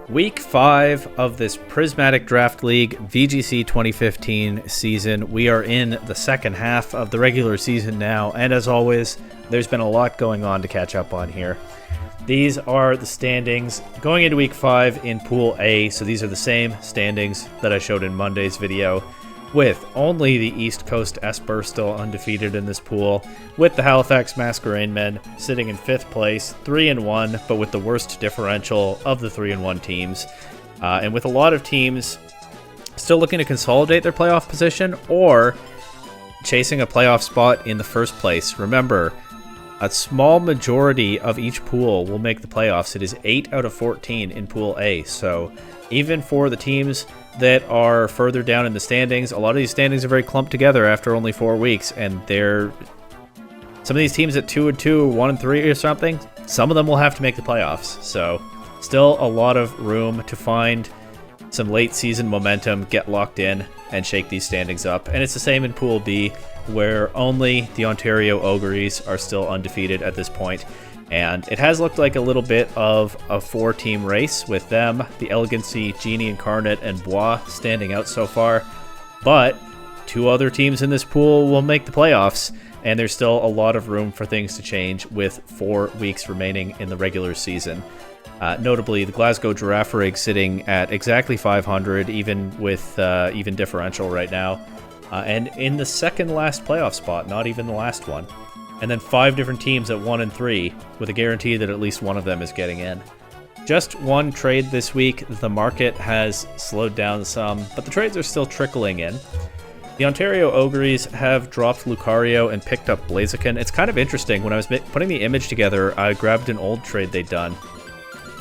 Week 5 of this Prismatic Draft League VGC 2015 season. We are in the second half of the regular season now, and as always, there's been a lot going on to catch up on here. These are the standings going into Week 5 in Pool A, so these are the same standings that I showed in Monday's video, with only the East Coast Espurr still undefeated in this pool, with the Halifax Masquerade Men sitting in 5th place, 3-1, but with the worst differential of the 3-1 teams, and with a lot of teams still looking to consolidate their playoff position or chasing a playoff spot in the first place. Remember, a small majority of each pool will make the playoffs. It is 8 out of 14 in Pool A, so even for the teams that are further down in the standings, a lot of these standings are very clumped together after only 4 weeks, and some of these teams at 2-2, 1-3 or something, some of them will have to make the playoffs. So still a lot of room to find some late season momentum, get locked in, and shake these standings up. And it's the same in Pool B, where only the Ontario Oguris are still undefeated at this point. And it has looked like a little bit of a 4-team race with them, the Elegancy, Genie, Incarnate, and Bois standing out so far. But 2 other teams in this pool will make the playoffs, and there's still a lot of room for things to change with 4 weeks remaining in the regular season. Notably, the Glasgow Girafarig sitting at exactly 500, even with even differential right now, and in the second last playoff spot, not even the last one. And then 5 different teams at 1 and 3, with a guarantee that at least one of them is getting in. Just one trade this week. The market has slowed down some, but the trades are still trickling in. The Ontario Oguris have dropped Lucario and picked up Blaziken. It's kind of interesting. When I was putting the image together, I grabbed an old trade they'd done.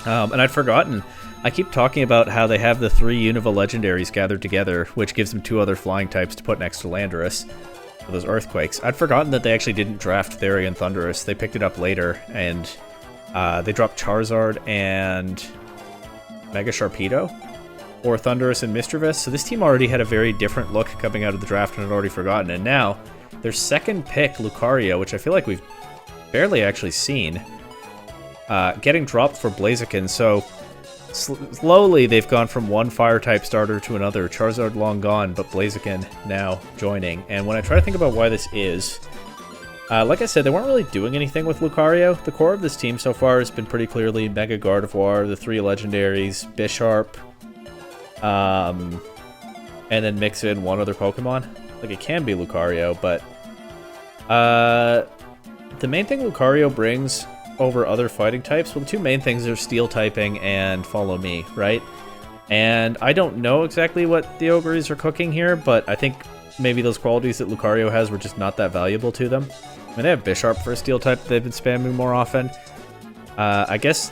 And I'd forgotten. I keep talking about how they have the 3 Unova Legendaries gathered together, which gives them 2 other flying types to put next to Landorus. Those Earthquakes. I'd forgotten that they actually didn't draft Therian Thundurus. They picked it up later, and they dropped Charizard and Mega Sharpedo, or Thundurus and Mischievous. So this team already had a very different look coming out of the draft, and I'd already forgotten. And now, their second pick, Lucario, which I feel like we've barely actually seen, getting dropped for Blaziken. So slowly, they've gone from one Fire-type starter to another. Charizard long gone, but Blaziken now joining. And when I try to think about why this is, like I said, they weren't really doing anything with Lucario. The core of this team so far has been pretty clearly Mega Gardevoir, the 3 Legendaries, Bisharp, and then mix in 1 other Pokemon. Like, it can be Lucario, but the main thing Lucario brings over other fighting types, well, the 2 main things are Steel typing and Follow Me, right? And I don't know exactly what the Oguris are cooking here, but I think maybe those qualities that Lucario has were just not that valuable to them. I mean, they have Bisharp for a Steel type that they've been spamming more often. I guess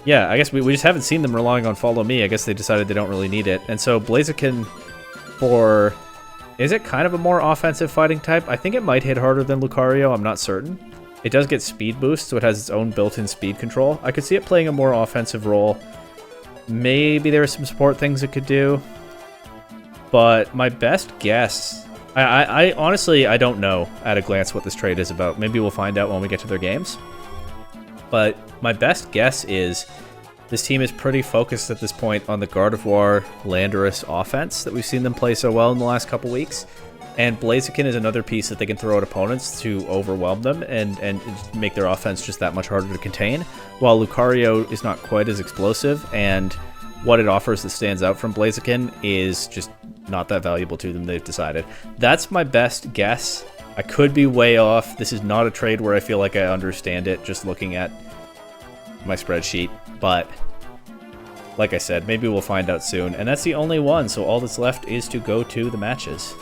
we just haven't seen them relying on Follow Me. I guess they decided they don't really need it. And so Blaziken for... Is it kind of a more offensive fighting type? I think it might hit harder than Lucario, I'm not certain. It does get speed boost, so it has its own built-in speed control. I could see it playing a more offensive role. Maybe there are some support things it could do. But my best guess... I honestly, I don't know at a glance what this trade is about. Maybe we'll find out when we get to their games. But my best guess is this team is pretty focused at this point on the Gardevoir, Landorus offense that we've seen them play so well in the last couple weeks. And Blaziken is another piece that they can throw at opponents to overwhelm them and make their offense just that much harder to contain, while Lucario is not quite as explosive, and what it offers that stands out from Blaziken is just not that valuable to them, they've decided. That's my best guess. I could be way off. This is not a trade where I feel like I understand it just looking at my spreadsheet, but like I said, maybe we'll find out soon. And that's the only one, so all that's left is to go to the matches.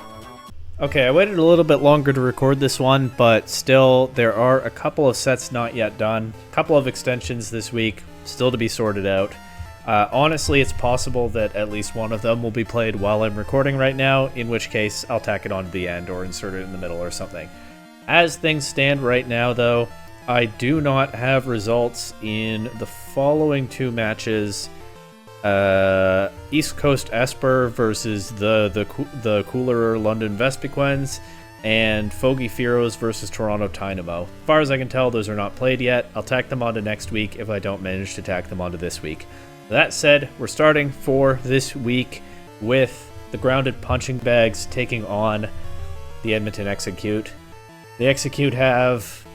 Okay, I waited a little bit longer to record this one, but still, there are a couple of sets not yet done. A couple of extensions this week, still to be sorted out. Honestly, it's possible that at least one of them will be played while I'm recording right now, in which case I'll tack it on to the end or insert it in the middle or something. As things stand right now, though, I do not have results in the following 2 matches. East Coast Espurr versus the cooler London Vespiquens, and Foggy Fearows versus Toronto Tynamo. As far as I can tell, those are not played yet. I'll tack them onto next week if I don't manage to tack them onto this week. That said, we're starting for this week with the grounded punching bags taking on the Edmonton Exeggcute. The Exeggcute have,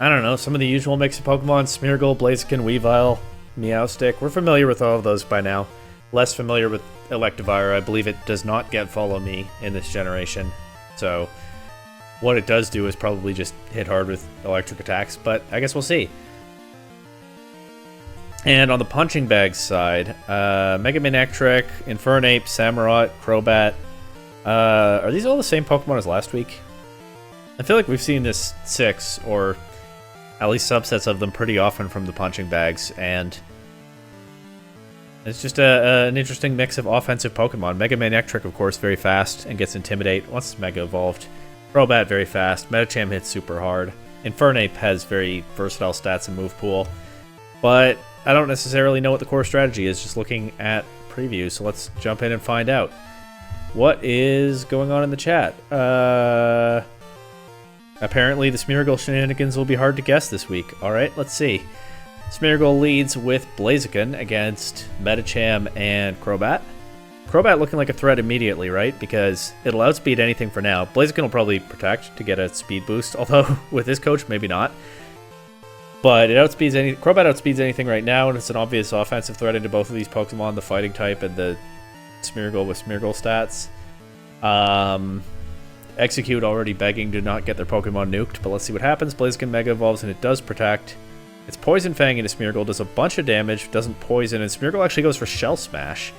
I don't know, some of the usual mix of Pokemon: Smeargle, Blaziken, Weavile, Meowstic. We're familiar with all of those by now. Less familiar with Electivire. I believe it does not get Follow Me in this generation. So what it does do is probably just hit hard with electric attacks, but I guess we'll see. And on the punching bag side, Mega Manectric, Infernape, Samurott, Crobat. Are these all the same Pokemon as last week? I feel like we've seen this 6, or at least subsets of them, pretty often from the punching bags, and it's just an interesting mix of offensive Pokemon. Mega Manectric, of course, very fast and gets Intimidate once it's Mega Evolved. Crobat, very fast. Medicham hits super hard. Infernape has very versatile stats and move pool, but I don't necessarily know what the core strategy is, just looking at previews, so let's jump in and find out. What is going on in the chat? Apparently the Smeargle shenanigans will be hard to guess this week. Alright, let's see. Smeargle leads with Blaziken against Medicham and Crobat. Crobat looking like a threat immediately, right? Because it'll outspeed anything for now. Blaziken will probably protect to get a speed boost, although with this coach, maybe not. But it outspeeds Crobat outspeeds anything right now, and it's an obvious offensive threat into both of these Pokemon, the fighting type and the Smeargle with Smeargle stats. Exeggcute already begging to not get their Pokemon nuked, but let's see what happens. Blaziken Mega Evolves, and it does protect. It's Poison Fang into Smeargle, does a bunch of damage, doesn't poison, and Smeargle actually goes for Shell Smash.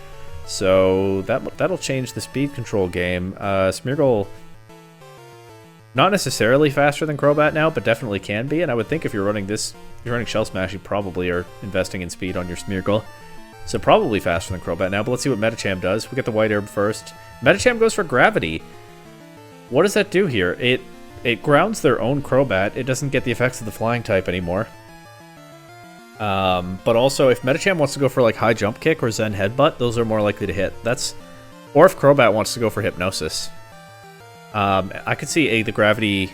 So that'll change the speed control game. Smeargle, not necessarily faster than Crobat now, but definitely can be, and I would think if you're running Shell Smash, you probably are investing in speed on your Smeargle. So probably faster than Crobat now, but let's see what Medicham does. We get the White Herb first. Medicham goes for Gravity. What does that do here? It grounds their own Crobat. It doesn't get the effects of the flying type anymore. But also, if Medicham wants to go for like High Jump Kick or Zen Headbutt, those are more likely to hit. Or if Crobat wants to go for Hypnosis. I could see the Gravity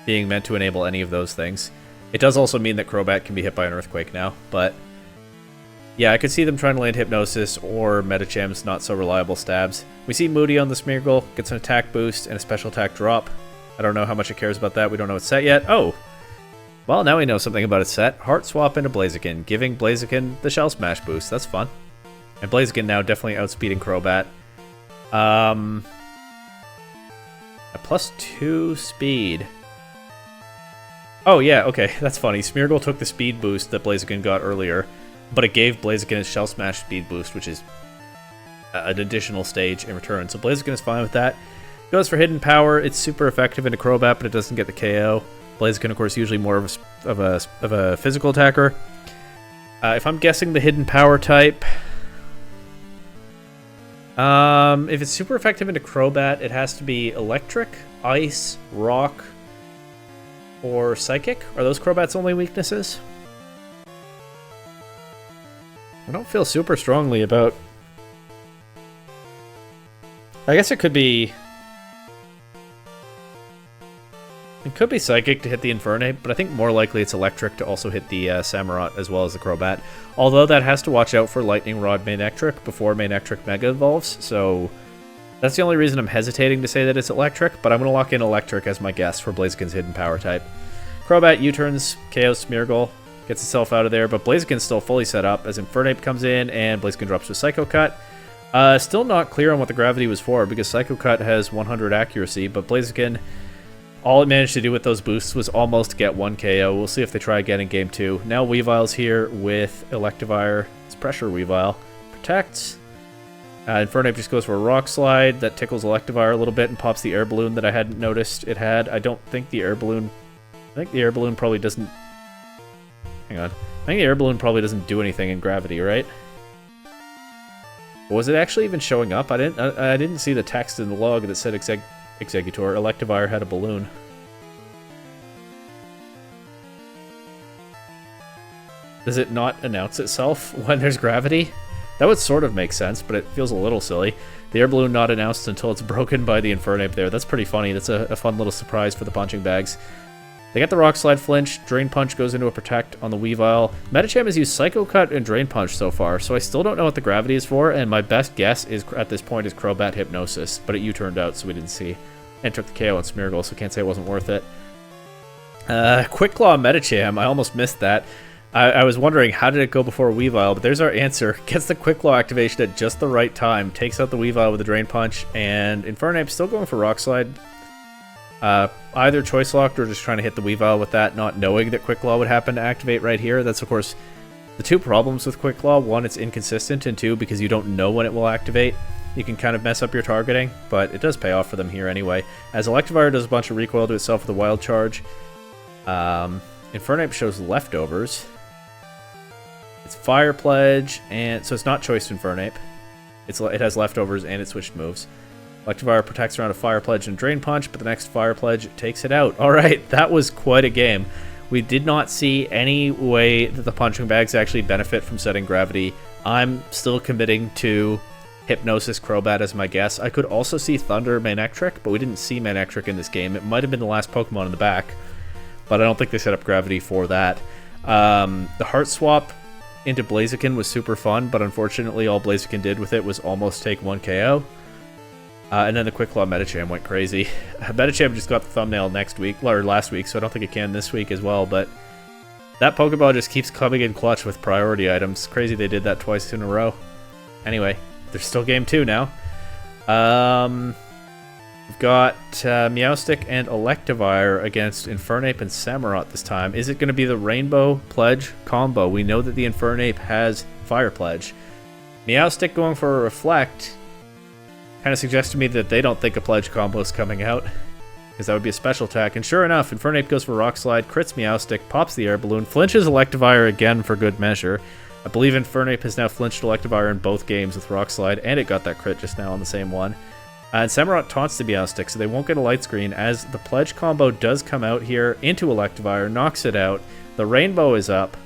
being meant to enable any of those things. It does also mean that Crobat can be hit by an Earthquake now, but yeah, I could see them trying to land Hypnosis or Medicham's not so reliable stabs. We see Moody on the Smeargle, gets an attack boost and a special attack drop. I don't know how much it cares about that, we don't know its set yet. Oh! Well, now we know something about its set. Heart Swap into Blaziken, giving Blaziken the Shell Smash boost, that's fun. And Blaziken now definitely outspeeding Crobat. A +2 speed. Oh yeah, okay, that's funny. Smeargle took the speed boost that Blaziken got earlier, but it gave Blaziken his Shell Smash speed boost, which is an additional stage in return. So Blaziken is fine with that. Goes for Hidden Power. It's super effective into Crobat, but it doesn't get the KO. Blaziken, of course, usually more of a physical attacker. If I'm guessing the Hidden Power type, if it's super effective into Crobat, it has to be Electric, Ice, Rock, or Psychic. Are those Crobat's only weaknesses? I don't feel super strongly about... I guess it could be... It could be Psychic to hit the Infernape, but I think more likely it's Electric to also hit the Samurott as well as the Crobat. Although that has to watch out for Lightning Rod Manectric before Manectric Mega Evolves, so that's the only reason I'm hesitating to say that it's Electric, but I'm going to lock in Electric as my guess for Blaziken's Hidden Power type. Crobat U-turns, KOs Smeargle, gets itself out of there, but Blaziken's still fully set up as Infernape comes in and Blaziken drops to Psycho Cut. Still not clear on what the Gravity was for because Psycho Cut has 100 accuracy, but Blaziken, all it managed to do with those boosts was almost get 1 KO. We'll see if they try again in Game 2. Now Weavile's here with Electivire. It's Pressure Weavile. Protects. Infernape just goes for a Rock Slide. That tickles Electivire a little bit and pops the Air Balloon that I hadn't noticed it had. I think the Air Balloon probably doesn't... Hang on. I think the Air Balloon probably doesn't do anything in Gravity, right? Was it actually even showing up? I didn't see the text in the log that said Exeggutor. Electivire had a balloon. Does it not announce itself when there's Gravity? That would sort of make sense, but it feels a little silly. The Air Balloon not announced until it's broken by the Infernape there. That's pretty funny. That's a fun little surprise for the punching bags. They get the Rock Slide flinch. Drain Punch goes into a Protect on the Weavile. Medicham has used Psycho Cut and Drain Punch so far, so I still don't know what the Gravity is for, and my best guess is at this point is Crobat Hypnosis, but it U-turned out, so we didn't see. And took the KO on Smeargle, so can't say it wasn't worth it. Quick Claw Medicham, I almost missed that. I was wondering, how did it go before Weavile? But there's our answer. Gets the Quick Claw activation at just the right time. Takes out the Weavile with a Drain Punch. And Infernape's still going for Rock Slide. Either Choice Locked or just trying to hit the Weavile with that, not knowing that Quick Claw would happen to activate right here. That's, of course, the two problems with Quick Claw. One, it's inconsistent. And two, because you don't know when it will activate, you can kind of mess up your targeting. But it does pay off for them here anyway. As Electivire does a bunch of recoil to itself with a Wild Charge. Infernape shows Leftovers. It's Fire Pledge, and so it's not Choice Infernape. It has Leftovers and it switched moves. Electivire protects around a Fire Pledge and Drain Punch, but the next Fire Pledge takes it out. Alright, that was quite a game. We did not see any way that the punching bags actually benefit from setting Gravity. I'm still committing to Hypnosis Crobat as my guess. I could also see Thunder Manectric, but we didn't see Manectric in this game. It might have been the last Pokemon in the back, but I don't think they set up Gravity for that. The Heart Swap into Blaziken was super fun, but unfortunately all Blaziken did with it was almost take 1 KO. And then the Quick Claw Medicham went crazy. Medicham just got the thumbnail last week, so I don't think it can this week as well, but that Pokeball just keeps coming in clutch with priority items. Crazy they did that twice in a row. Anyway, there's still game 2 now. We've got Meowstic and Electivire against Infernape and Samurott this time. Is it going to be the Rainbow Pledge combo? We know that the Infernape has Fire Pledge. Meowstic going for a Reflect kind of suggests to me that they don't think a Pledge combo is coming out, because that would be a special attack. And sure enough, Infernape goes for Rock Slide, crits Meowstic, pops the Air Balloon, flinches Electivire again for good measure. I believe Infernape has now flinched Electivire in both games with Rock Slide, and it got that crit just now on the same one. And Samurott taunts the Meowstic, so they won't get a Light Screen, as the Pledge combo does come out here into Electivire, knocks it out. The Rainbow is up.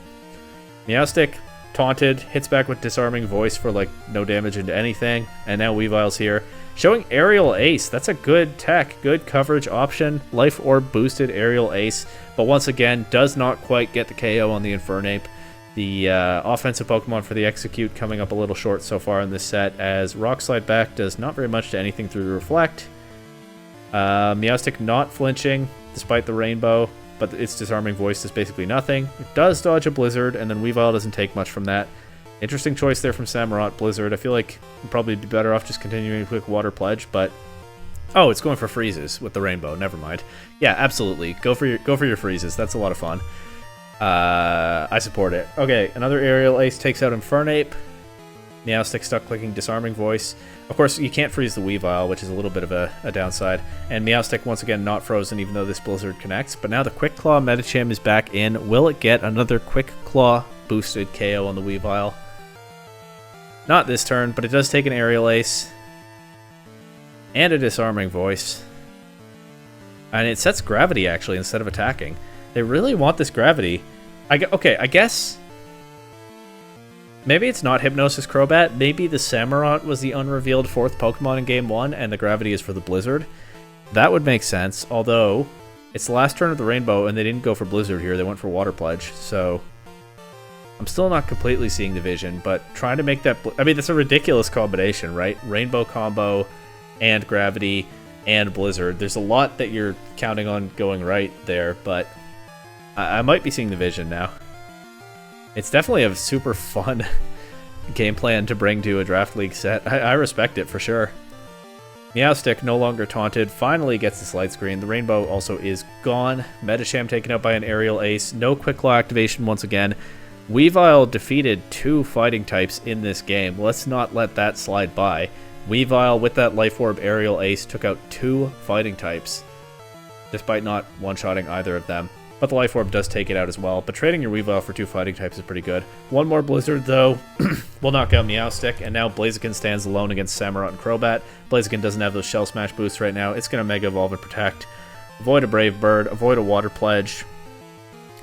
Meowstic, taunted, hits back with Disarming Voice for, like, no damage into anything. And now Weavile's here. Showing Aerial Ace. That's a good tech, good coverage option. Life Orb boosted Aerial Ace, but once again, does not quite get the KO on the Infernape. The offensive Pokemon for the Exeggcute coming up a little short so far in this set, as Rock Slide back does not very much to anything through the Reflect. Meowstic not flinching despite the Rainbow, but its Disarming Voice is basically nothing. It does dodge a Blizzard, and then Weavile doesn't take much from that. Interesting choice there from Samurott. Blizzard. I feel like you'd probably be better off just continuing a quick Water Pledge, but oh, it's going for freezes with the Rainbow. Never mind. Yeah, absolutely. Go for your freezes. That's a lot of fun. I support it. Okay, another Aerial Ace takes out Infernape. Meowstic stuck clicking Disarming Voice. Of course, you can't freeze the Weavile, which is a little bit of a downside. And Meowstic, once again, not frozen, even though this Blizzard connects. But now the Quick Claw Medicham is back in. Will it get another Quick Claw boosted KO on the Weavile? Not this turn, but it does take an Aerial Ace. And a Disarming Voice. And it sets Gravity, actually, instead of attacking. They really want this Gravity. Okay, I guess maybe it's not Hypnosis Crobat. Maybe the Samurott was the unrevealed 4th Pokemon in Game 1, and the Gravity is for the Blizzard. That would make sense, although it's the last turn of the Rainbow, and they didn't go for Blizzard here. They went for Water Pledge, so I'm still not completely seeing the vision, but trying to make that... I mean, that's a ridiculous combination, right? Rainbow combo and Gravity and Blizzard. There's a lot that you're counting on going right there, but I might be seeing the vision now. It's definitely a super fun game plan to bring to a Draft League set. I respect it for sure. Meowstic, no longer taunted, finally gets this Light Screen. The Rainbow also is gone. Medicham taken out by an Aerial Ace. No Quick Claw activation once again. Weavile defeated 2 fighting types in this game. Let's not let that slide by. Weavile, with that Life Orb Aerial Ace, took out 2 fighting types, despite not one-shotting either of them. But the Life Orb does take it out as well. But trading your Weavile for 2 fighting types is pretty good. One more Blizzard, though, will knock out Meowstic, and now Blaziken stands alone against Samurott and Crobat. Blaziken doesn't have those Shell Smash boosts right now. It's going to Mega Evolve and Protect. Avoid a Brave Bird, avoid a Water Pledge.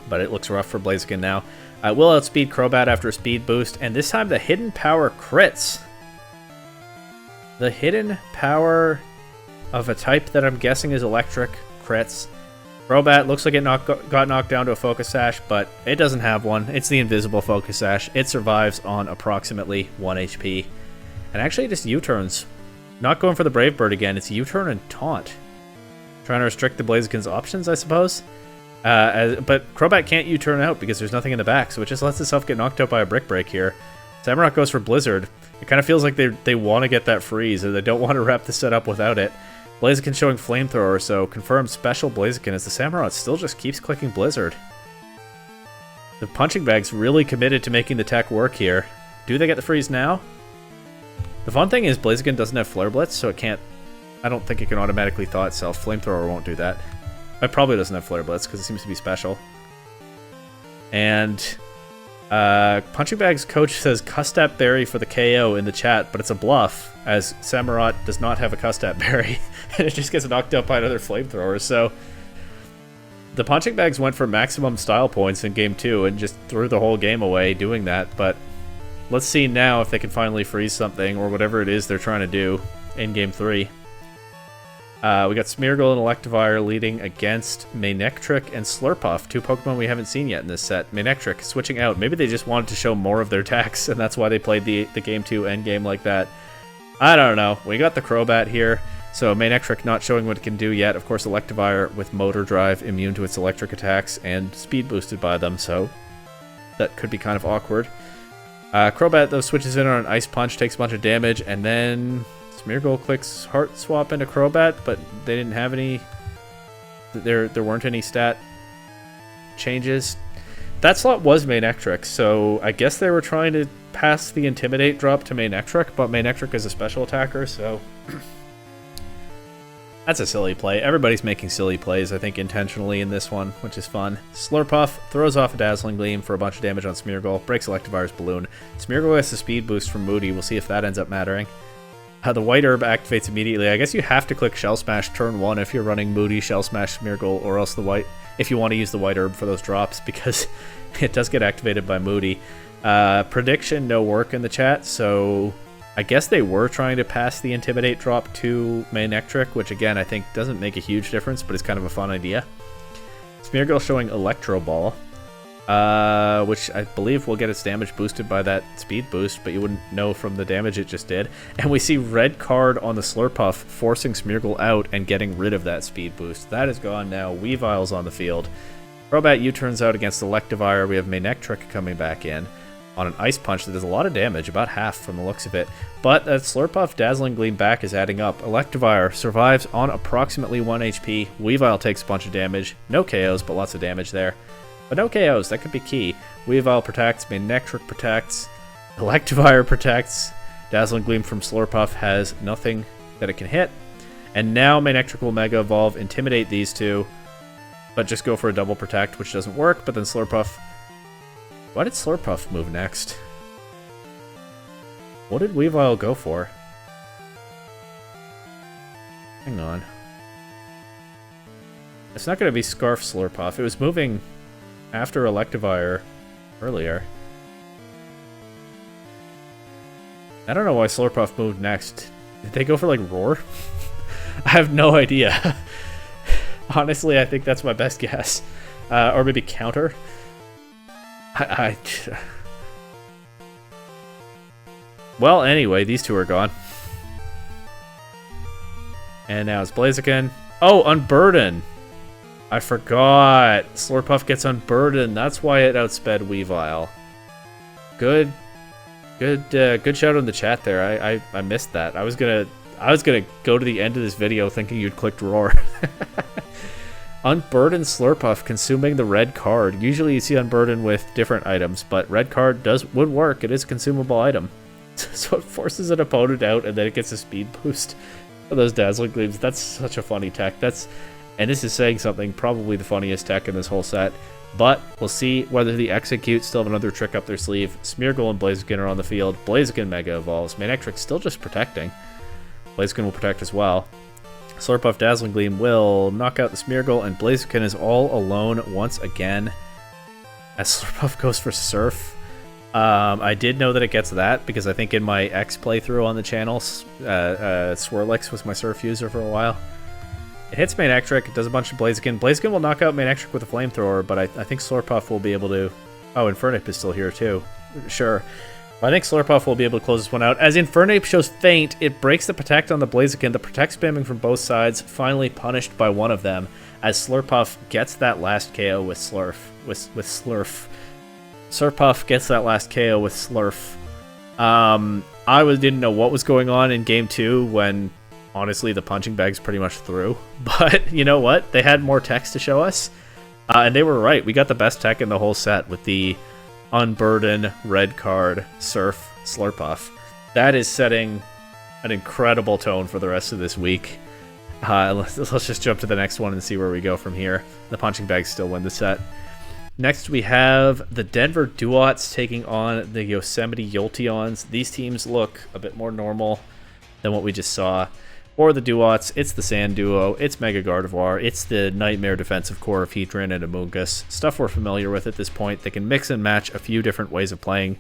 But it looks rough for Blaziken now. Will outspeed Crobat after a Speed Boost, and this time the Hidden Power crits. The Hidden Power of a type that I'm guessing is Electric crits. Crobat looks like it got knocked down to a Focus Sash, but it doesn't have one. It's the invisible Focus Sash. It survives on approximately 1 HP. And actually it just U-turns. Not going for the Brave Bird again. It's U-turn and Taunt. Trying to restrict the Blaziken's options, I suppose. But Crobat can't U-turn out because there's nothing in the back, so it just lets itself get knocked out by a Brick Break here. Samurott goes for Blizzard. It kind of feels like they want to get that freeze, and they don't want to wrap the setup without it. Blaziken showing Flamethrower, so confirmed special Blaziken as the Samurott still just keeps clicking Blizzard. The Punching Bag's really committed to making the tech work here. Do they get the freeze now? The fun thing is Blaziken doesn't have Flare Blitz, so it can't... I don't think it can automatically thaw itself. Flamethrower won't do that. It probably doesn't have Flare Blitz because it seems to be special. And Punching Bag's coach says Custap Berry for the KO in the chat, but it's a bluff, as Samurott does not have a Custap Berry, and it just gets knocked out by another Flamethrower. So the Punching Bags went for maximum style points in Game 2 and just threw the whole game away doing that, but let's see now if they can finally freeze something or whatever it is they're trying to do in Game 3. We got Smeargle and Electivire leading against Manectric and Slurpuff, two Pokemon we haven't seen yet in this set. Manectric switching out. Maybe they just wanted to show more of their attacks, and that's why they played the Game 2 endgame like that. I don't know. We got the Crobat here, so Manectric not showing what it can do yet. Of course, Electivire with Motor Drive, immune to its electric attacks, and speed boosted by them, so that could be kind of awkward. Crobat, though, switches in on an Ice Punch, takes a bunch of damage, and then Smeargle clicks Heart Swap into Crobat, but they didn't have any... There weren't any stat changes. That slot was Manectric, so I guess they were trying to pass the Intimidate drop to Manectric, but Manectric is a special attacker, so... That's a silly play. Everybody's making silly plays, I think, intentionally in this one, which is fun. Slurpuff throws off a Dazzling Gleam for a bunch of damage on Smeargle, breaks Electivire's Balloon. Smeargle has the speed boost from Moody. We'll see if that ends up mattering. The White Herb activates immediately. I guess you have to click Shell Smash turn 1 if you're running Moody, Shell Smash, Smeargle, or else the White... if you want to use the White Herb for those drops, because it does get activated by Moody. Prediction, no work in the chat, so... I guess they were trying to pass the Intimidate drop to Manectric, which again I think doesn't make a huge difference, but it's kind of a fun idea. Smeargle showing Electro Ball, which I believe will get its damage boosted by that speed boost, but you wouldn't know from the damage it just did. And we see red card on the Slurpuff, forcing Smeargle out and getting rid of that speed boost. That is gone now. Weavile's on the field. Crobat U-turns out against Electivire. We have Manectric coming back in on an Ice Punch that does a lot of damage, about half from the looks of it. But that Slurpuff Dazzling Gleam back is adding up. Electivire survives on approximately 1 HP. Weavile takes a bunch of damage. No KOs, but lots of damage there. But no KOs, that could be key. Weavile protects, Manectric protects, Electivire protects. Dazzling Gleam from Slurpuff has nothing that it can hit. And now Manectric will Mega Evolve, intimidate these two, but just go for a double protect, which doesn't work, but then Slurpuff... Why did Slurpuff move next? What did Weavile go for? Hang on. It's not going to be Scarf Slurpuff. It was moving after Electivire earlier. I don't know why Slurpuff moved next. Did they go for, like, Roar? I have no idea. Honestly, I think that's my best guess. Or maybe Counter. Well, anyway, these two are gone. And now it's Blaziken. Oh, Unburden! I forgot. Slurpuff gets Unburden. That's why it outsped Weavile. Good shout in the chat there. I missed that. I was gonna go to the end of this video thinking you'd clicked Roar. Unburden Slurpuff consuming the red card. Usually you see Unburden with different items, but red card would work. It is a consumable item. So it forces an opponent out and then it gets a speed boost for those Dazzling Gleams. That's such a funny tech. And this is saying something, probably the funniest tech in this whole set. But we'll see whether the Exeggcute still have another trick up their sleeve. Smeargle and Blaziken are on the field. Blaziken Mega Evolves. Manectric still just protecting. Blaziken will protect as well. Slurpuff Dazzling Gleam will knock out the Smeargle, and Blaziken is all alone once again as Slurpuff goes for Surf. I did know that it gets that, because I think in my X playthrough on the channel, Swirlix was my Surf user for a while. It hits Manectric, it does a bunch of Blaziken. Blaziken will knock out Manectric with a Flamethrower, but I think Slurpuff will be able to... Oh, Infernape is still here too. Sure. But I think Slurpuff will be able to close this one out. As Infernape shows Feint, it breaks the Protect on the Blaziken. The Protect spamming from both sides, finally punished by one of them, as Slurpuff gets that last KO with Slurf. Slurf. Slurpuff gets that last KO with Slurf. Didn't know what was going on in Game 2 when, honestly, the punching bag's pretty much through. But you know what? They had more text to show us. And they were right. We got the best tech in the whole set with the Unburden, Red Card, Surf, Slurpuff. That is setting an incredible tone for the rest of this week. Let's just jump to the next one and see where we go from here. The punching bags still win the set. Next, we have the Denver Dewotts taking on the Yosemite Yolteons. These teams look a bit more normal than what we just saw. For the Dewotts, it's the Sand Duo, it's Mega Gardevoir, it's the Nightmare defensive core of Heatran and Amoonguss. Stuff we're familiar with at this point. They can mix and match a few different ways of playing.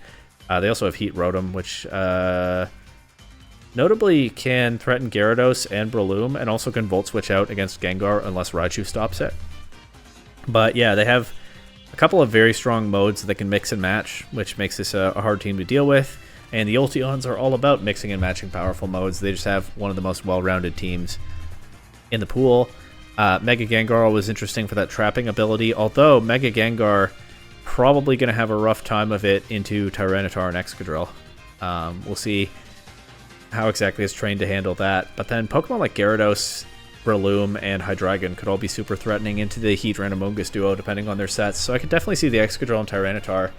They also have Heat Rotom, which notably can threaten Gyarados and Breloom, and also can Volt Switch out against Gengar unless Raichu stops it. But yeah, they have a couple of very strong modes that can mix and match, which makes this a hard team to deal with. And the Yolteons are all about mixing and matching powerful modes. They just have one of the most well-rounded teams in the pool. Mega Gengar was interesting for that trapping ability, although Mega Gengar probably going to have a rough time of it into Tyranitar and Excadrill. We'll see how exactly it's trained to handle that. But then Pokemon like Gyarados, Breloom, and Hydreigon could all be super threatening into the Heatran and Amoonguss duo, depending on their sets. So I could definitely see the Excadrill and Tyranitar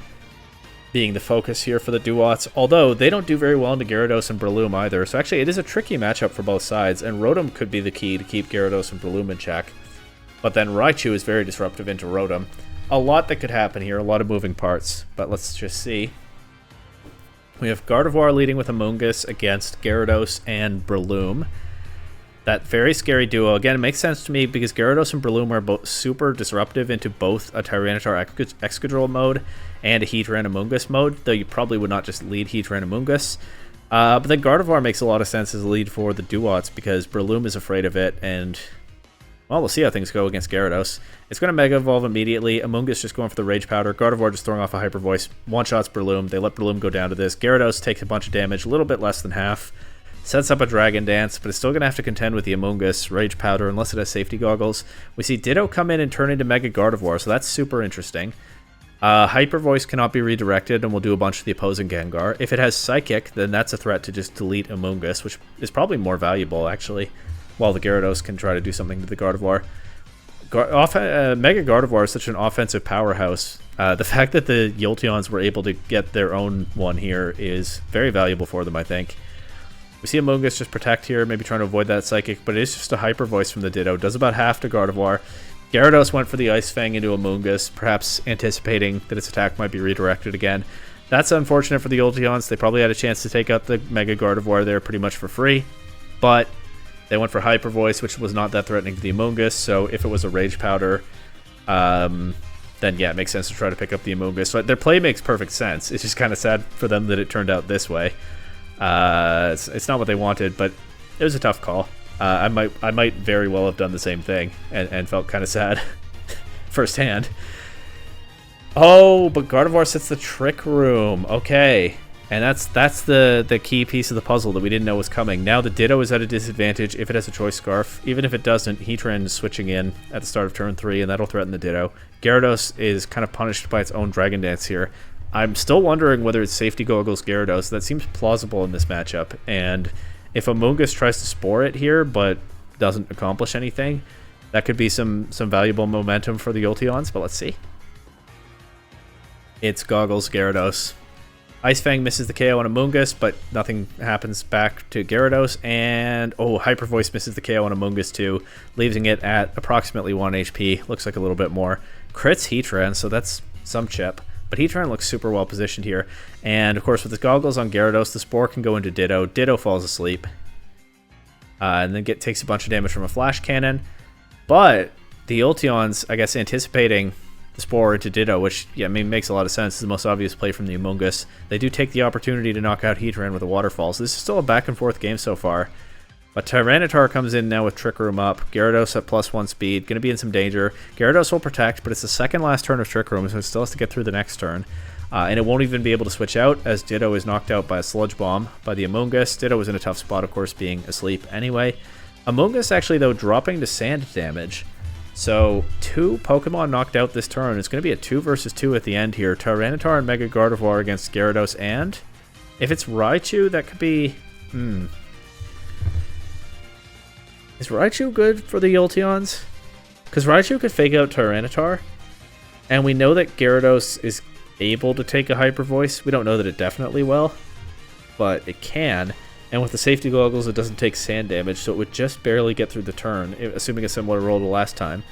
being the focus here for the Dewotts, although they don't do very well into Gyarados and Breloom either. So actually, it is a tricky matchup for both sides, and Rotom could be the key to keep Gyarados and Breloom in check. But then Raichu is very disruptive into Rotom. A lot that could happen here, a lot of moving parts, but let's just see. We have Gardevoir leading with Amoonguss against Gyarados and Breloom. That very scary duo. Again, it makes sense to me because Gyarados and Breloom are both super disruptive into both a Tyranitar Excadrill mode and a Heatran Amoonguss mode, though you probably would not just lead Heatran Amoonguss. But then Gardevoir makes a lot of sense as a lead for the Dewotts because Breloom is afraid of it, and well, we'll see how things go against Gyarados. It's going to Mega Evolve immediately. Amoonguss just going for the Rage Powder. Gardevoir just throwing off a Hyper Voice. One-shots Breloom. They let Breloom go down to this. Gyarados takes a bunch of damage, a little bit less than half. Sets up a Dragon Dance, but it's still going to have to contend with the Amoonguss, Rage Powder, unless it has Safety Goggles. We see Ditto come in and turn into Mega Gardevoir, so that's super interesting. Hyper Voice cannot be redirected and will do a bunch of the opposing Gengar. If it has Psychic, then that's a threat to just delete Amoonguss, which is probably more valuable, actually, while the Gyarados can try to do something to the Gardevoir. Mega Gardevoir is such an offensive powerhouse. The fact that the Yolteons were able to get their own one here is very valuable for them, I think. We see Amoonguss just protect here, maybe trying to avoid that Psychic, but it is just a Hyper Voice from the Ditto. Does about half to Gardevoir. Gyarados went for the Ice Fang into Amoonguss, perhaps anticipating that its attack might be redirected again. That's unfortunate for the Yolteons. They probably had a chance to take out the Mega Gardevoir there pretty much for free, but they went for Hyper Voice, which was not that threatening to the Amoonguss, so if it was a Rage Powder, then yeah, it makes sense to try to pick up the Amoonguss. So their play makes perfect sense. It's just kind of sad for them that it turned out this way. It's not what they wanted, but it was a tough call. I might very well have done the same thing and felt kind of sad firsthand. Oh, but Gardevoir sets the Trick Room. Okay, and that's the key piece of the puzzle that we didn't know was coming. Now the Ditto is at a disadvantage if it has a Choice Scarf. Even if it doesn't, Heatran is switching in at the start of turn 3, and that'll threaten the Ditto. Gyarados is kind of punished by its own Dragon Dance here. I'm still wondering whether it's Safety Goggles Gyarados. That seems plausible in this matchup. And if Amoonguss tries to Spore it here, but doesn't accomplish anything, that could be some valuable momentum for the Yolteons, but let's see. It's Goggles Gyarados. Ice Fang misses the KO on Amoonguss, but nothing happens back to Gyarados. And, oh, Hyper Voice misses the KO on Amoonguss too, leaving it at approximately 1 HP. Looks like a little bit more. Crits Heatran, so that's some chip. But Heatran looks super well positioned here. And, of course, with the Goggles on Gyarados, the Spore can go into Ditto. Ditto falls asleep. And then takes a bunch of damage from a Flash Cannon. But the Yolteons, I guess, anticipating the Spore into Ditto, which, yeah, I mean, makes a lot of sense. It's the most obvious play from the Amoonguss. They do take the opportunity to knock out Heatran with a Waterfall. So this is still a back-and-forth game so far. But Tyranitar comes in now with Trick Room up. Gyarados at +1 speed. Going to be in some danger. Gyarados will protect, but it's the second last turn of Trick Room, so it still has to get through the next turn. And it won't even be able to switch out, as Ditto is knocked out by a Sludge Bomb by the Amoonguss. Ditto was in a tough spot, of course, being asleep anyway. Amoonguss actually, though, dropping to sand damage. So 2 Pokemon knocked out this turn. It's going to be a 2 versus 2 at the end here. Tyranitar and Mega Gardevoir against Gyarados, and if it's Raichu, that could be... Is Raichu good for the Yolteons? Because Raichu could fake out Tyranitar, and we know that Gyarados is able to take a Hyper Voice. We don't know that it definitely will, but it can. And with the safety goggles, it doesn't take sand damage, so it would just barely get through the turn, assuming a similar roll to last time.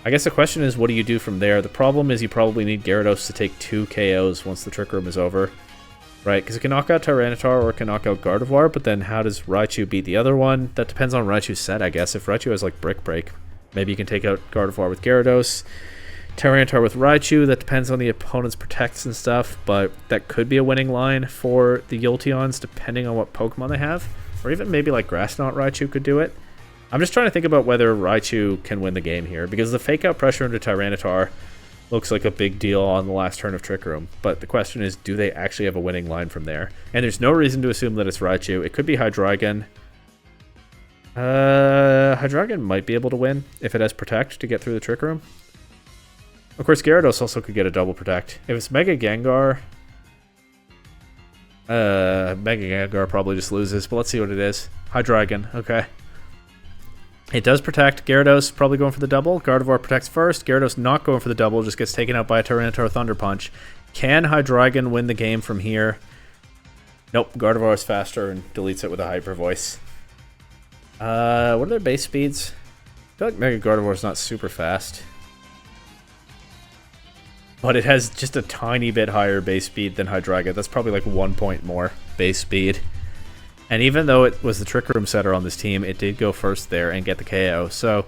I guess the question is, what do you do from there? The problem is you probably need Gyarados to take 2 KOs once the Trick Room is over. Right, because it can knock out Tyranitar or it can knock out Gardevoir, but then how does Raichu beat the other one? That depends on Raichu's set, I guess. If Raichu has, like, Brick Break, maybe you can take out Gardevoir with Gyarados. Tyranitar with Raichu, that depends on the opponent's protects and stuff, but that could be a winning line for the Yolteons, depending on what Pokemon they have. Or even maybe, like, Grass Knot Raichu could do it. I'm just trying to think about whether Raichu can win the game here, because the fake-out pressure into Tyranitar looks like a big deal on the last turn of Trick Room. But the question is, do they actually have a winning line from there? And there's no reason to assume that it's Raichu. It could be Hydreigon. Hydreigon might be able to win if it has Protect to get through the Trick Room. Of course, Gyarados also could get a double Protect. If it's Mega Gengar... Mega Gengar probably just loses, but let's see what it is. Hydreigon, okay. It does protect. Gyarados probably going for the double. Gardevoir protects first. Gyarados not going for the double, just gets taken out by a Tyranitar Thunder Punch. Can Hydreigon win the game from here? Nope, Gardevoir is faster and deletes it with a Hyper Voice. What are their base speeds? I feel like Mega Gardevoir is not super fast. But it has just a tiny bit higher base speed than Hydreigon. That's probably like 1 point more base speed. And even though it was the Trick Room setter on this team, it did go first there and get the KO. So,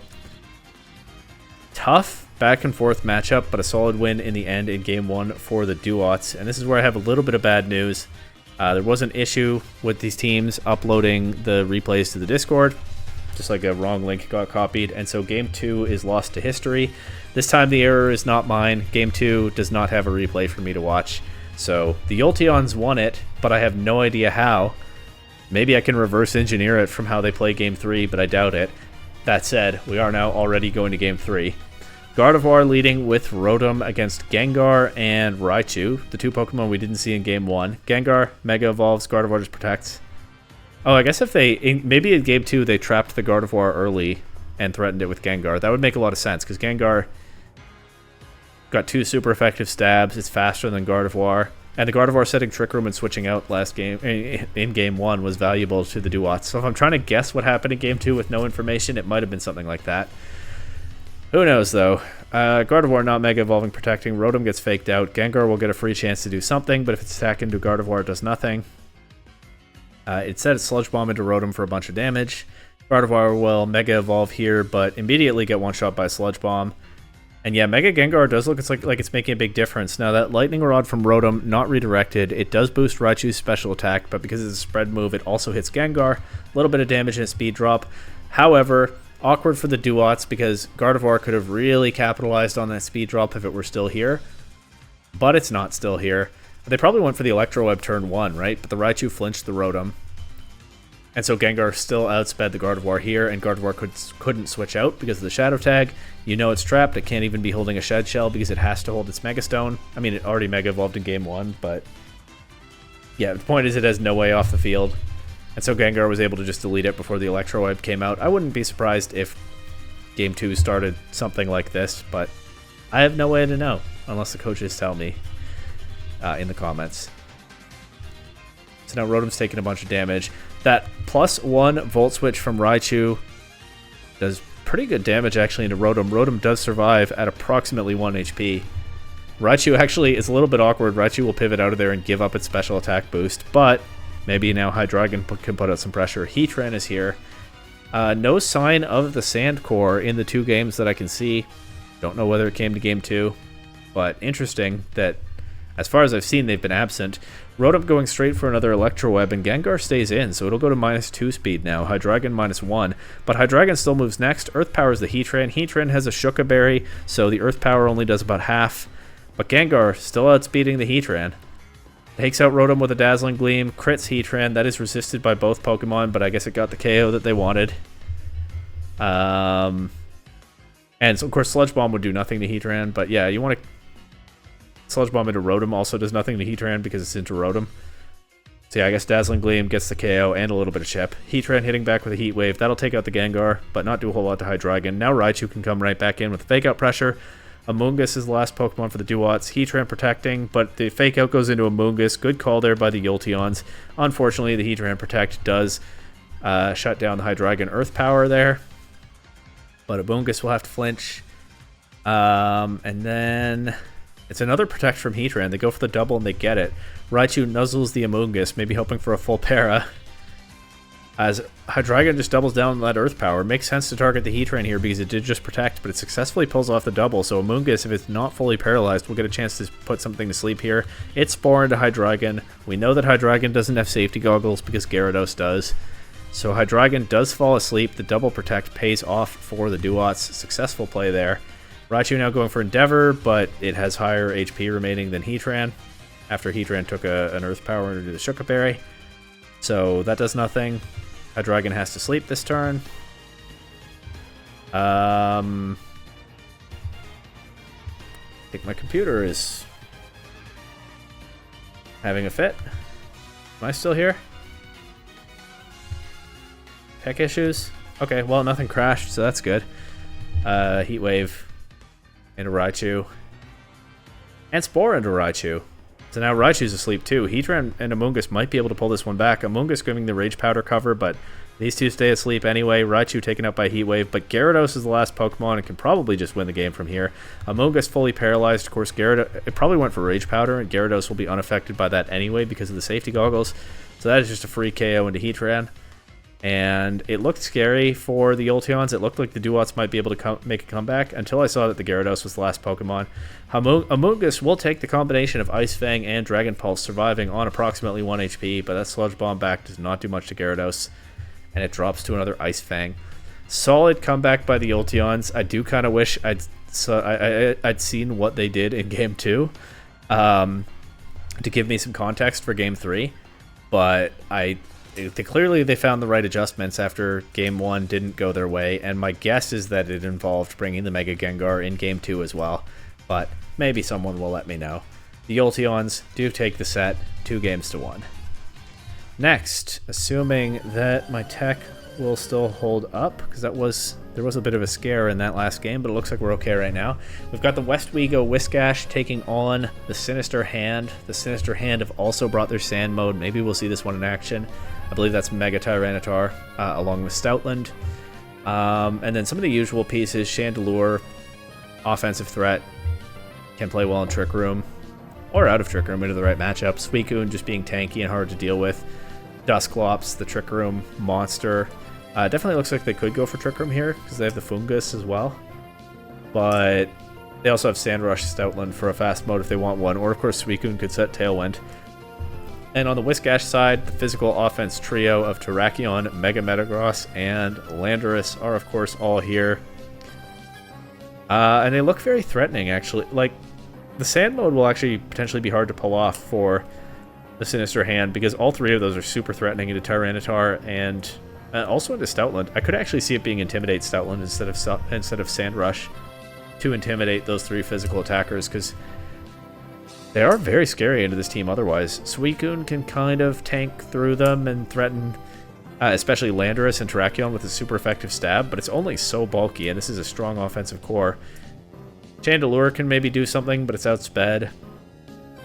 tough back and forth matchup, but a solid win in the end in Game 1 for the Dewotts. And this is where I have a little bit of bad news. There was an issue with these teams uploading the replays to the Discord. Just like a wrong link got copied. And so Game 2 is lost to history. This time the error is not mine. Game 2 does not have a replay for me to watch. So, the Yolteons won it, but I have no idea how. Maybe I can reverse engineer it from how they play Game 3, but I doubt it. That said, we are now already going to Game 3. Gardevoir leading with Rotom against Gengar and Raichu, the 2 Pokemon we didn't see in Game 1. Gengar Mega Evolves, Gardevoir just protects. Oh, I guess if maybe in Game 2 they trapped the Gardevoir early and threatened it with Gengar. That would make a lot of sense, because Gengar got 2 super effective stabs, it's faster than Gardevoir. And the Gardevoir setting Trick Room and switching out last game in Game 1 was valuable to the Dewotts. So if I'm trying to guess what happened in Game 2 with no information, it might have been something like that. Who knows, though. Gardevoir not Mega Evolving protecting. Rotom gets faked out. Gengar will get a free chance to do something, but if it's attacked into Gardevoir, it does nothing. It said it's Sludge Bomb into Rotom for a bunch of damage. Gardevoir will Mega Evolve here, but immediately get one-shot by Sludge Bomb. And yeah, Mega Gengar does look like it's making a big difference. Now that Lightning Rod from Rotom, not redirected, it does boost Raichu's special attack, but because it's a spread move, it also hits Gengar. A little bit of damage and a speed drop. However, awkward for the Dewotts because Gardevoir could have really capitalized on that speed drop if it were still here. But it's not still here. They probably went for the Electro Web turn 1, right? But the Raichu flinched the Rotom. And so Gengar still outsped the Gardevoir here, and Gardevoir couldn't switch out because of the Shadow Tag. You know it's trapped. It can't even be holding a Shed Shell because it has to hold its Mega Stone. I mean, it already Mega Evolved in Game 1, but... yeah, the point is it has no way off the field. And so Gengar was able to just delete it before the Electro Web came out. I wouldn't be surprised if Game 2 started something like this, but I have no way to know, unless the coaches tell me in the comments. So now Rotom's taking a bunch of damage. That +1 Volt Switch from Raichu does pretty good damage actually into Rotom. Rotom does survive at approximately 1 HP. Raichu actually is a little bit awkward. Raichu will pivot out of there and give up its special attack boost, but maybe now Hydreigon can put out some pressure. Heatran is here. No sign of the Sand Core in the 2 games that I can see. Don't know whether it came to Game 2, but interesting that as far as I've seen, they've been absent. Rotom going straight for another Electro Web, and Gengar stays in, so it'll go to -2 speed now. Hydreigon -1, but Hydreigon still moves next. Earth Powers the Heatran. Heatran has a Shuka Berry, so the Earth Power only does about half. But Gengar still outspeeding the Heatran. Takes out Rotom with a Dazzling Gleam, crits Heatran. That is resisted by both Pokemon, but I guess it got the KO that they wanted. And so, of course, Sludge Bomb would do nothing to Heatran, but yeah, you want to... Sludge Bomb into Rotom also does nothing to Heatran because it's into Rotom. So yeah, I guess Dazzling Gleam gets the KO and a little bit of chip. Heatran hitting back with a Heat Wave. That'll take out the Gengar, but not do a whole lot to Hydreigon. Now Raichu can come right back in with Fake Out Pressure. Amoonguss is the last Pokemon for the Dewotts. Heatran protecting, but the Fake Out goes into Amoonguss. Good call there by the Yolteons. Unfortunately, the Heatran Protect does shut down the Hydreigon Earth Power there. But Amoonguss will have to flinch. And then... it's another Protect from Heatran. They go for the double and they get it. Raichu nuzzles the Amoonguss, maybe hoping for a full para. As Hydreigon just doubles down on that Earth Power. Makes sense to target the Heatran here because it did just Protect, but it successfully pulls off the double. So Amoonguss, if it's not fully paralyzed, will get a chance to put something to sleep here. It's Spore into Hydreigon. We know that Hydreigon doesn't have safety goggles because Gyarados does. So Hydreigon does fall asleep. The double Protect pays off for the Dewotts. Successful play there. Raichu now going for Endeavor, but it has higher HP remaining than Heatran after Heatran took an Earth Power into the Shuka Berry. So that does nothing. Hydreigon has to sleep this turn. I think my computer is having a fit. Am I still here? Tech issues? Okay, well, nothing crashed, so that's good. Heat Wave into Raichu. And Spore into Raichu. So now Raichu's asleep too. Heatran and Amoonguss might be able to pull this one back. Amoonguss giving the Rage Powder cover, but these two stay asleep anyway. Raichu taken out by Heat Wave, but Gyarados is the last Pokemon and can probably just win the game from here. Amoonguss fully paralyzed. Of course, Gyarados, it probably went for Rage Powder, and Gyarados will be unaffected by that anyway because of the safety goggles. So that is just a free KO into Heatran. And it looked scary for the Yolteons. It looked like the Dewotts might be able to make a comeback until I saw that the Gyarados was the last Pokemon. Amoonguss will take the combination of Ice Fang and Dragon Pulse, surviving on approximately 1 HP, but that Sludge Bomb back does not do much to Gyarados, and it drops to another Ice Fang. Solid comeback by the Yolteons. I do kind of wish I'd seen what they did in Game 2 to give me some context for Game 3, but clearly they found the right adjustments after Game 1 didn't go their way, and my guess is that it involved bringing the Mega Gengar in Game 2 as well, but maybe someone will let me know. The Yolteons do take the set 2-1. Next, assuming that my tech will still hold up, because there was a bit of a scare in that last game, but it looks like we're okay right now. We've got the Westwego Whiscash taking on the Sinister Hand. The Sinister Hand have also brought their Sand mode. Maybe we'll see this one in action. I believe that's Mega Tyranitar along with Stoutland. And then some of the usual pieces, Chandelure, offensive threat, can play well in Trick Room, or out of Trick Room into the right matchup. Suicune just being tanky and hard to deal with. Dusclops, the Trick Room monster. Definitely looks like they could go for Trick Room here, because they have the Fungus as well. But they also have Sandrush, Stoutland for a fast mode if they want one, or of course Suicune could set Tailwind. And on the Whiscash side, the physical offense trio of Terrakion, Mega Metagross, and Landorus are of course all here. And they look very threatening, actually. Like, the Sand mode will actually potentially be hard to pull off for the Sinister Hand, because all three of those are super threatening into Tyranitar and also into Stoutland. I could actually see it being Intimidate Stoutland instead of Sandrush to intimidate those three physical attackers, because they are very scary into this team otherwise. Suicune can kind of tank through them and threaten, especially Landorus and Terrakion with a super effective stab, but it's only so bulky, and this is a strong offensive core. Chandelure can maybe do something, but it's outsped.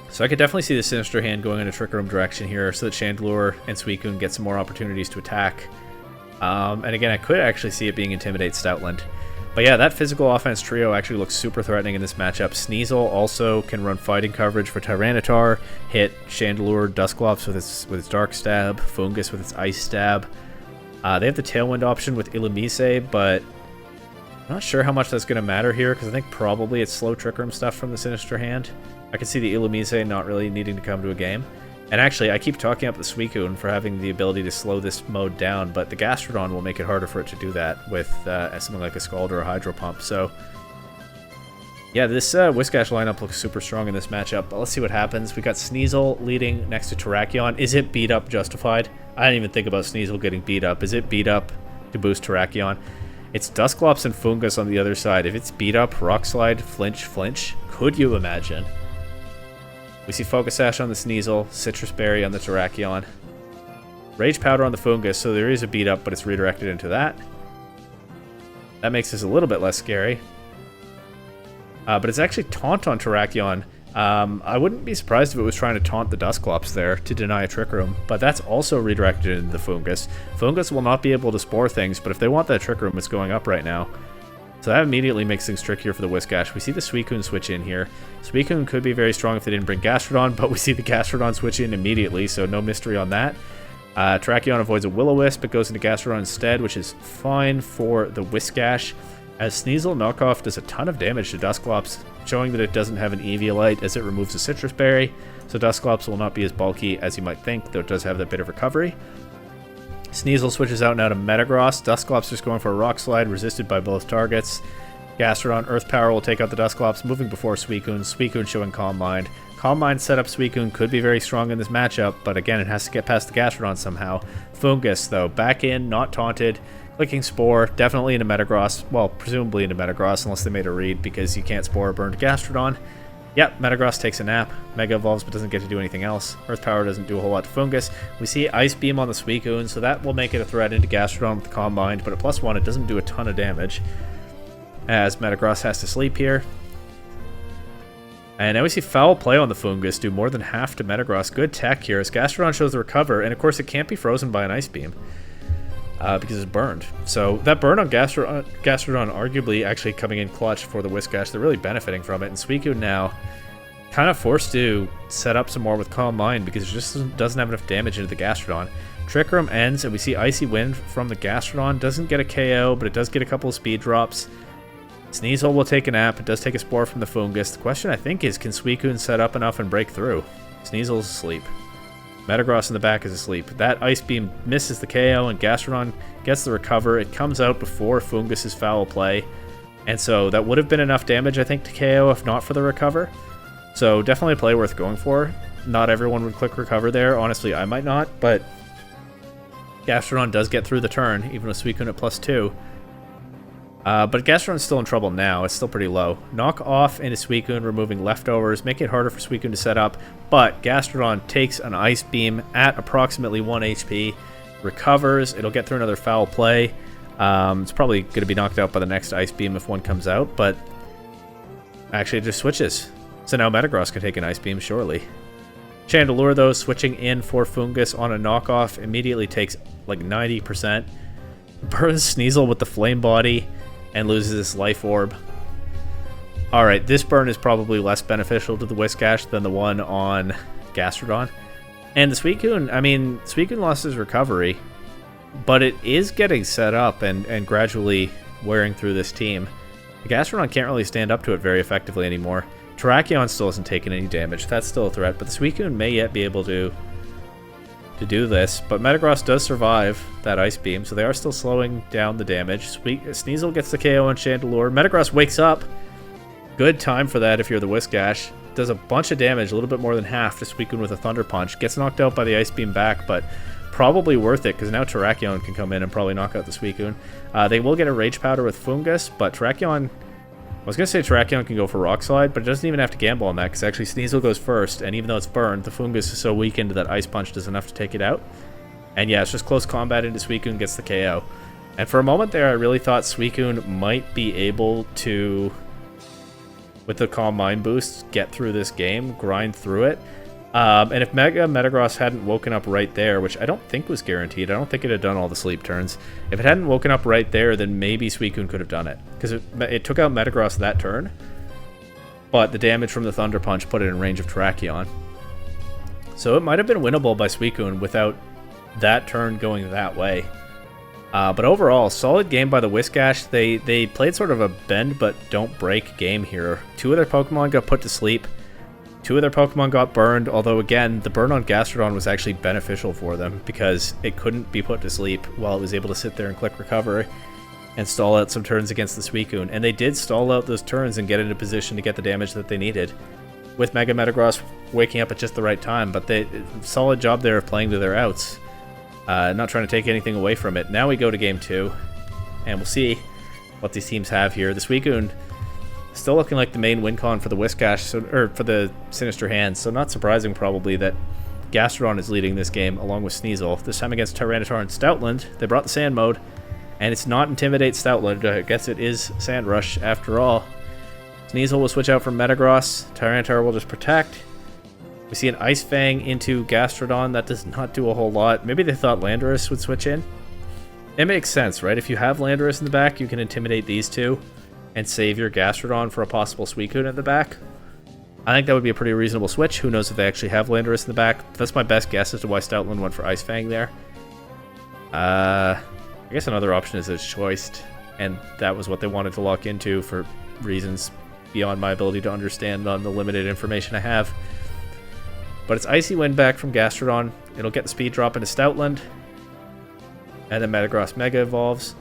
So I could definitely see the Sinister Hand going in a Trick Room direction here so that Chandelure and Suicune get some more opportunities to attack. And again, I could actually see it being Intimidate Stoutland. But yeah, that physical offense trio actually looks super threatening in this matchup. Sneasel also can run fighting coverage for Tyranitar, hit Chandelure, Dusclops with its Dark Stab, Fungus with its Ice Stab. They have the Tailwind option with Illumise, but I'm not sure how much that's going to matter here, because I think probably it's slow Trick Room stuff from the Sinister Hand. I can see the Illumise not really needing to come to a game. And actually, I keep talking up the Suicune for having the ability to slow this mode down, but the Gastrodon will make it harder for it to do that with something like a Scald or a Hydro Pump. So, yeah, this Whiscash lineup looks super strong in this matchup, but let's see what happens. We got Sneasel leading next to Terrakion. Is it beat up justified? I didn't even think about Sneasel getting beat up. Is it beat up to boost Terrakion? It's Dusclops and Fungus on the other side. If it's beat up, Rock Slide, Flinch, could you imagine? We see Focus Sash on the Sneasel, Citrus Berry on the Terrakion, Rage Powder on the Fungus, so there is a beat up, but it's redirected into that. That makes this a little bit less scary. But it's actually Taunt on Terrakion. I wouldn't be surprised if it was trying to taunt the Dusclops there to deny a Trick Room, but that's also redirected into the Fungus. Fungus will not be able to spore things, but if they want that Trick Room, it's going up right now. So that immediately makes things trickier for the Whiscash. We see the Suicune switch in here. Suicune could be very strong if they didn't bring Gastrodon, but we see the Gastrodon switch in immediately, so no mystery on that. Terrakion avoids a Will-O-Wisp, but goes into Gastrodon instead, which is fine for the Whiscash, as Sneasel Knockoff does a ton of damage to Dusclops, showing that it doesn't have an Eviolite as it removes a Citrus Berry, so Dusclops will not be as bulky as you might think, though it does have that bit of recovery. Sneasel switches out now to Metagross. Dusclops just going for a Rock Slide, resisted by both targets. Gastrodon, Earth Power will take out the Dusclops, moving before Suicune. Suicune showing Calm Mind. Calm Mind setup Suicune could be very strong in this matchup, but again, it has to get past the Gastrodon somehow. Fungus, though, back in, not taunted. Clicking Spore, definitely into Metagross. Well, presumably into Metagross, unless they made a read, because you can't Spore or burn to Gastrodon. Yep, Metagross takes a nap. Mega Evolves but doesn't get to do anything else. Earth Power doesn't do a whole lot to Fungus. We see Ice Beam on the Suicune, so that will make it a threat into Gastrodon with the Calm Mind, but at +1 it doesn't do a ton of damage, as Metagross has to sleep here. And now we see Foul Play on the Fungus, do more than half to Metagross. Good tech here, as Gastrodon shows the Recover, and of course it can't be frozen by an Ice Beam. Because it's burned. So that burn on Gastrodon arguably actually coming in clutch for the Whiscash. They're really benefiting from it. And Suicune now kind of forced to set up some more with Calm Mind because it just doesn't have enough damage into the Gastrodon. Trick Room ends and we see Icy Wind from the Gastrodon. Doesn't get a KO, but it does get a couple of speed drops. Sneasel will take a nap. It does take a Spore from the Fungus. The question I think is, can Suicune set up enough and break through? Sneasel's asleep. Metagross in the back is asleep. That Ice Beam misses the KO, and Gastrodon gets the Recover. It comes out before Fungus's Foul Play, and so that would have been enough damage, I think, to KO if not for the Recover. So definitely a play worth going for. Not everyone would click Recover there. Honestly, I might not, but Gastrodon does get through the turn, even with Suicune at +2. But Gastrodon's still in trouble now. It's still pretty low. Knock off into Suicune, removing leftovers, making it harder for Suicune to set up. But Gastrodon takes an Ice Beam at approximately 1 HP, recovers. It'll get through another Foul Play. It's probably going to be knocked out by the next Ice Beam if one comes out, but actually it just switches. So now Metagross can take an Ice Beam, surely. Chandelure, though, switching in for Fungus on a knockoff, immediately takes like 90%. Burns Sneasel with the Flame Body and loses his Life Orb. Alright, this burn is probably less beneficial to the Whiscash than the one on Gastrodon. And the Suicune, I mean, Suicune lost his recovery, but it is getting set up and gradually wearing through this team. The Gastrodon can't really stand up to it very effectively anymore. Terrakion still hasn't taken any damage. That's still a threat, but the Suicune may yet be able to do this, but Metagross does survive that Ice Beam, so they are still slowing down the damage. Sneasel gets the KO on Chandelure. Metagross wakes up. Good time for that if you're the Whiscash. Does a bunch of damage, a little bit more than half to Suicune with a Thunder Punch. Gets knocked out by the Ice Beam back, but probably worth it because now Terrakion can come in and probably knock out the Suicune. They will get a Rage Powder with Fungus, but Terrakion... I was going to say Terrakion can go for Rock Slide, but it doesn't even have to gamble on that, because actually Sneasel goes first, and even though it's burned, the Fungus is so weakened that Ice Punch does enough to take it out. And yeah, it's just close combat into Suicune, gets the KO. And for a moment there, I really thought Suicune might be able to, with the Calm Mind boost, get through this game, grind through it. And if Metagross hadn't woken up right there, which I don't think was guaranteed, I don't think it had done all the sleep turns. If it hadn't woken up right there, then maybe Suicune could have done it. Because it took out Metagross that turn, but the damage from the Thunder Punch put it in range of Terrakion. So it might have been winnable by Suicune without that turn going that way. But overall, solid game by the Whiscash. They played sort of a bend but don't break game here. Two of their Pokemon got put to sleep. 2 of their Pokemon got burned, although again, the burn on Gastrodon was actually beneficial for them because it couldn't be put to sleep while it was able to sit there and click recover and stall out some turns against the Suicune. And they did stall out those turns and get into position to get the damage that they needed, with Mega Metagross waking up at just the right time. But they solid job there of playing to their outs, not trying to take anything away from it. Now we go to game 2, and we'll see what these teams have here. The Suicune still looking like the main win con for the Whiscash, or for the Sinister hands, so not surprising probably that Gastrodon is leading this game along with Sneasel. This time against Tyranitar and Stoutland. They brought the Sand mode, and it's not Intimidate Stoutland. I guess it is Sand Rush after all. Sneasel will switch out from Metagross. Tyranitar will just Protect. We see an Ice Fang into Gastrodon. That does not do a whole lot. Maybe they thought Landorus would switch in. It makes sense, right? If you have Landorus in the back, you can Intimidate these two and save your Gastrodon for a possible Suicune at the back. I think that would be a pretty reasonable switch. Who knows if they actually have Landorus in the back. That's my best guess as to why Stoutland went for Ice Fang there. I guess another option is it's Choiced, and that was what they wanted to lock into for reasons beyond my ability to understand on the limited information I have. But it's Icy Wind back from Gastrodon. It'll get the speed drop into Stoutland, and then Metagross Mega Evolves.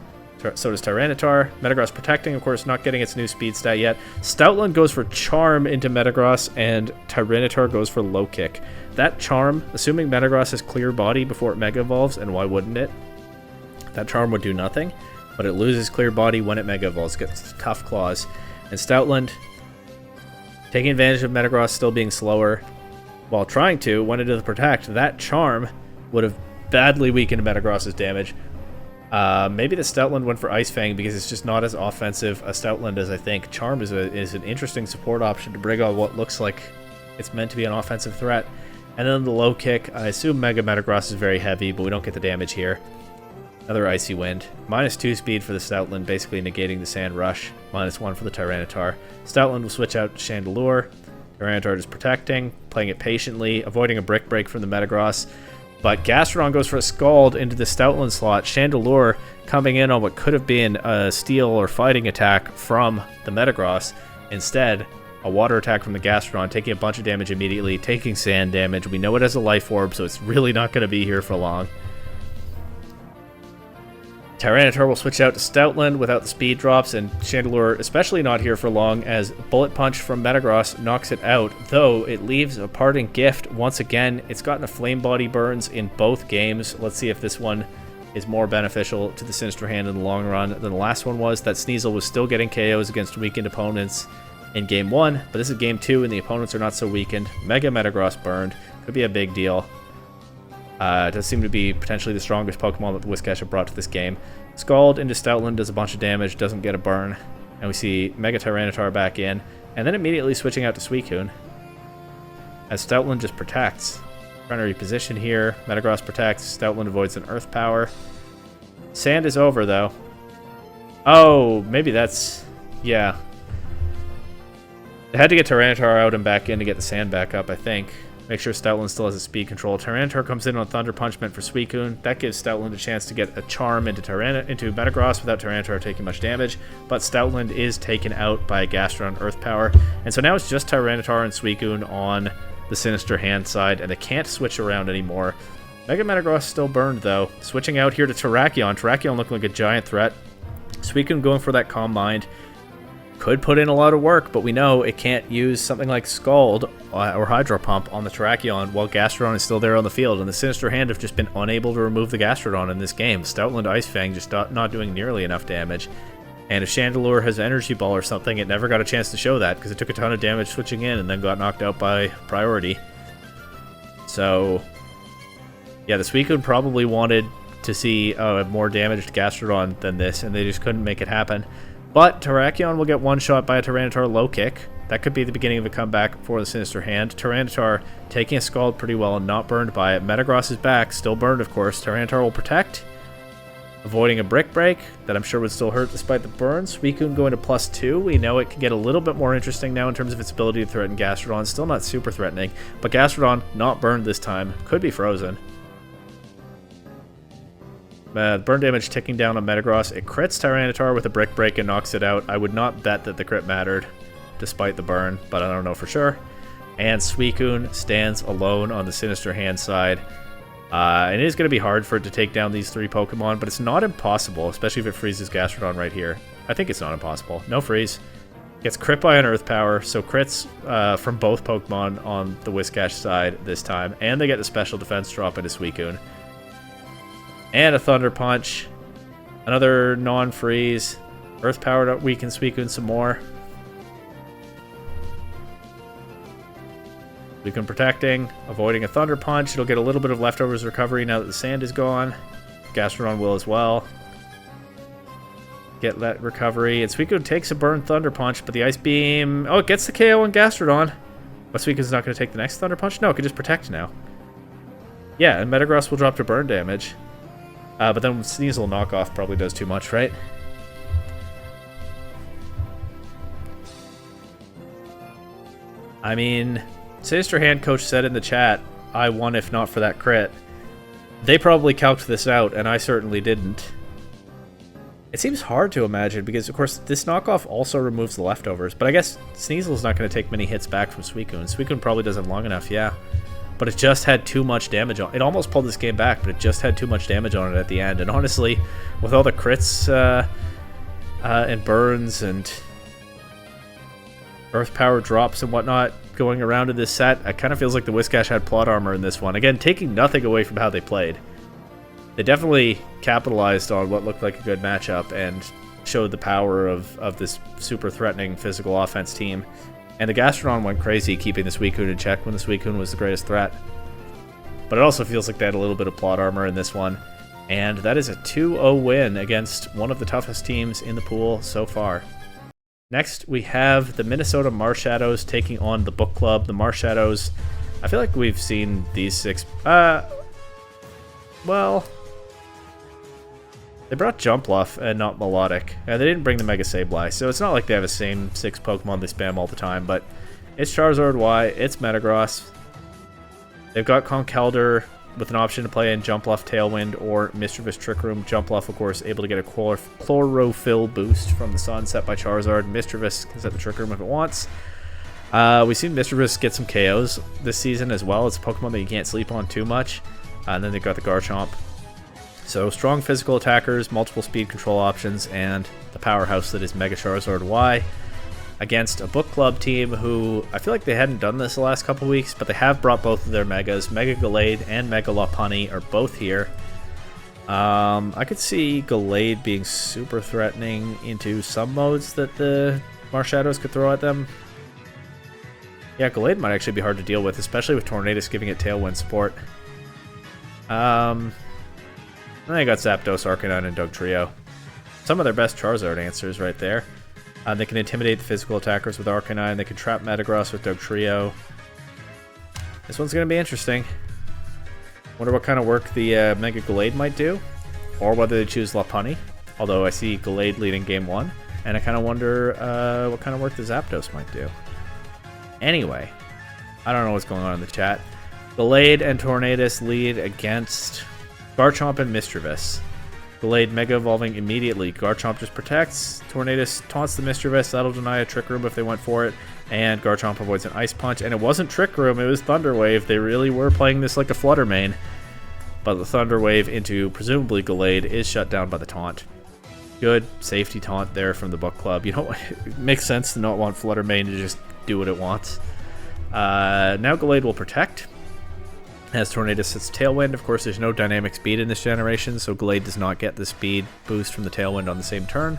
So does Tyranitar. Metagross Protecting, of course, not getting its new speed stat yet. Stoutland goes for Charm into Metagross, and Tyranitar goes for Low Kick. That Charm, assuming Metagross has Clear Body before it Mega Evolves, and why wouldn't it? That Charm would do nothing, but it loses Clear Body when it Mega Evolves, gets Tough Claws. And Stoutland, taking advantage of Metagross still being slower, while trying to, went into the Protect. That Charm would have badly weakened Metagross's damage. Maybe the Stoutland went for Ice Fang because it's just not as offensive a Stoutland as I think. Charm is an interesting support option to bring on what looks like it's meant to be an offensive threat. And then the Low Kick, I assume Mega Metagross is very heavy, but we don't get the damage here. Another Icy Wind. -2 speed for the Stoutland, basically negating the Sand Rush. -1 for the Tyranitar. Stoutland will switch out to Chandelure. Tyranitar just Protecting, playing it patiently, avoiding a Brick Break from the Metagross. But Gastrodon goes for a Scald into the Stoutland slot. Chandelure coming in on what could have been a Steel or Fighting attack from the Metagross. Instead, a Water attack from the Gastrodon, taking a bunch of damage immediately, taking Sand damage. We know it has a Life Orb, so it's really not going to be here for long. Tyranitar will switch out to Stoutland without the speed drops, and Chandelure especially not here for long as Bullet Punch from Metagross knocks it out, though it leaves a parting gift once again. It's gotten a Flame Body burns in both games. Let's see if this one is more beneficial to the Sinister hand in the long run than the last one was. That Sneasel was still getting KOs against weakened opponents in Game 1, but this is Game 2 and the opponents are not so weakened. Mega Metagross burned. Could be a big deal. It does seem to be potentially the strongest Pokemon that the Whiscash have brought to this game. Scald into Stoutland does a bunch of damage, doesn't get a burn. And we see Mega Tyranitar back in, and then immediately switching out to Suicune, as Stoutland just Protects. Trying to reposition here. Metagross Protects, Stoutland avoids an Earth Power. Sand is over, though. Oh, maybe that's... yeah. They had to get Tyranitar out and back in to get the Sand back up, I think. Make sure Stoutland still has a speed control. Tyranitar comes in on Thunder Punishment for Suicune. That gives Stoutland a chance to get a Charm into Metagross without Tyranitar taking much damage. But Stoutland is taken out by Gastrodon Earth Power. And so now it's just Tyranitar and Suicune on the Sinister hand side, and they can't switch around anymore. Mega Metagross still burned, though. Switching out here to Terrakion. Terrakion looking like a giant threat. Suicune going for that Calm Mind. Could put in a lot of work, but we know it can't use something like Scald or Hydro Pump on the Terrakion while Gastrodon is still there on the field, and the Sinister Hand have just been unable to remove the Gastrodon in this game. Stoutland Ice Fang just not doing nearly enough damage, and if Chandelure has Energy Ball or something, it never got a chance to show that because it took a ton of damage switching in and then got knocked out by Priority. So, yeah, the Suicune probably wanted to see a more damaged Gastrodon than this, and they just couldn't make it happen. But Terrakion will get one-shot by a Tyranitar Low Kick. That could be the beginning of a comeback for the Sinister Hand. Tyranitar taking a Scald pretty well and not burned by it. Metagross is back, still burned of course. Tyranitar will Protect, avoiding a Brick Break that I'm sure would still hurt despite the burns. Suicune going to +2. We know it can get a little bit more interesting now in terms of its ability to threaten Gastrodon. Still not super threatening, but Gastrodon not burned this time. Could be frozen. Burn damage ticking down on Metagross. It crits Tyranitar with a Brick Break and knocks it out. I would not bet that the crit mattered despite the burn, but I don't know for sure. And Suicune stands alone on the Sinister hand side. And it is going to be hard for it to take down these 3 Pokemon, but it's not impossible, especially if it freezes Gastrodon right here. I think it's not impossible. No freeze. Gets crit by an Earth Power, so crits from both Pokemon on the Whiscash side this time. And they get the special defense drop into Suicune. And a Thunder Punch. Another non-freeze. Earth Power to weaken Suicune some more. Suicune protecting, avoiding a Thunder Punch. It'll get a little bit of leftovers recovery now that the sand is gone. Gastrodon will as well. Get that recovery. And Suicune takes a burn Thunder Punch, but the Ice Beam... Oh, it gets the KO on Gastrodon. But Suicune's not going to take the next Thunder Punch? No, it can just protect now. Yeah, and Metagross will drop to burn damage. But then Sneasel knockoff probably does too much, right? I mean... Sinister Hand Coach said in the chat, I won if not for that crit. They probably calced this out, and I certainly didn't. It seems hard to imagine, because of course this knockoff also removes the leftovers, but I guess Sneasel's not going to take many hits back from Suicune. Suicune probably doesn't long enough, yeah. But it just had too much damage on it. It almost pulled this game back, but it just had too much damage on it at the end. And honestly, with all the crits and burns and Earth Power drops and whatnot going around in this set, it kind of feels like the Whiscash had plot armor in this one. Again, taking nothing away from how they played. They definitely capitalized on what looked like a good matchup and showed the power of this super threatening physical offense team. And the Gastrodon went crazy keeping the Suicune in check when the Suicune was the greatest threat. But it also feels like they had a little bit of plot armor in this one. And that is a 2-0 win against one of the toughest teams in the pool so far. Next, we have the Minnesota Marshadows taking on the Book Club. The Marshadows, I feel like we've seen these 6... well... They brought Jumpluff and not Melodic. And they didn't bring the Mega Sableye, so it's not like they have the same 6 Pokemon they spam all the time, but it's Charizard Y, it's Metagross. They've got Conkeldurr with an option to play in Jumpluff, Tailwind, or Mischievous Trick Room. Jumpluff, of course, able to get a Chlorophyll boost from the Sun set by Charizard. Mischievous can set the Trick Room if it wants. We've seen Mischievous get some KOs this season as well. It's a Pokemon that you can't sleep on too much. And then they've got the Garchomp. So strong physical attackers, multiple speed control options, and the powerhouse that is Mega Charizard Y against a Book Club team who I feel like they hadn't done this the last couple weeks, but they have brought both of their Megas. Mega Gallade and Mega Lopunny are both here. I could see Gallade being super threatening into some modes that the Marshadows could throw at them. Yeah, Gallade might actually be hard to deal with, especially with Tornadus giving it Tailwind support. Then they got Zapdos, Arcanine, and Dugtrio. Some of their best Charizard answers right there. They can intimidate the physical attackers with Arcanine. They can trap Metagross with Dugtrio. This one's going to be interesting. Wonder what kind of work the Mega Gallade might do. Or whether they choose Lopunny. Although I see Gallade leading game 1. And I kind of wonder what kind of work the Zapdos might do. Anyway, I don't know what's going on in the chat. Gallade and Tornadus lead against Garchomp and Mischievous. Gallade Mega Evolving immediately. Garchomp just protects. Tornadus taunts the Mischievous. That'll deny a Trick Room if they went for it. And Garchomp avoids an Ice Punch. And it wasn't Trick Room, it was Thunder Wave. They really were playing this like a Flutter Mane. But the Thunder Wave into presumably Gallade is shut down by the taunt. Good safety taunt there from the Book Club. You know, it makes sense to not want Flutter Mane to just do what it wants. Now Gallade will protect. As Tornadus sets Tailwind, of course, there's no dynamic speed in this generation, so Gallade does not get the speed boost from the Tailwind on the same turn.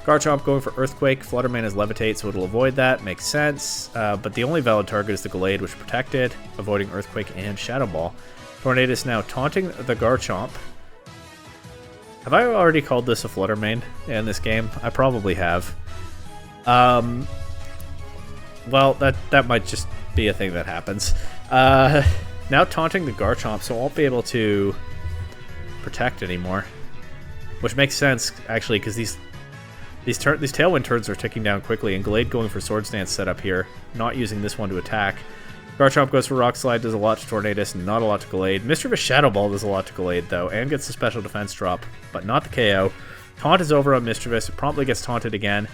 Garchomp going for Earthquake. Flutter Mane has Levitate, so it'll avoid that. Makes sense. But the only valid target is the Gallade, which protected, avoiding Earthquake and Shadow Ball. Tornadus now taunting the Garchomp. Have I already called this a Flutter Mane in this game? I probably have. Well, that might just be a thing that happens. Now taunting the Garchomp, so it won't be able to protect anymore. Which makes sense, actually, because these Tailwind turns are ticking down quickly, and Gallade going for Swords Dance setup here, not using this one to attack. Garchomp goes for Rock Slide, does a lot to Tornadus, and not a lot to Gallade. Mischievous Shadow Ball does a lot to Gallade, though, and gets the special defense drop, but not the KO. Taunt is over on Mischievous, it promptly gets taunted again.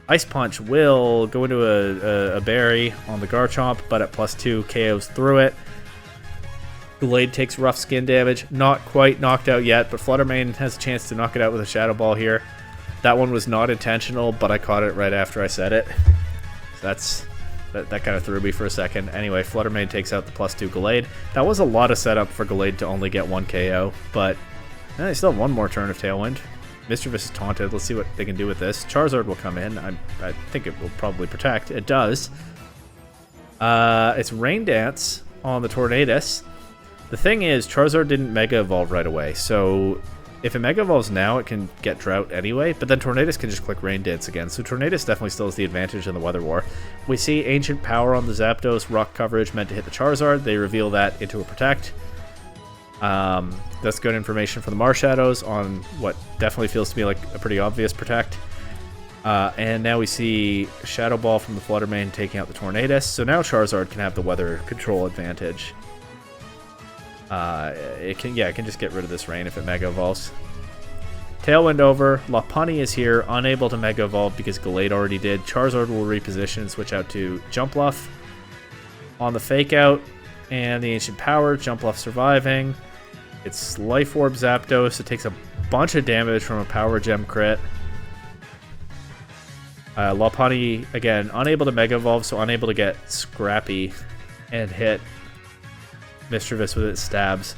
Ice Punch will go into a berry on the Garchomp, but at +2 KOs through it. Gallade takes rough skin damage. Not quite knocked out yet, but Fluttermane has a chance to knock it out with a Shadow Ball here. That one was not intentional, but I caught it right after I said it. So that kind of threw me for a second. Anyway, Fluttermane takes out the +2 Gallade. That was a lot of setup for Gallade to only get 1 KO, but they still have one more turn of Tailwind. Mischievous is taunted. Let's see what they can do with this. Charizard will come in. I think it will probably protect. It does. It's Rain Dance on the Tornadus. The thing is, Charizard didn't Mega Evolve right away, so if it Mega Evolves now, it can get Drought anyway, but then Tornadus can just click Rain Dance again, so Tornadus definitely still has the advantage in the Weather War. We see Ancient Power on the Zapdos, Rock Coverage meant to hit the Charizard. They reveal that into a Protect. That's good information for the Marshadows on what definitely feels to me like a pretty obvious Protect. And now we see Shadow Ball from the Fluttermane taking out the Tornadus, so now Charizard can have the Weather Control advantage. It can just get rid of this rain if it Mega Evolves. Tailwind over. Lopunny is here, unable to Mega Evolve because Gallade already did. Charizard will reposition and switch out to Jumpluff. On the Fake Out and the Ancient Power, Jumpluff surviving. It's Life Orb Zapdos. It takes a bunch of damage from a Power Gem crit. Lopunny, again, unable to Mega Evolve, so unable to get Scrappy and hit Mischievous with its stabs.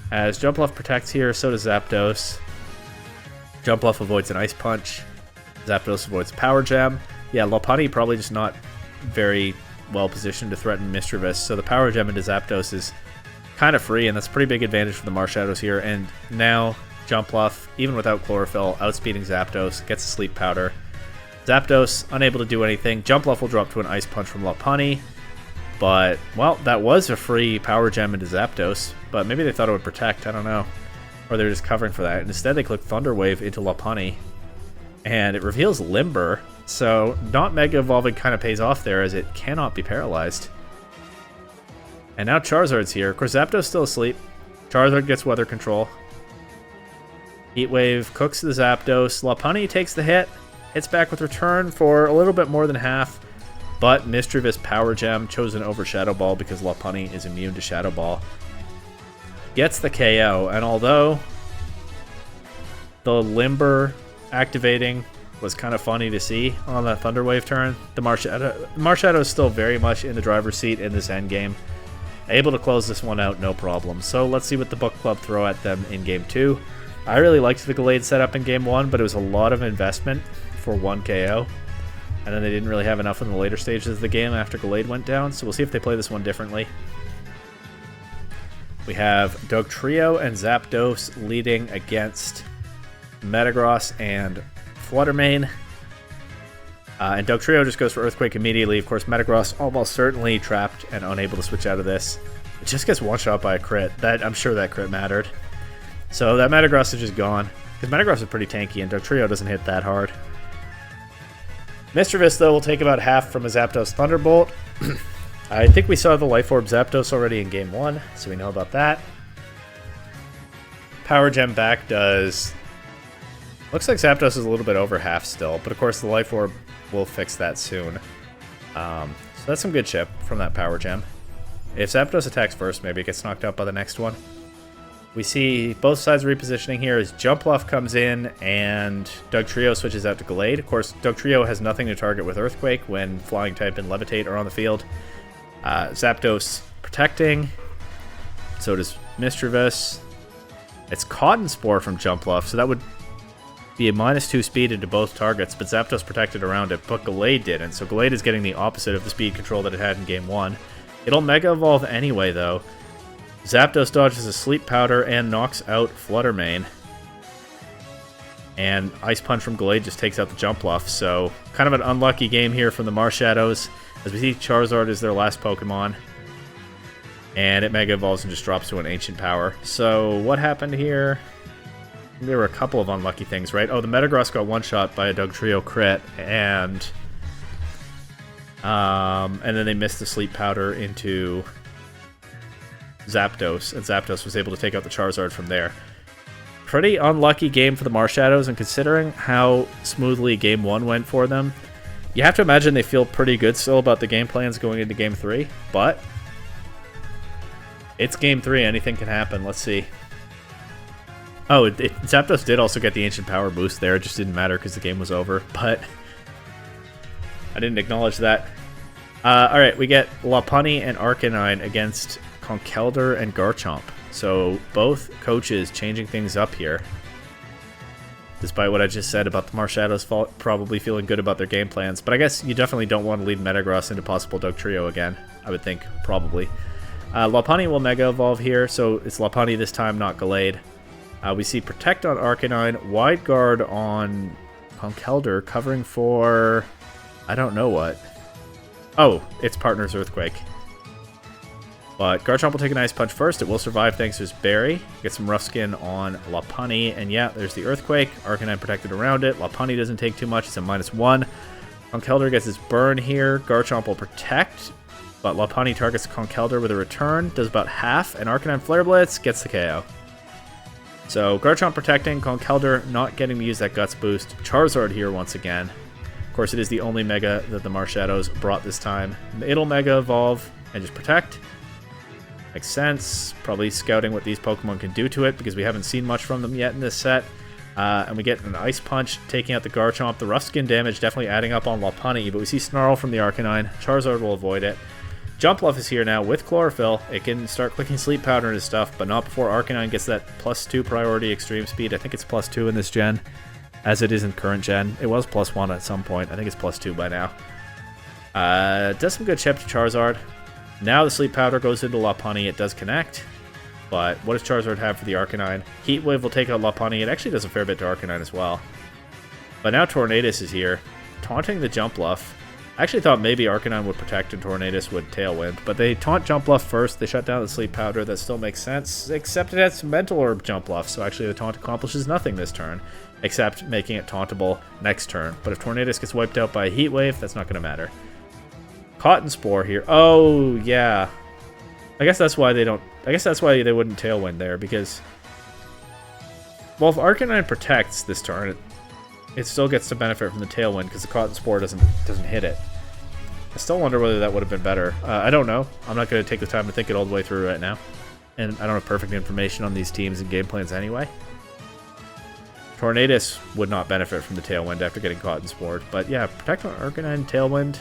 As Jumpluff protects here, so does Zapdos. Jumpluff avoids an Ice Punch. Zapdos avoids Power Gem. Yeah, Lopunny probably just not very well positioned to threaten Mischievous, so the Power Gem into Zapdos is kind of free, and that's a pretty big advantage for the Marshadows here. And now Jumpluff, even without Chlorophyll, outspeeding Zapdos, gets a Sleep Powder. Zapdos, unable to do anything. Jumpluff will drop to an Ice Punch from Lopunny. But, well, that was a free Power Gem into Zapdos, but maybe they thought it would protect, I don't know. Or they're just covering for that. And instead they click Thunder Wave into Lopunny. And it reveals Limber, so not Mega Evolving kind of pays off there as it cannot be paralyzed. And now Charizard's here. Of course, Zapdos still asleep. Charizard gets Weather Control. Heat Wave cooks the Zapdos. Lopunny takes the hit. Hits back with Return for a little bit more than half. But Mischievous Power Gem chosen over Shadow Ball because Lopunny is immune to Shadow Ball. Gets the KO, and although the Limber activating was kind of funny to see on the Thunder Wave turn, the Marshadow is still very much in the driver's seat in this endgame. Able to close this one out, no problem. So let's see what the Book Club throw at them in Game 2. I really liked the Gallade setup in Game 1, but it was a lot of investment for 1 KO. And then they didn't really have enough in the later stages of the game after Gallade went down, so we'll see if they play this one differently. We have Dugtrio and Zapdos leading against Metagross and Fluttermane. And Dugtrio just goes for Earthquake immediately. Of course, Metagross almost certainly trapped and unable to switch out of this. It just gets one-shot by a crit. I'm sure that crit mattered. So that Metagross is just gone. Because Metagross is pretty tanky and Dugtrio doesn't hit that hard. Mischievous, though, will take about half from a Zapdos Thunderbolt. I think we saw the Life Orb Zapdos already in Game 1, so we know about that. Power Gem back does... Looks like Zapdos is a little bit over half still, but of course the Life Orb will fix that soon. So that's some good chip from that Power Gem. If Zapdos attacks first, maybe it gets knocked out by the next one. We see both sides repositioning here as Jumpluff comes in and Dugtrio switches out to Gallade. Of course, Dugtrio has nothing to target with Earthquake when Flying Type and Levitate are on the field. Zapdos protecting. So does Mischievous. It's Cotton Spore from Jumpluff, so that would be a -2 speed into both targets, but Zapdos protected around it, but Gallade didn't. So Gallade is getting the opposite of the speed control that it had in Game 1. It'll Mega Evolve anyway, though. Zapdos dodges a Sleep Powder and knocks out Fluttermane. And Ice Punch from Gallade just takes out the Jumpluff, so kind of an unlucky game here from the Marshadows. As we see, Charizard is their last Pokemon. And it Mega Evolves and just drops to an Ancient Power. So what happened here? There were a couple of unlucky things, right? Oh, the Metagross got one-shot by a Dugtrio crit, and then they missed the Sleep Powder into Zapdos, and Zapdos was able to take out the Charizard from there. pretty unlucky game for the Marshadows, and considering how smoothly Game 1 went for them, you have to imagine they feel pretty good still about the game plans going into Game 3, but it's Game 3, anything can happen. Let's see. Oh, Zapdos did also get the Ancient Power boost there, it just didn't matter because the game was over, but I didn't acknowledge that. Alright, we get Lopunny and Arcanine against Conkeldurr and Garchomp. So both coaches changing things up here. Despite what I just said about the Marshadows probably feeling good about their game plans. But I guess you definitely don't want to lead Metagross into possible Dugtrio again. I would think, probably. Lopunny will Mega Evolve here, so it's Lopunny this time, not Gallade. We see Protect on Arcanine, Wide Guard on Conkeldurr, covering for I don't know what. Oh, it's Partner's Earthquake. But Garchomp will take an Ice Punch first. It will survive thanks to his Berry. Get some Rough Skin on Lopunny. And yeah, there's the Earthquake. Arcanine protected around it. Lopunny doesn't take too much. It's a -1. Conkeldurr gets his Burn here. Garchomp will protect. But Lopunny targets Conkeldurr with a return. Does about half. And Arcanine Flare Blitz gets the KO. So Garchomp protecting. Conkeldurr not getting to use that Guts boost. Charizard here once again. Of course, it is the only Mega that the Marshadows brought this time. It'll Mega Evolve and just protect. Makes sense. Probably scouting what these Pokemon can do to it because we haven't seen much from them yet in this set. And we get an Ice Punch taking out the Garchomp. The Rough Skin damage definitely adding up on Lopunny, but we see Snarl from the Arcanine. Charizard will avoid it. Jumpluff is here now with Chlorophyll. It can start clicking Sleep Powder into stuff, but not before Arcanine gets that +2 priority Extreme Speed. I think it's +2 in this gen, as it is in current gen. It was +1 at some point. I think it's +2 by now. Does some good chip to Charizard. Now the Sleep Powder goes into Lopunny. It does connect, but what does Charizard have for the Arcanine? Heat Wave will take out Lopunny. It actually does a fair bit to Arcanine as well. But now Tornadus is here, taunting the Jumpluff. I actually thought maybe Arcanine would protect and Tornadus would Tailwind, but they taunt Jumpluff first. They shut down the Sleep Powder. That still makes sense, except it has Mental Orb Jumpluff, so actually the taunt accomplishes nothing this turn, except making it tauntable next turn. But if Tornadus gets wiped out by a Heat Wave, that's not going to matter. Cotton Spore here. Oh, yeah. I guess that's why they don't... I guess that's why they wouldn't Tailwind there, because... Well, if Arcanine protects this turn, it still gets to benefit from the Tailwind, because the Cotton Spore doesn't hit it. I still wonder whether that would have been better. I don't know. I'm not going to take the time to think it all the way through right now. And I don't have perfect information on these teams and game plans anyway. Tornadus would not benefit from the Tailwind after getting Cotton Spored. But yeah, Protect on Arcanine, Tailwind...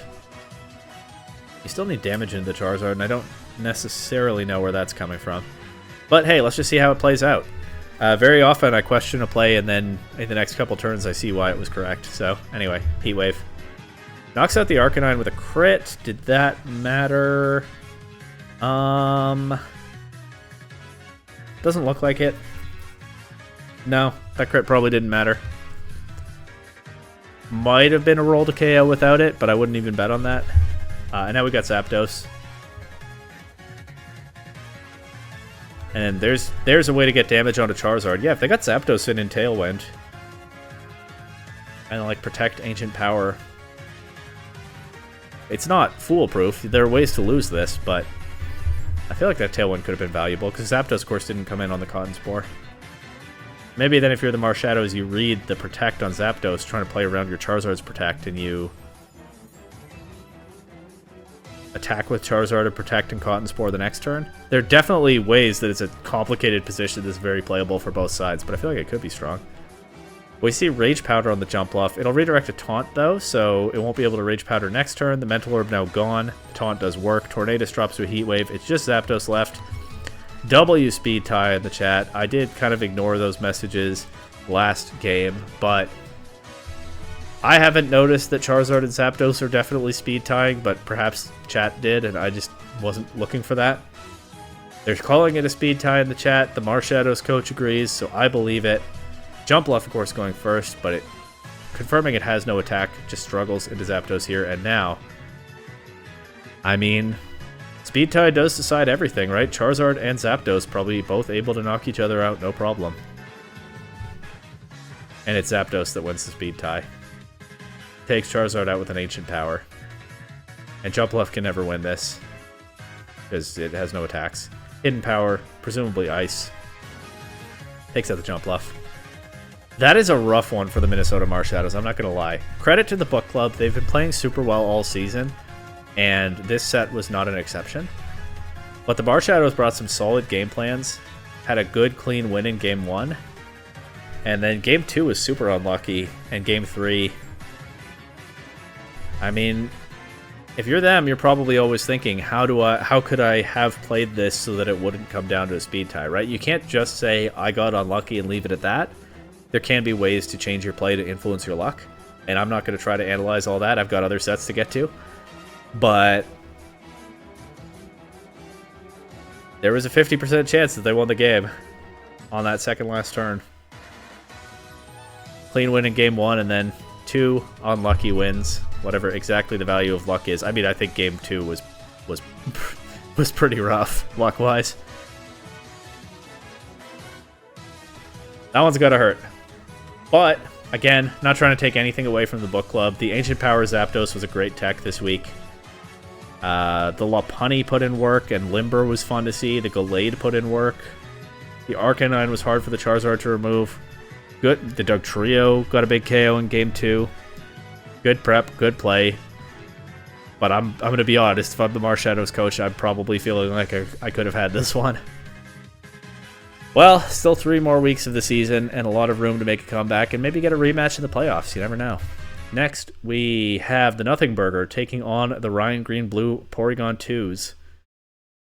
You still need damage into the Charizard, and I don't necessarily know where that's coming from. But hey, let's just see how it plays out. Very often I question a play, and then in the next couple turns I see why it was correct. So anyway, Heat Wave. Knocks out the Arcanine with a crit. Did that matter? Doesn't look like it. No, that crit probably didn't matter. Might have been a roll to KO without it, but I wouldn't even bet on that. And now we got Zapdos. And there's a way to get damage onto Charizard. Yeah, if they got Zapdos in Tailwind, and like protect Ancient Power, it's not foolproof. There are ways to lose this, but I feel like that Tailwind could have been valuable, because Zapdos, of course, didn't come in on the Cotton Spore. Maybe then if you're the Marshadows, you read the Protect on Zapdos, trying to play around your Charizard's Protect, and you... attack with Charizard to Protect and Cotton Spore the next turn. There are definitely ways that it's a complicated position that's very playable for both sides, but I feel like it could be strong. We see Rage Powder on the Jumpluff. It'll redirect a Taunt, though, so it won't be able to Rage Powder next turn. The Mental Orb now gone. The Taunt does work. Tornadus drops to a Heat Wave. It's just Zapdos left. W Speed Tie in the chat. I did kind of ignore those messages last game, but... I haven't noticed that Charizard and Zapdos are definitely speed tying, but perhaps chat did, and I just wasn't looking for that. They're calling it a speed tie in the chat. The Marshadows coach agrees, so I believe it. Jumpluff, of course, going first, but confirming it has no attack, just struggles into Zapdos here, and now... I mean, speed tie does decide everything, right? Charizard and Zapdos probably both able to knock each other out, no problem. And it's Zapdos that wins the speed tie. Takes Charizard out with an Ancient Power. And Jumpluff can never win this, because it has no attacks. Hidden Power, presumably Ice. Takes out the jump bluff. That is a rough one for the Minnesota Marshadows, I'm not going to lie. Credit to the book club. They've been playing super well all season, and this set was not an exception. But the Marshadows brought some solid game plans, had a good, clean win in Game 1, and then Game 2 was super unlucky, and Game 3... I mean, if you're them, you're probably always thinking, how could I have played this so that it wouldn't come down to a speed tie, right? You can't just say, I got unlucky and leave it at that. There can be ways to change your play to influence your luck, and I'm not going to try to analyze all that. I've got other sets to get to. But there was a 50% chance that they won the game on that second last turn. Clean win in Game 1, and then 2 unlucky wins, whatever exactly the value of luck is. I mean, I think Game 2 was pretty rough, luck-wise. That one's gotta hurt. But, again, not trying to take anything away from the book club. The Ancient Power Zapdos was a great tech this week. The Lopunny put in work, and Limber was fun to see. The Gallade put in work. The Arcanine was hard for the Charizard to remove. Good. The Dugtrio got a big KO in Game 2. Good prep, good play. But I'm going to be honest, if I'm the Marshadows coach, I'm probably feeling like I could have had this one. Well, still 3 more weeks of the season and a lot of room to make a comeback and maybe get a rematch in the playoffs. You never know. Next, we have the Nothing Burger taking on the Ryan Green Blue Porygon 2s.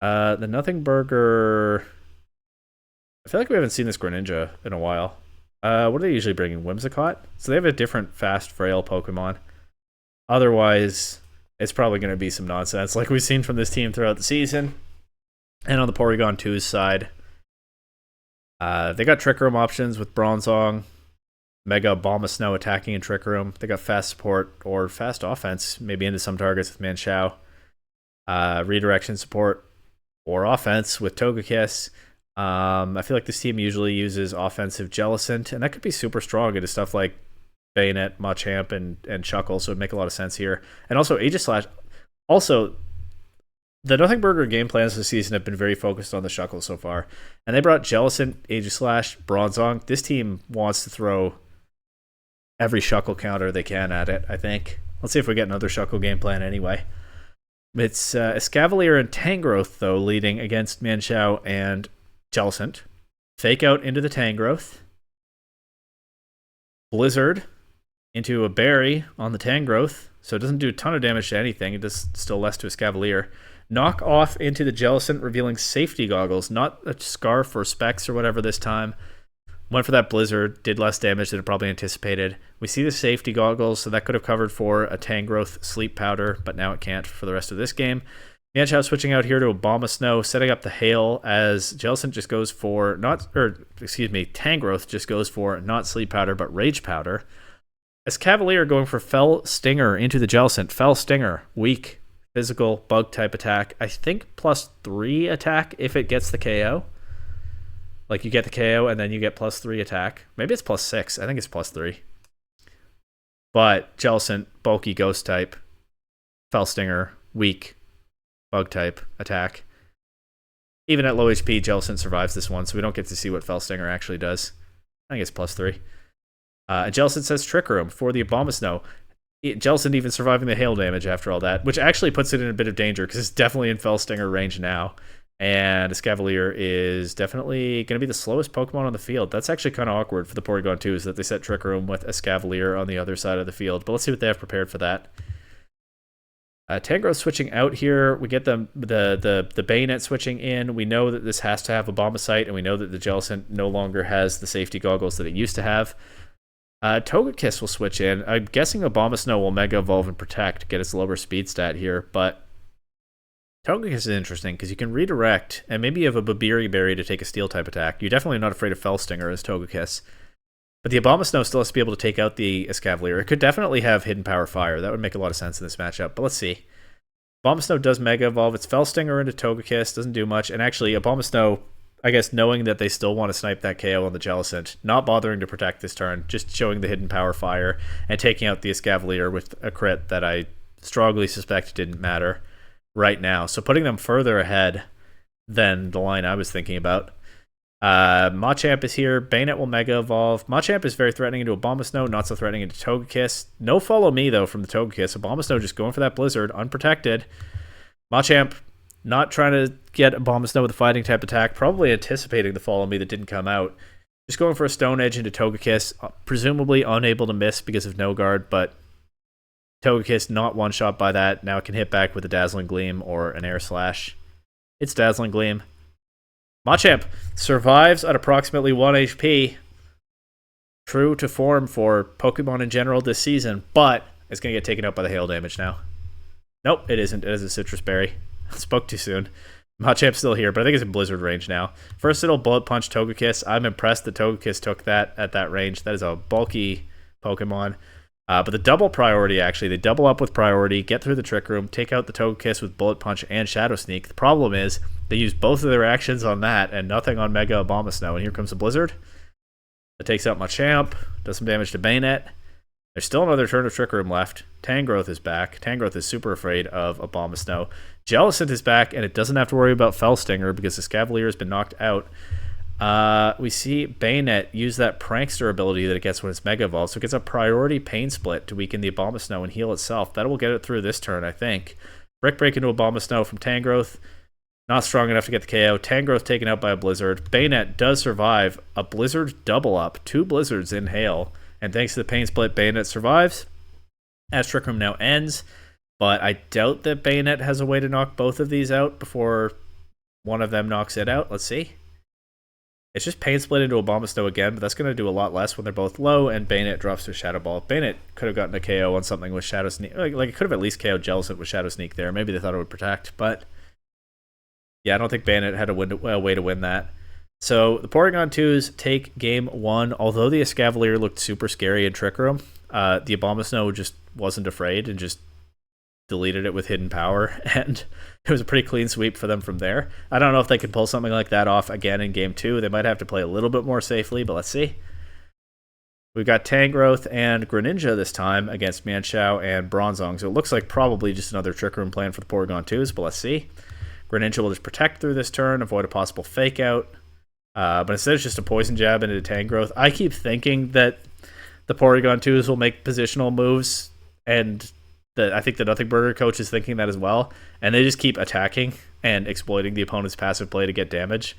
The Nothing Burger... I feel like we haven't seen this Greninja in a while. What are they usually bringing? Whimsicott? So they have a different fast, frail Pokemon. Otherwise, it's probably going to be some nonsense like we've seen from this team throughout the season. And on the Porygon 2's side, they got Trick Room options with Bronzong, Mega Abomasnow attacking in Trick Room. They got fast support or fast offense, maybe into some targets with Manchao. Redirection support or offense with Togekiss. I feel like this team usually uses offensive Jellicent, and that could be super strong into stuff like Bayonet, Machamp, and Chuckle, so it would make a lot of sense here. And also, Aegislash. Also, the Nothing Burger game plans this season have been very focused on the Shuckle so far. And they brought Jellicent, Aegislash, Bronzong. This team wants to throw every Shuckle counter they can at it, I think. Let's see if we get another Shuckle game plan anyway. It's Escavalier and Tangrowth, though, leading against Manchao and Jellicent. Fake out into the Tangrowth. Blizzard into a Berry on the Tangrowth, so it doesn't do a ton of damage to anything. It does still less to Escavalier. Knock off into the Jellicent, revealing Safety Goggles, not a Scarf or Specs or whatever this time. Went for that Blizzard, did less damage than it probably anticipated. We see the Safety Goggles, so that could have covered for a Tangrowth Sleep Powder, but now it can't for the rest of this game. Manchao switching out here to Abomasnow, setting up the Hail as Jellicent just goes for Tangrowth just goes for not Sleep Powder, but Rage Powder. Escavalier going for Fell Stinger into the Jellicent. Fell Stinger, weak, physical, bug type attack. I think +3 attack if it gets the KO. Like you get the KO and then you get +3 attack. Maybe it's +6. I think it's +3. But Jellicent, bulky ghost type. Fell Stinger, weak, bug type attack. Even at low HP, Jellicent survives this one, so we don't get to see what Fell Stinger actually does. I think it's +3. And Jellicent says Trick Room for the Abomasnow. Jellicent even surviving the hail damage after all that, which actually puts it in a bit of danger because it's definitely in Fell Stinger range now. And Escavalier is definitely going to be the slowest Pokemon on the field. That's actually kind of awkward for the Porygon 2s that they set Trick Room with Escavalier on the other side of the field. But let's see what they have prepared for that. Tangrowth switching out here. We get the Bayonet switching in. We know that this has to have a Bombasite, and we know that the Jellicent no longer has the Safety Goggles that it used to have. Togekiss will switch in. I'm guessing Abomasnow will Mega Evolve and Protect, get its lower speed stat here, but Togekiss is interesting because you can redirect, and maybe you have a Babiri Berry to take a Steel-type attack. You're definitely not afraid of Fell Stinger as Togekiss. But the Abomasnow still has to be able to take out the Escavalier. It could definitely have Hidden Power Fire. That would make a lot of sense in this matchup, but let's see. Abomasnow does Mega Evolve. It's Fell Stinger into Togekiss, doesn't do much, and actually Abomasnow, I guess, knowing that they still want to snipe that KO on the Jellicent, not bothering to protect this turn, just showing the Hidden Power Fire and taking out the Escavalier with a crit that I strongly suspect didn't matter right now. So putting them further ahead than the line I was thinking about. Machamp is here. Bayonet will Mega Evolve. Machamp is very threatening into Abomasnow, not so threatening into Togekiss. No follow me, though, from the Togekiss. Abomasnow just going for that Blizzard, unprotected. Machamp not trying to get Abomasnow with a fighting type attack, probably anticipating the follow me that didn't come out. Just going for a Stone Edge into Togekiss, presumably unable to miss because of no guard, but Togekiss not one-shot by that. Now it can hit back with a Dazzling Gleam or an Air Slash. It's Dazzling Gleam. Machamp survives at approximately 1 HP. True to form for Pokemon in general this season, but it's going to get taken out by the hail damage now. Nope, it isn't. It is a Citrus Berry. Spoke too soon. Machamp's still here, but I think it's in Blizzard range now. First, it'll Bullet Punch Togekiss. I'm impressed that Togekiss took that at that range. That is a bulky Pokemon. But the double priority, actually, they double up with priority, get through the Trick Room, take out the Togekiss with Bullet Punch and Shadow Sneak. The problem is they use both of their actions on that and nothing on Mega Abomasnow. And here comes the Blizzard. That takes out Machamp, does some damage to Bayonet. There's still another turn of Trick Room left. Tangrowth is back. Tangrowth is super afraid of Abomasnow. Jellicent is back, and it doesn't have to worry about Fell Stinger because the Scavalier has been knocked out. We see Bayonet use that Prankster ability that it gets when it's Mega Evolved, so it gets a priority Pain Split to weaken the Abomasnow and heal itself. That will get it through this turn, I think. Brick Break into Abomasnow from Tangrowth. Not strong enough to get the KO. Tangrowth taken out by a Blizzard. Bayonet does survive a Blizzard double up. 2 Blizzards in Hail. And thanks to the Pain Split, Bayonet survives. As Trick Room now ends. But I doubt that Bayonet has a way to knock both of these out before one of them knocks it out. Let's see. It's just Pain Split into Abomasnow again, but that's going to do a lot less when they're both low, and Bayonet drops to Shadow Ball. Bayonet could have gotten a KO on something with Shadow Sneak. Like it could have at least KO'd Jellicent with Shadow Sneak there. Maybe they thought it would protect, but yeah, I don't think Bayonet had a way to win that. So the Porygon 2s take game 1. Although the Escavalier looked super scary in Trick Room, the Abomasnow just wasn't afraid and just deleted it with Hidden Power, and it was a pretty clean sweep for them from there. I don't know if they could pull something like that off again in game 2. They might have to play a little bit more safely, but let's see. We've got Tangrowth and Greninja this time against Manchow and Bronzong, so it looks like probably just another Trick Room plan for the Porygon 2s, but let's see. Greninja will just protect through this turn, avoid a possible Fake Out, but instead it's just a Poison Jab into Tangrowth. I keep thinking that the Porygon 2s will make positional moves, and I think the Nothing Burger coach is thinking that as well, and they just keep attacking and exploiting the opponent's passive play to get damage.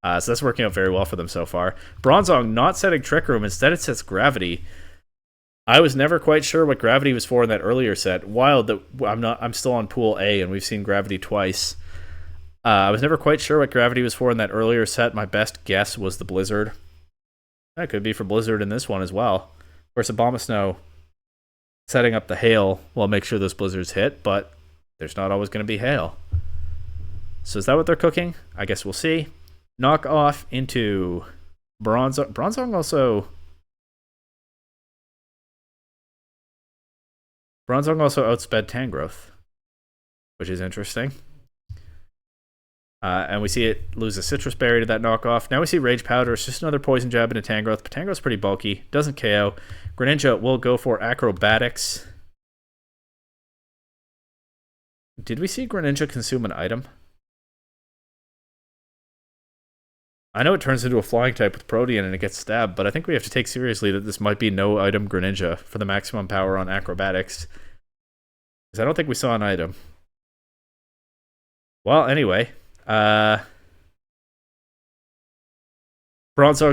So that's working out very well for them so far. Bronzong not setting Trick Room, instead it sets Gravity. I was never quite sure what Gravity was for in that earlier set. Wild that I'm still on Pool A and we've seen Gravity twice. I was never quite sure what Gravity was for in that earlier set. My best guess was the Blizzard. That could be for Blizzard in this one as well. Of course, Abomasnow setting up the Hail will make sure those Blizzards hit, but there's not always going to be Hail. So is that what they're cooking? I guess we'll see. Knock off into Bronzong. Bronzong also outsped Tangrowth, which is interesting. And we see it lose a Citrus Berry to that knockoff. Now we see Rage Powder. It's just another Poison Jab into Tangrowth, but Tangrowth's pretty bulky. Doesn't KO. Greninja will go for Acrobatics. Did we see Greninja consume an item? I know it turns into a Flying type with Protean and it gets stabbed, but I think we have to take seriously that this might be no item Greninja for the maximum power on Acrobatics. Because I don't think we saw an item. Well, anyway. Bronzong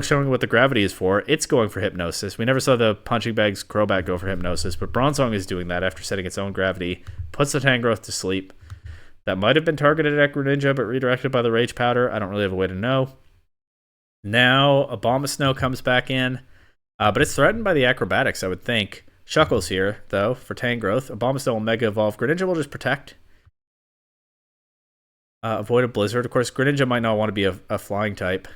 showing what the Gravity is for. It's going for Hypnosis. We never saw the Punching Bag's Crobat go for Hypnosis, but Bronzong is doing that after setting its own Gravity. Puts the Tangrowth to sleep. That might have been targeted at Greninja, but redirected by the Rage Powder. I don't really have a way to know. Now, Abomasnow comes back in, but it's threatened by the Acrobatics, I would think. Shuckle's here, though, for Tangrowth. Abomasnow will Mega Evolve. Greninja will just protect. Avoid a Blizzard. Of course, Greninja might not want to be a Flying type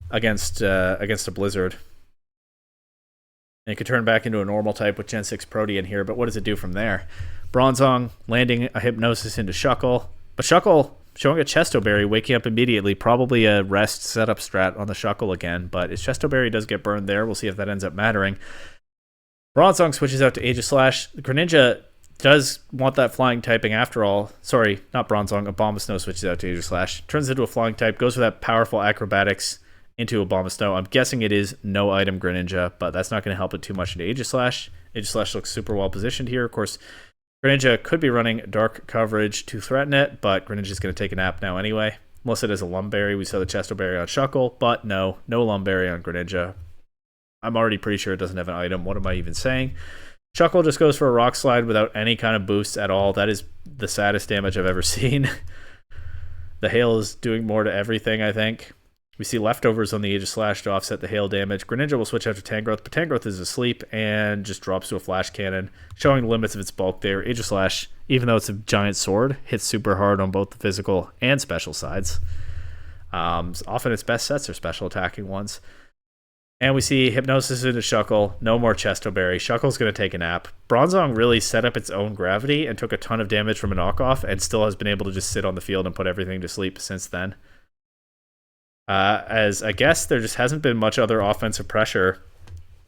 against a Blizzard. And it could turn back into a normal type with Gen 6 Protean here, but what does it do from there? Bronzong landing a Hypnosis into Shuckle. But Shuckle showing a Chesto Berry, waking up immediately. Probably a rest setup strat on the Shuckle again, but his Chesto Berry does get burned there. We'll see if that ends up mattering. Bronzong switches out to Aegislash. Greninja does want that flying typing after all. Sorry, not Bronzong. Abomasnow switches out to Aegislash. Turns into a flying type, goes for that powerful acrobatics into Abomasnow. I'm guessing it is no item Greninja, but that's not going to help it too much into Aegislash. Aegislash looks super well positioned here. Of course, Greninja could be running Dark Coverage to threaten it, but Greninja's going to take a nap now anyway. Unless it is a Lumberry. We saw the Chesto Berry on Shuckle, but no Lumberry on Greninja. I'm already pretty sure it doesn't have an item. What am I even saying? Shuckle just goes for a Rock Slide without any kind of boosts at all. That is the saddest damage I've ever seen. The Hail is doing more to everything, I think. We see leftovers on the Aegislash to offset the Hail damage. Greninja will switch out to Tangrowth, but Tangrowth is asleep and just drops to a Flash Cannon, showing the limits of its bulk there. Aegislash, even though it's a giant sword, hits super hard on both the physical and special sides. Often its best sets are special attacking ones. And we see Hypnosis into Shuckle. No more Chesto Berry. Shuckle's going to take a nap. Bronzong really set up its own gravity and took a ton of damage from a knockoff and still has been able to just sit on the field and put everything to sleep since then. As I guess there just hasn't been much other offensive pressure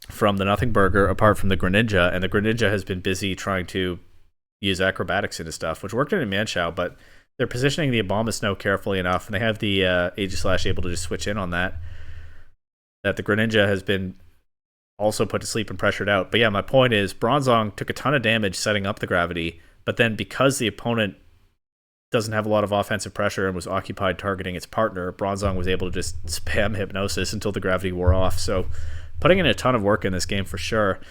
from the Nothing Burger apart from the Greninja, and the Greninja has been busy trying to use acrobatics into stuff, which worked in Manchow, but they're positioning the Abomasnow carefully enough, and they have the Aegislash able to just switch in on that the Greninja has been also put to sleep and pressured out. But yeah, my point is Bronzong took a ton of damage setting up the gravity, but then because the opponent doesn't have a lot of offensive pressure and was occupied targeting its partner, Bronzong was able to just spam Hypnosis until the gravity wore off. So putting in a ton of work in this game for sure.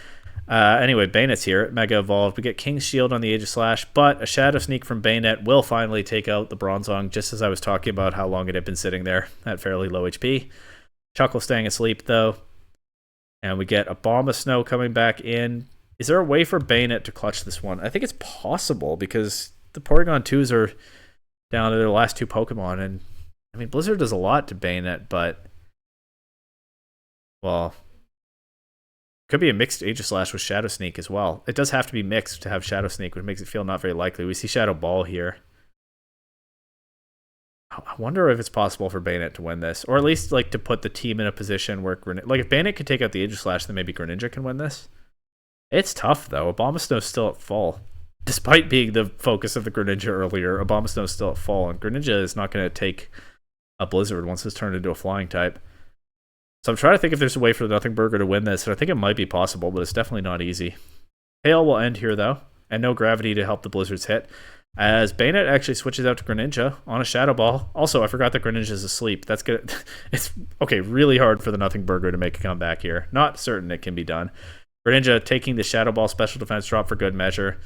Anyway, Bayonet's here, Mega Evolved. We get King's Shield on the Aegislash, but a Shadow Sneak from Bayonet will finally take out the Bronzong, just as I was talking about how long it had been sitting there at fairly low HP. Chuckle staying asleep, though. And we get Abomasnow coming back in. Is there a way for Bayonet to clutch this one? I think it's possible, because the Porygon 2s are down to their last two Pokemon. And, I mean, Blizzard does a lot to Bayonet, but, well, could be a mixed Aegislash with Shadow Sneak as well. It does have to be mixed to have Shadow Sneak, which makes it feel not very likely. We see Shadow Ball here. I wonder if it's possible for Bayonet to win this, or at least like to put the team in a position where like if Bayonet could take out the Aegislash, then maybe Greninja can win this. It's tough though. Abomasnow's still at full, despite being the focus of the Greninja earlier. Abomasnow's still at full, and Greninja is not going to take a Blizzard once it's turned into a flying type. So I'm trying to think if there's a way for the Nothing Burger to win this, and I think it might be possible, but it's definitely not easy. Hail will end here though, and no gravity to help the Blizzards hit, as Bayonet actually switches out to Greninja on a Shadow Ball. Also, I forgot that Greninja's asleep. That's good. It's okay, really hard for the Nothing Burger to make a comeback here. Not certain it can be done. Greninja taking the Shadow Ball special defense drop for good measure.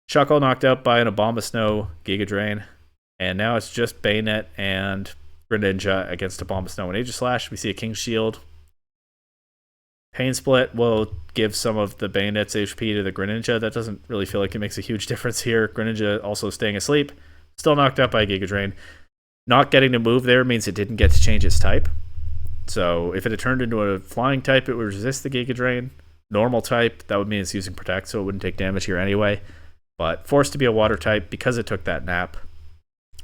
Shuckle knocked out by an Abomasnow Giga Drain. And now it's just Bayonet and Greninja against Abomasnow and Aegislash. We see a King's Shield. Pain Split will give some of the Bayonet's HP to the Greninja. That doesn't really feel like it makes a huge difference here. Greninja also staying asleep. Still knocked out by a Giga Drain. Not getting to move there means it didn't get to change its type. So if it had turned into a flying type, it would resist the Giga Drain. Normal type, that would mean it's using Protect, so it wouldn't take damage here anyway. But forced to be a water type because it took that nap.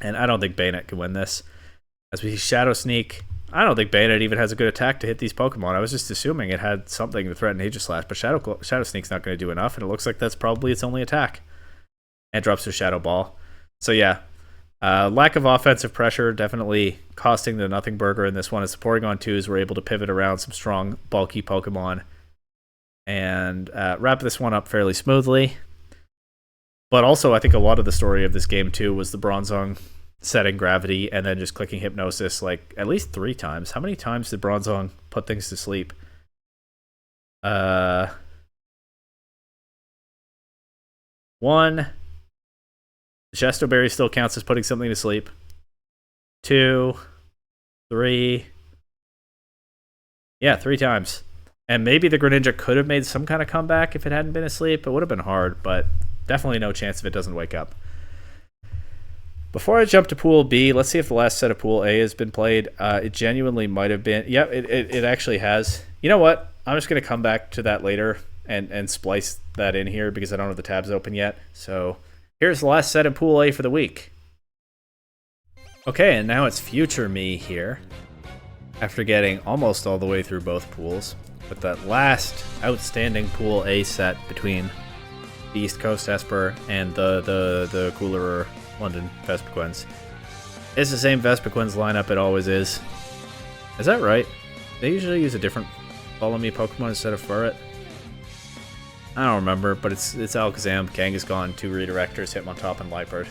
And I don't think Bayonet can win this. As we see Shadow Sneak, I don't think Bayonet even has a good attack to hit these Pokemon. I was just assuming it had something to threaten Aegislash, but Shadow Sneak's not going to do enough, and it looks like that's probably its only attack. And drops their Shadow Ball. So yeah, lack of offensive pressure definitely costing the Nothing Burger in this one, as the Porygon 2s were able to pivot around some strong, bulky Pokemon and wrap this one up fairly smoothly. But also, I think a lot of the story of this game, too, was the Bronzong setting gravity and then just clicking Hypnosis like at least 3 times. How many times did Bronzong put things to sleep? 1. Chesto Berry still counts as putting something to sleep. 2, 3. Yeah, 3 times. And maybe the Greninja could have made some kind of comeback if it hadn't been asleep. It would have been hard, but definitely no chance if it doesn't wake up. Before I jump to Pool B, let's see if the last set of Pool A has been played. It genuinely might have been. Yep, it actually has. You know what? I'm just going to come back to that later and splice that in here because I don't have the tabs open yet. So here's the last set of Pool A for the week. Okay, and now it's future me here. After getting almost all the way through both pools, with that last outstanding Pool A set between the East Coast Espurr and the cooler London Vespiquens. It's the same Vespiquens lineup it always is. Is that right? They usually use a different Follow Me Pokemon instead of Furret. I don't remember, but it's Alakazam, Kangaskhan, 2 Redirectors, Hitmontop, and Liepard.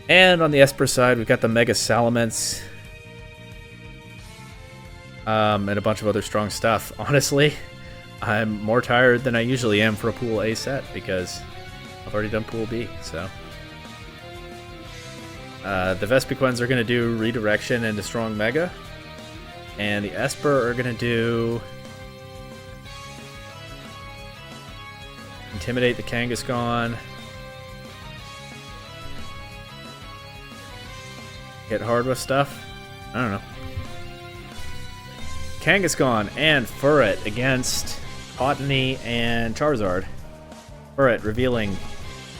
And on the Espurr side, we've got the Mega Salamence. And a bunch of other strong stuff. Honestly, I'm more tired than I usually am for a Pool A set because I've already done Pool B, so. The Vespiquens are going to do Redirection into Strong Mega. And the Espurr are going to do Intimidate the Kangaskhan. Hit hard with stuff? I don't know. Kangaskhan and Furret against Cottony and Charizard. Furret revealing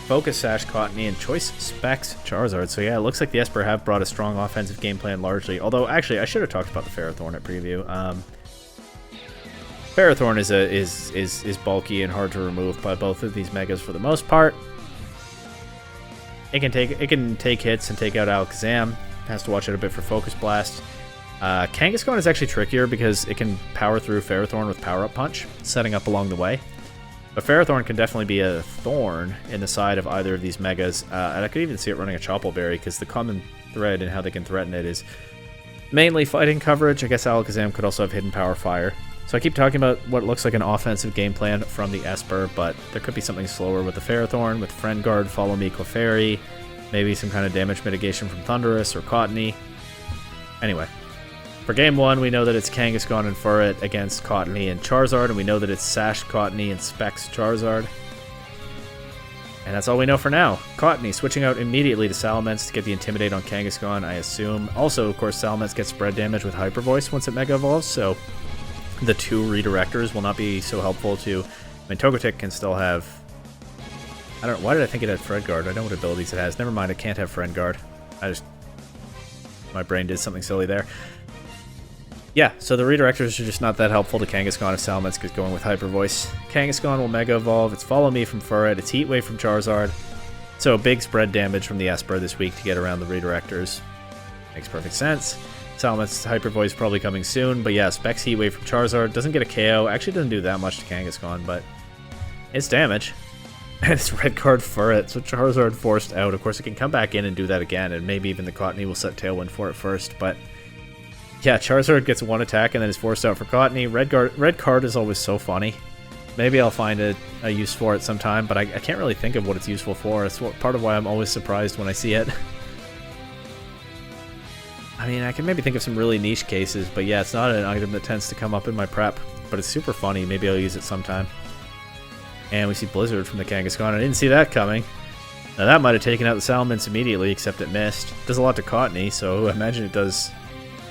Focus Sash Cottony and Choice Specs Charizard. So yeah, it looks like the Espurr have brought a strong offensive game plan largely. Although actually, I should have talked about the Ferrothorn at preview. Ferrothorn is bulky and hard to remove by both of these megas for the most part. It can take hits and take out Alakazam. Has to watch out a bit for Focus Blast. Kangaskhan is actually trickier because it can power through Ferrothorn with Power Up Punch, setting up along the way. But Ferrothorn can definitely be a thorn in the side of either of these megas. And I could even see it running a Chople Berry because the common thread in how they can threaten it is mainly fighting coverage. I guess Alakazam could also have Hidden Power Fire. So I keep talking about what looks like an offensive game plan from the Espurr, but there could be something slower with the Ferrothorn, with Friend Guard, Follow Me, Clefairy, maybe some kind of damage mitigation from Thundurus or Cottony. Anyway, for game 1, we know that it's Kangaskhan and Furret against Cottony and Charizard, and we know that it's Sash Cottony and Specs Charizard. And that's all we know for now. Cottony switching out immediately to Salamence to get the Intimidate on Kangaskhan, I assume. Also, of course, Salamence gets spread damage with Hyper Voice once it Mega Evolves, so the 2 Redirectors will not be so helpful to... I mean, Togetic can still have... I don't know, why did I think it had Friend Guard? I know what abilities it has. Never mind, it can't have Friend Guard. My brain did something silly there. Yeah, so the Redirectors are just not that helpful to Kangaskhan if Salamence gets going with Hyper Voice. Kangaskhan will Mega Evolve, it's Follow Me from Furret, it's Heat Wave from Charizard. So big spread damage from the Espurr this week to get around the Redirectors. Makes perfect sense. Salamence Hyper Voice probably coming soon, but yeah, Specs Heat Wave from Charizard, doesn't get a KO, actually doesn't do that much to Kangaskhan, but it's damage. And it's Red Card Furret, so Charizard forced out. Of course, it can come back in and do that again, and maybe even the Cottony will set Tailwind for it first, but yeah, Charizard gets 1 attack and then is forced out for Cottony. Red Card is always so funny. Maybe I'll find a use for it sometime, but I can't really think of what it's useful for. It's part of why I'm always surprised when I see it. I mean, I can maybe think of some really niche cases, but yeah, it's not an item that tends to come up in my prep, but it's super funny. Maybe I'll use it sometime. And we see Blizzard from the Kangaskhan. I didn't see that coming. Now that might have taken out the Salamence immediately, except it missed. It does a lot to Cottony, so I imagine it does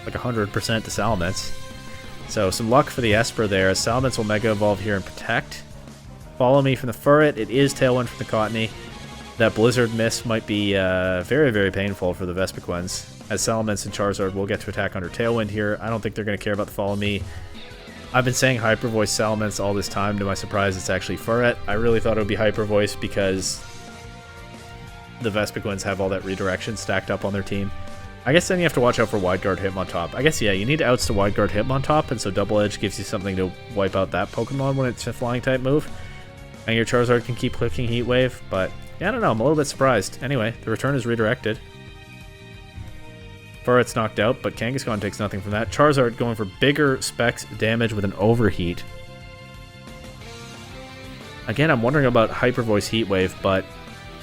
like 100% to Salamence. So some luck for the Espurr there. Salamence will Mega Evolve here and Protect. Follow Me from the Furret. It is Tailwind from the Cottony. That Blizzard miss might be very, very painful for the Vespiquens, as Salamence and Charizard will get to attack under Tailwind here. I don't think they're going to care about the Follow Me. I've been saying Hyper Voice Salamence all this time. To my surprise, it's actually Furret. I really thought it would be Hyper Voice because the Vespiquens have all that redirection stacked up on their team. I guess then you have to watch out for Wide Guard Hitmontop. I guess, yeah, you need outs to Wide Guard Hitmontop, and so Double Edge gives you something to wipe out that Pokemon when it's a Flying-type move. And your Charizard can keep clicking Heat Wave, but yeah, I don't know, I'm a little bit surprised. Anyway, the return is redirected. Furret's knocked out, but Kangaskhan takes nothing from that. Charizard going for bigger Specs damage with an Overheat. Again, I'm wondering about Hyper Voice Heat Wave, but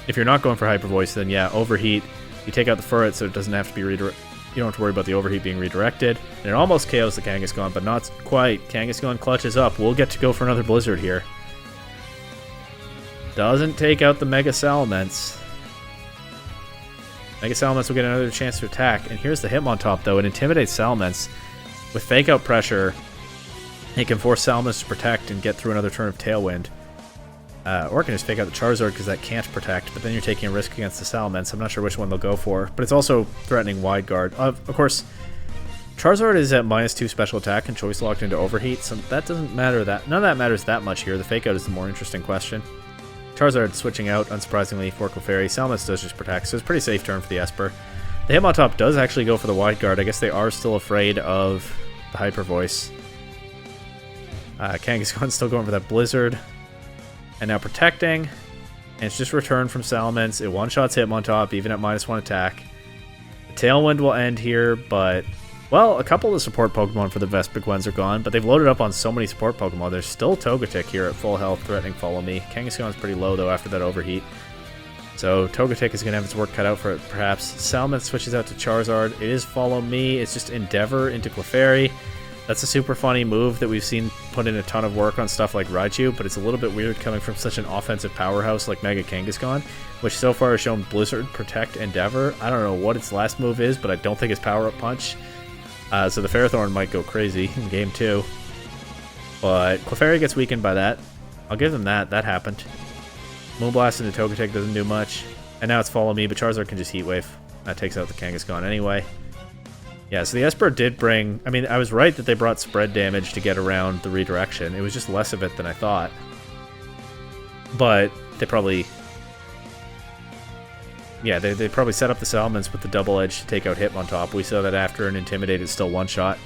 if you're not going for Hyper Voice, then yeah, Overheat. You take out the Furret so it doesn't have to be redirected. You don't have to worry about the Overheat being redirected. And it almost KOs the Kangaskhan, but not quite. Kangaskhan clutches up. We'll get to go for another Blizzard here. Doesn't take out the Mega Salamence. Mega Salamence will get another chance to attack. And here's the Hitmontop, though. It intimidates Salamence. With Fake Out Pressure, it can force Salamence to protect and get through another turn of Tailwind. Or it can just Fake Out the Charizard because that can't protect, but then you're taking a risk against the Salamence. I'm not sure which one they'll go for, but it's also threatening Wide Guard. Of course, Charizard is at -2 special attack and choice locked into Overheat, so that doesn't matter. None of that matters that much here. The Fake Out is the more interesting question. Charizard switching out, unsurprisingly, for Clefairy. Salamence does just protect, so it's a pretty safe turn for the Espurr. The Hitmontop does actually go for the Wide Guard. I guess they are still afraid of the Hyper Voice. Kangaskhan's still going for that Blizzard. And now protecting. And it's just returned from Salamence. It one-shots Hitmontop, even at -1 attack. The Tailwind will end here, but... Well, a couple of the support Pokemon for the Vespiquens are gone, but they've loaded up on so many support Pokemon. There's still Togetic here at full health, threatening Follow Me. Kangaskhan's pretty low, though, after that Overheat. So Togetic is going to have its work cut out for it, perhaps. Salamence switches out to Charizard. It is Follow Me. It's just Endeavor into Clefairy. That's a super funny move that we've seen put in a ton of work on stuff like Raichu, but it's a little bit weird coming from such an offensive powerhouse like Mega Kangaskhan, which so far has shown Blizzard, Protect, Endeavor. I don't know what its last move is, but I don't think it's Power-Up Punch. So the Ferrothorn might go crazy in Game 2. But Clefairy gets weakened by that. I'll give them that. That happened. Moonblast into Togetic doesn't do much. And now it's Follow Me, but Charizard can just Heat Wave. That takes out the Kangaskhan anyway. Yeah, so the Espurr did bring... I mean, I was right that they brought spread damage to get around the redirection. It was just less of it than I thought. But they probably... Yeah, they probably set up the Salamence with the Double Edge to take out Hitmontop. We saw that after an Intimidate, it's still one-shot.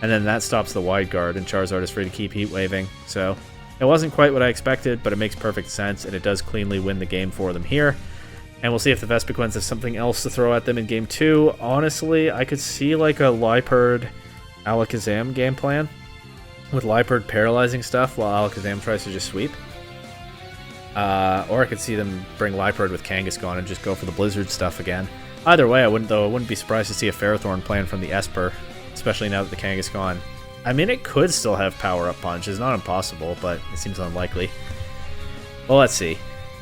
And then that stops the Wide Guard, and Charizard is free to keep Heat Waving. So it wasn't quite what I expected, but it makes perfect sense, and it does cleanly win the game for them here. And we'll see if the Vespiquens have something else to throw at them in Game 2. Honestly, I could see like a Liepard Alakazam game plan, with Liepard paralyzing stuff while Alakazam tries to just sweep. Or I could see them bring Liepard with Kangaskhan and just go for the Blizzard stuff again. Either way, I wouldn't be surprised to see a Ferrothorn plan from the Espurr, especially now that the Kangaskhan... I mean, it could still have Power-Up Punch. It's not impossible, but it seems unlikely. Well, let's see.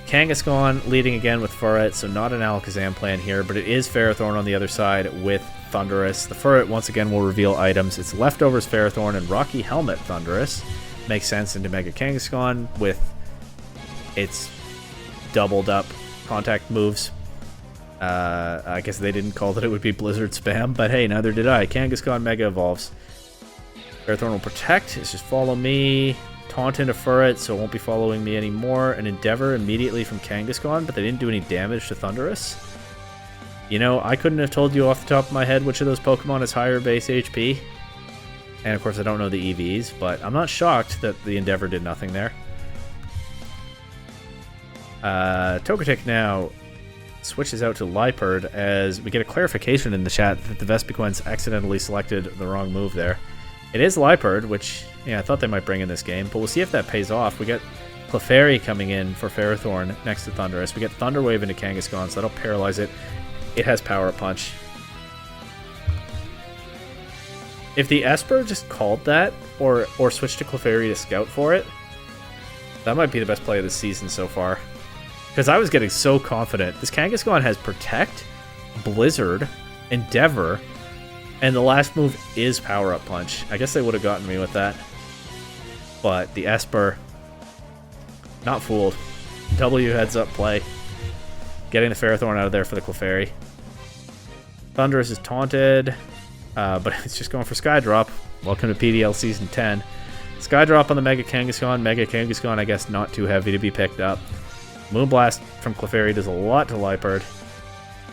Kangaskhan leading again with Furret, so not an Alakazam plan here, but it is Ferrothorn on the other side with Thundurus. The Furret, once again, will reveal items. It's Leftovers Ferrothorn and Rocky Helmet Thundurus. Makes sense into Mega Kangaskhan with its doubled up contact moves. I guess they didn't call that it would be Blizzard spam, but hey, neither did I. Kangaskhan Mega Evolves. Ferrothorn will protect. It's just Follow Me. Taunt into Furret, so it won't be following me anymore. An Endeavor immediately from Kangaskhan, but they didn't do any damage to Thundurus. You know, I couldn't have told you off the top of my head which of those Pokemon has higher base HP. And of course I don't know the EVs, but I'm not shocked that the Endeavor did nothing there. Togetic now switches out to Liepard as we get a clarification in the chat that the Vespiquens accidentally selected the wrong move there. It is Liepard, which, yeah, I thought they might bring in this game, but we'll see if that pays off. We get Clefairy coming in for Ferrothorn next to Thundurus. We get Thunder Wave into Kangaskhan, so that'll paralyze it. It has Power-Up Punch. If the Espurr just called that, or switched to Clefairy to scout for it, that might be the best play of the season so far. Because I was getting so confident. This Kangaskhan has Protect, Blizzard, Endeavor, and the last move is Power-Up Punch. I guess they would have gotten me with that. But the Espurr, not fooled. W heads up play. Getting the Ferrothorn out of there for the Clefairy. Thundurus is taunted, but it's just going for Skydrop. Welcome to PDL Season 10. Skydrop on the Mega Kangaskhan. Mega Kangaskhan, I guess, not too heavy to be picked up. Moonblast from Clefairy does a lot to Liepard.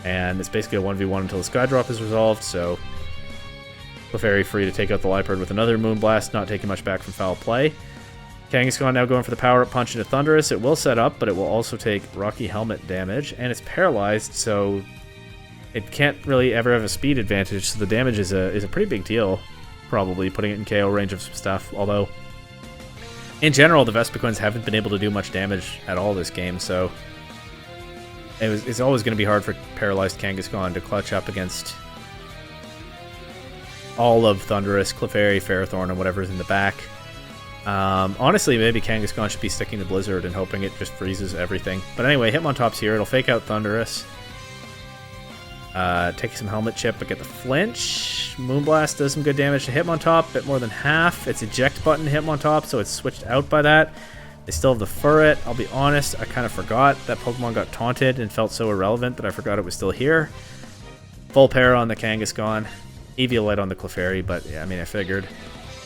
And it's basically a 1v1 until the Skydrop is resolved, so Clefairy free to take out the Liepard with another Moonblast, not taking much back from foul play. Kangaskhan now going for the Power-Up Punch into Thundurus. It will set up, but it will also take Rocky Helmet damage, and it's paralyzed, so it can't really ever have a speed advantage, so the damage is a pretty big deal, probably, putting it in KO range of some stuff, although in general, the Vespiquens haven't been able to do much damage at all this game, so it's always going to be hard for paralyzed Kangaskhan to clutch up against all of Thundurus, Clefairy, Ferrothorn, and whatever's in the back. Honestly, maybe Kangaskhan should be sticking to Blizzard and hoping it just freezes everything. But anyway, Hitmontop's here. It'll fake out Thundurus. Take some Helmet Chip, but get the flinch. Moonblast does some good damage to Hitmontop, bit more than half. It's eject button to Hitmontop, so it's switched out by that. They still have the Furret. I'll be honest, I kind of forgot that Pokemon got taunted and felt so irrelevant that I forgot it was still here. Full Para on the Kangaskhan. Eviolite on the Clefairy, but yeah, I mean, I figured.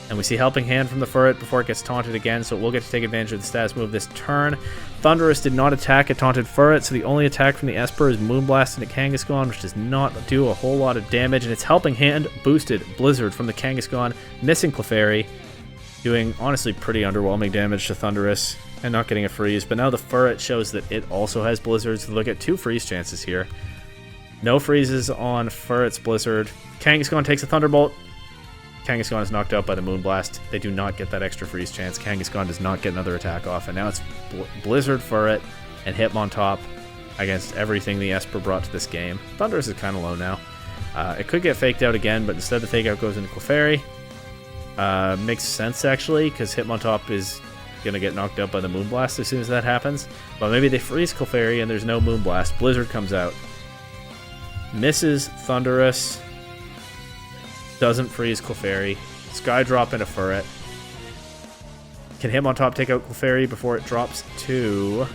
And we see Helping Hand from the Furret before it gets taunted again, so it will get to take advantage of the status move this turn. Thunderous did not attack a taunted Furret, so the only attack from the Espurr is Moonblast into Kangaskhan, which does not do a whole lot of damage. And it's Helping Hand boosted Blizzard from the Kangaskhan, missing Clefairy, doing honestly pretty underwhelming damage to Thunderous and not getting a freeze. But now the Furret shows that it also has Blizzards. So look at 2 freeze chances here. No freezes on Furret's Blizzard. Kangaskhan takes a Thunderbolt. Kangaskhan is knocked out by the Moonblast. They do not get that extra freeze chance. Kangaskhan does not get another attack off. And now it's Blizzard, Furret, and Hitmontop against everything the Espurr brought to this game. Thunderous is kind of low now. It could get faked out again, but instead the fake out goes into Clefairy. Makes sense, actually, because Hitmontop is going to get knocked out by the Moonblast as soon as that happens. But maybe they freeze Clefairy and there's no Moonblast. Blizzard comes out. Misses Thunderous. Doesn't freeze Clefairy. Skydrop into Furret. Can Hitmontop take out Clefairy before it drops to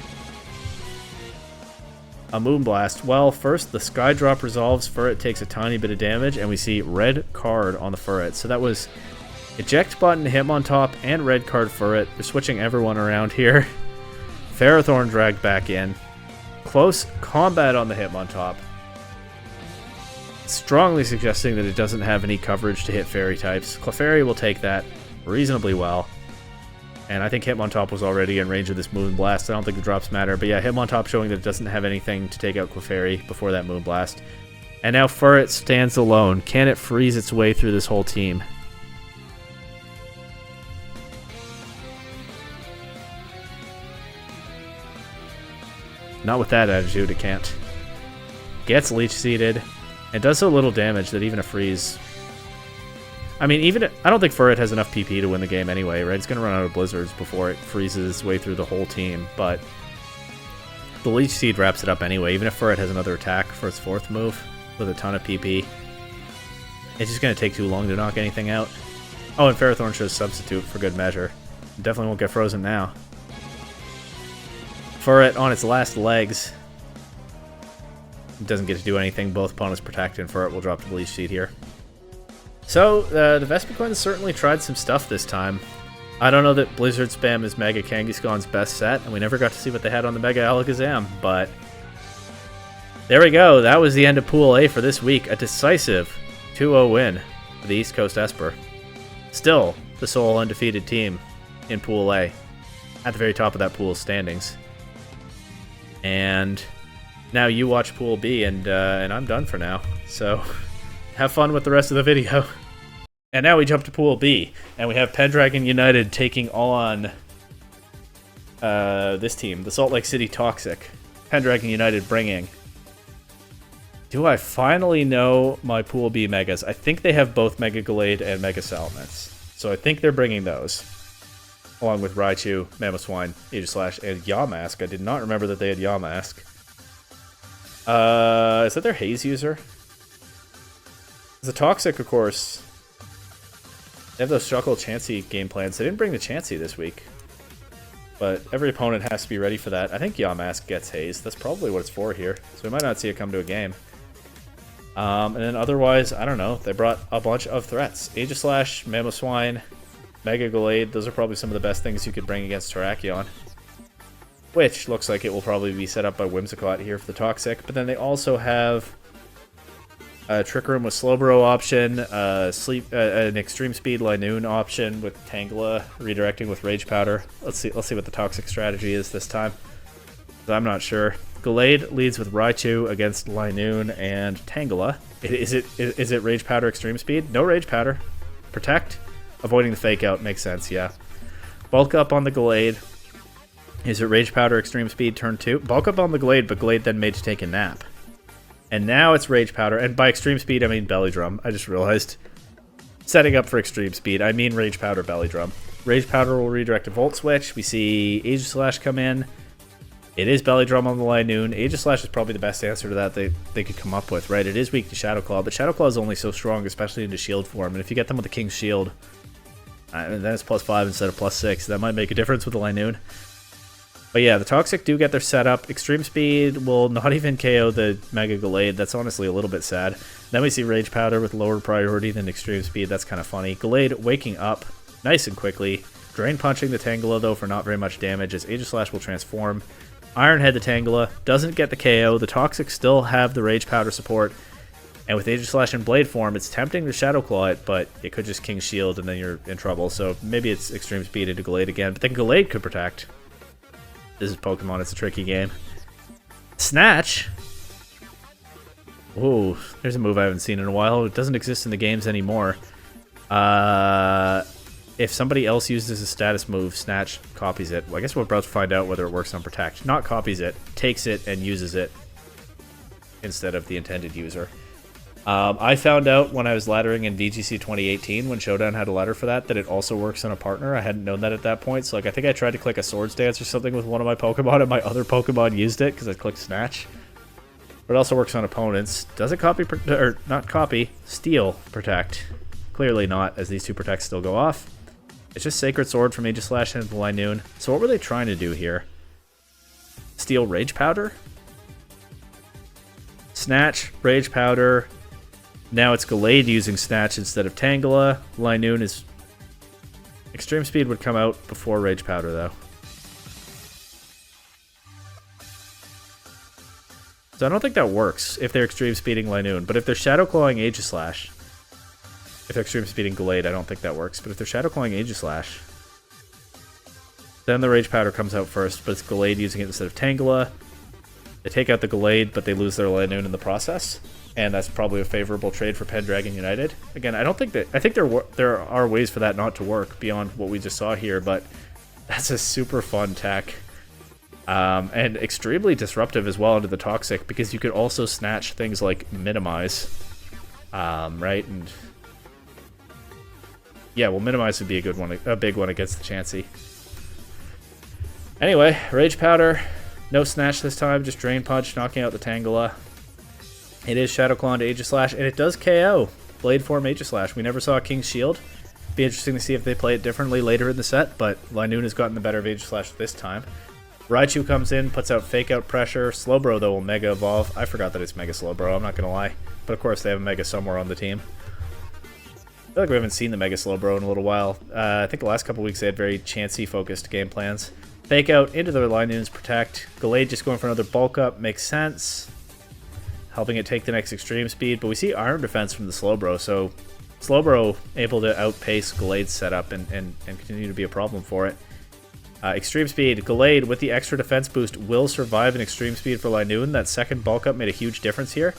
a Moonblast? Well, first the Skydrop resolves. Furret takes a tiny bit of damage, and we see red card on the Furret. So that was eject button, Hitmontop, and red card Furret. They're switching everyone around here. Ferrothorn dragged back in. Close combat on the Hitmontop. Strongly suggesting that it doesn't have any coverage to hit fairy types. Clefairy will take that reasonably well. And I think Hitmontop was already in range of this Moonblast. I don't think the drops matter. But yeah, Hitmontop showing that it doesn't have anything to take out Clefairy before that Moonblast. And now Furret stands alone. Can it freeze its way through this whole team? Not with that attitude, it can't. Gets Leech Seeded. It does so little damage that even a freeze... I mean, I don't think Furret has enough PP to win the game anyway, right? It's going to run out of Blizzards before it freezes its way through the whole team, but the Leech Seed wraps it up anyway. Even if Furret has another attack for its 4th move with a ton of PP, it's just going to take too long to knock anything out. Oh, and Ferrothorn shows Substitute for good measure. It definitely won't get frozen now. Furret on its last legs. It doesn't get to do anything. Both opponents protect, and Furret will drop the Leech Seed here. So, the Vespiquens certainly tried some stuff this time. I don't know that Blizzard Spam is Mega Kangaskhan's best set, and we never got to see what they had on the Mega Alakazam, but there we go. That was the end of Pool A for this week. A decisive 2-0 win for the East Coast Espurr. Still the sole undefeated team in Pool A, at the very top of that pool's standings. And now you watch Pool B, and I'm done for now. So have fun with the rest of the video. And now we jump to Pool B, and we have Pendragon United taking on this team, the Salt Lake City Toxic. Pendragon United bringing... Do I finally know my Pool B Megas? I think they have both Mega Gallade and Mega Salamence. So I think they're bringing those. Along with Raichu, Mamoswine, Aegislash, and Yamask. I did not remember that they had Yamask. Is that their Haze user? The Toxic, of course, they have those Shuckle Chansey game plans. They didn't bring the Chansey this week, but every opponent has to be ready for that. I think Yamask gets Haze. That's probably what it's for here, so we might not see it come to a game. And then otherwise, I don't know. They brought a bunch of threats. Aegislash, Mamoswine, Mega Gallade. Those are probably some of the best things you could bring against Terrakion, which looks like it will probably be set up by Whimsicott here for the Toxic. But then they also have a Trick Room with Slowbro option, an Extreme Speed Linoon option with Tangela redirecting with Rage Powder. Let's see what the Toxic strategy is this time. I'm not sure. Gallade leads with Raichu against Linoon and Tangela. Is it Rage Powder Extreme Speed? No Rage Powder. Protect. Avoiding the Fake Out makes sense, yeah. Bulk up on the Gallade. Is it Rage Powder Extreme Speed turn 2? Bulk up on the Gallade, but Gallade then made to take a nap. And now it's Rage Powder. And by Extreme Speed, I mean Belly Drum. I just realized. Setting up for Extreme Speed, I mean Rage Powder Belly Drum. Rage Powder will redirect a Volt Switch. We see Aegislash come in. It is Belly Drum on the Linoon. Aegislash is probably the best answer to that they could come up with, right? It is weak to Shadow Claw, but Shadow Claw is only so strong, especially into Shield form. And if you get them with the King's Shield, then it's +5 instead of +6. That might make a difference with the Linoon. But yeah, the Toxic do get their setup. Extreme Speed will not even KO the Mega Gallade. That's honestly a little bit sad. Then we see Rage Powder with lower priority than Extreme Speed. That's kind of funny. Gallade waking up nice and quickly. Drain punching the Tangela though for not very much damage as Aegislash will transform. Ironhead the Tangela, doesn't get the KO. The Toxic still have the Rage Powder support. And with Aegislash in Blade form, it's tempting to Shadow Claw it, but it could just King Shield and then you're in trouble. So maybe it's Extreme Speed into Gallade again, but then Gallade could protect. This is Pokemon, it's a tricky game. Snatch. Ooh, there's a move I haven't seen in a while. It doesn't exist in the games anymore. If somebody else uses a status move, Snatch copies it. Well, I guess we're about to find out whether it works on Protect. Not copies it, takes it and uses it instead of the intended user. I found out when I was laddering in VGC 2018, when Showdown had a ladder for that it also works on a partner. I hadn't known that at that point, so like I think I tried to click a Swords Dance or something with one of my Pokemon, and my other Pokemon used it because I clicked Snatch. But it also works on opponents. Does it copy, or not copy, steal Protect? Clearly not, as these two Protects still go off. It's just Sacred Sword from Aegislash and Linoon. So what were they trying to do here? Steal Rage Powder? Snatch, Rage Powder. Now it's Gallade using Snatch instead of Tangela. Linoon is... Extreme Speed would come out before Rage Powder, though. So I don't think that works if they're Extreme Speeding Linoon. But if they're Shadow Clawing Aegislash... If they're Extreme Speeding Gallade, I don't think that works. But if they're Shadow Clawing Aegislash... Then the Rage Powder comes out first, but it's Gallade using it instead of Tangela. They take out the Gallade, but they lose their Linoon in the process. And that's probably a favorable trade for Pendragon United. Again, I don't think that... I think there are ways for that not to work beyond what we just saw here, but that's a super fun tech. And extremely disruptive as well into the Toxic, because you could also snatch things like Minimize. Right? And... Yeah, well, Minimize would be a good one, a big one against the Chansey. Anyway, Rage Powder. No Snatch this time, just Drain Punch, knocking out the Tangela. It is Shadow Claw into Aegislash, and it does KO Blade Form Aegislash. We never saw King's Shield. Be interesting to see if they play it differently later in the set, but Linoon has gotten the better of Aegislash this time. Raichu comes in, puts out Fake Out Pressure. Slowbro, though, will Mega Evolve. I forgot that it's Mega Slowbro, I'm not going to lie. But of course, they have a Mega somewhere on the team. I feel like we haven't seen the Mega Slowbro in a little while. I think the last couple weeks they had very Chansey-focused game plans. Fake Out into the Linoon's Protect. Gallade just going for another Bulk Up makes sense. Helping it take the next Extreme Speed, but we see Iron Defense from the Slowbro, so Slowbro able to outpace Gallade's setup and continue to be a problem for it. Extreme Speed, Gallade with the extra defense boost will survive an Extreme Speed for Linoon. That second Bulk Up made a huge difference here.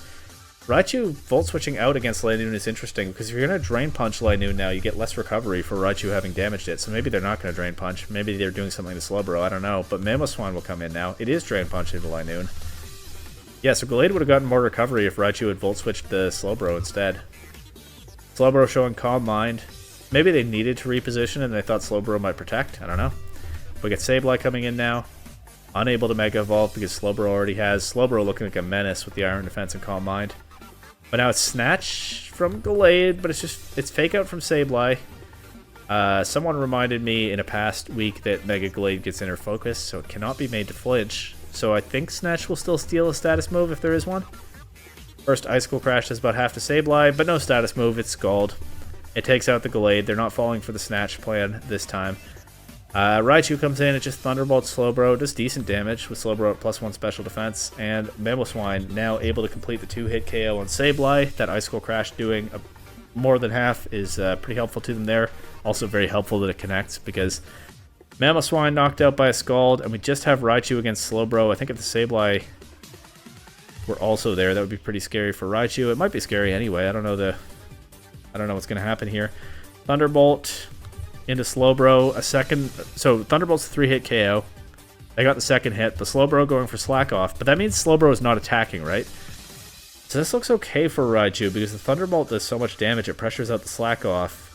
Raichu Volt Switching out against Linoon is interesting, because if you're going to Drain Punch Linoon now, you get less recovery for Raichu having damaged it, so maybe they're not going to Drain Punch. Maybe they're doing something to Slowbro, I don't know, but Mamoswine will come in now. It is Drain Punch into Linoon. Yeah, so Gallade would have gotten more recovery if Raichu had Volt Switched the Slowbro instead. Slowbro showing Calm Mind. Maybe they needed to reposition and they thought Slowbro might protect, I don't know. We get Sableye coming in now. Unable to Mega Evolve because Slowbro already has. Slowbro looking like a menace with the Iron Defense and Calm Mind. But now it's Snatch from Gallade, but it's Fake Out from Sableye. Someone reminded me in a past week that Mega Gallade gets Inner Focus, so it cannot be made to flinch. So I think Snatch will still steal a status move if there is one. First Icicle Crash does about half to Sableye, but no status move, it's Scald. It takes out the Gallade, they're not falling for the Snatch plan this time. Raichu comes in, it just Thunderbolts Slowbro, does decent damage with Slowbro at +1 special defense, and Mamoswine now able to complete the 2-hit KO on Sableye. That Icicle Crash doing more than half is pretty helpful to them there. Also very helpful that it connects, because Mamoswine knocked out by a Scald, and we just have Raichu against Slowbro. I think if the Sableye were also there, that would be pretty scary for Raichu. It might be scary anyway, I don't know what's going to happen here. Thunderbolt into Slowbro, a second, so Thunderbolt's a 3-hit KO. I got the second hit, but Slowbro going for Slack Off, but that means Slowbro is not attacking, right? So this looks okay for Raichu, because the Thunderbolt does so much damage, it pressures out the Slack Off.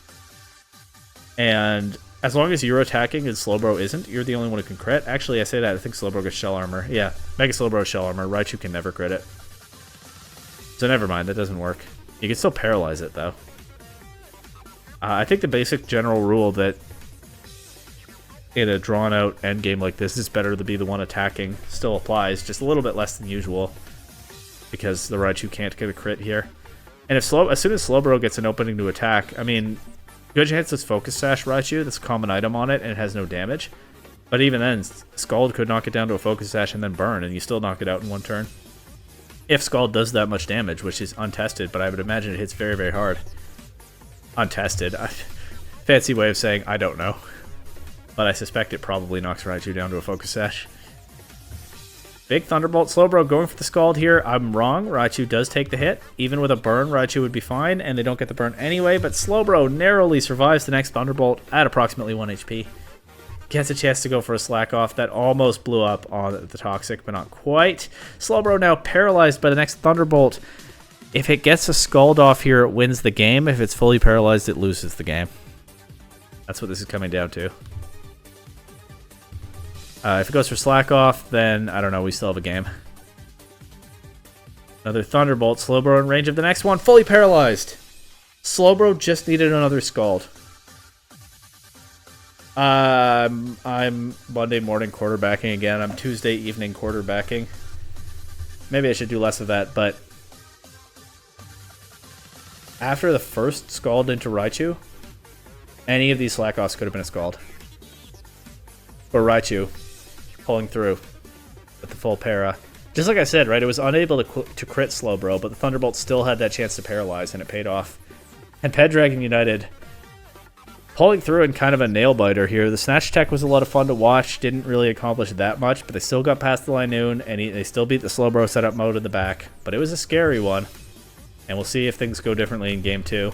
And as long as you're attacking and Slowbro isn't, you're the only one who can crit. Actually, I say that, I think Slowbro gets Shell Armor. Yeah, Mega Slowbro Shell Armor, Raichu can never crit it. So never mind, that doesn't work. You can still paralyze it, though. I think the basic general rule that in a drawn-out endgame like this, it's better to be the one attacking still applies, just a little bit less than usual, because the Raichu can't get a crit here. And if as soon as Slowbro gets an opening to attack, I mean, Good chance it's Focus Sash Raichu. That's a common item on it, and it has no damage. But even then, Scald could knock it down to a Focus Sash and then burn, and you still knock it out in one turn. If Scald does that much damage, which is untested, but I would imagine it hits very, very hard. Untested. Fancy way of saying I don't know. But I suspect it probably knocks Raichu down to a Focus Sash. Big Thunderbolt. Slowbro going for the Scald here. I'm wrong. Raichu does take the hit. Even with a burn, Raichu would be fine, and they don't get the burn anyway, but Slowbro narrowly survives the next Thunderbolt at approximately 1 HP. Gets a chance to go for a Slack Off. That almost blew up on the Toxic, but not quite. Slowbro now paralyzed by the next Thunderbolt. If it gets a Scald off here, it wins the game. If it's fully paralyzed, it loses the game. That's what this is coming down to. If it goes for Slack Off, then, I don't know, we still have a game. Another Thunderbolt. Slowbro in range of the next one. Fully paralyzed. Slowbro just needed another Scald. I'm Monday morning quarterbacking again. I'm Tuesday evening quarterbacking. Maybe I should do less of that, but after the first Scald into Raichu, any of these Slack Offs could have been a Scald. Or Raichu pulling through with the full para. Just like I said, right, it was unable to crit Slowbro, but the Thunderbolt still had that chance to paralyze, and it paid off. And Pendragon United pulling through in kind of a nail-biter here. The Snatch Tech was a lot of fun to watch, didn't really accomplish that much, but they still got past the Linoon, and they still beat the Slowbro setup mode in the back. But it was a scary one, and we'll see if things go differently in Game 2.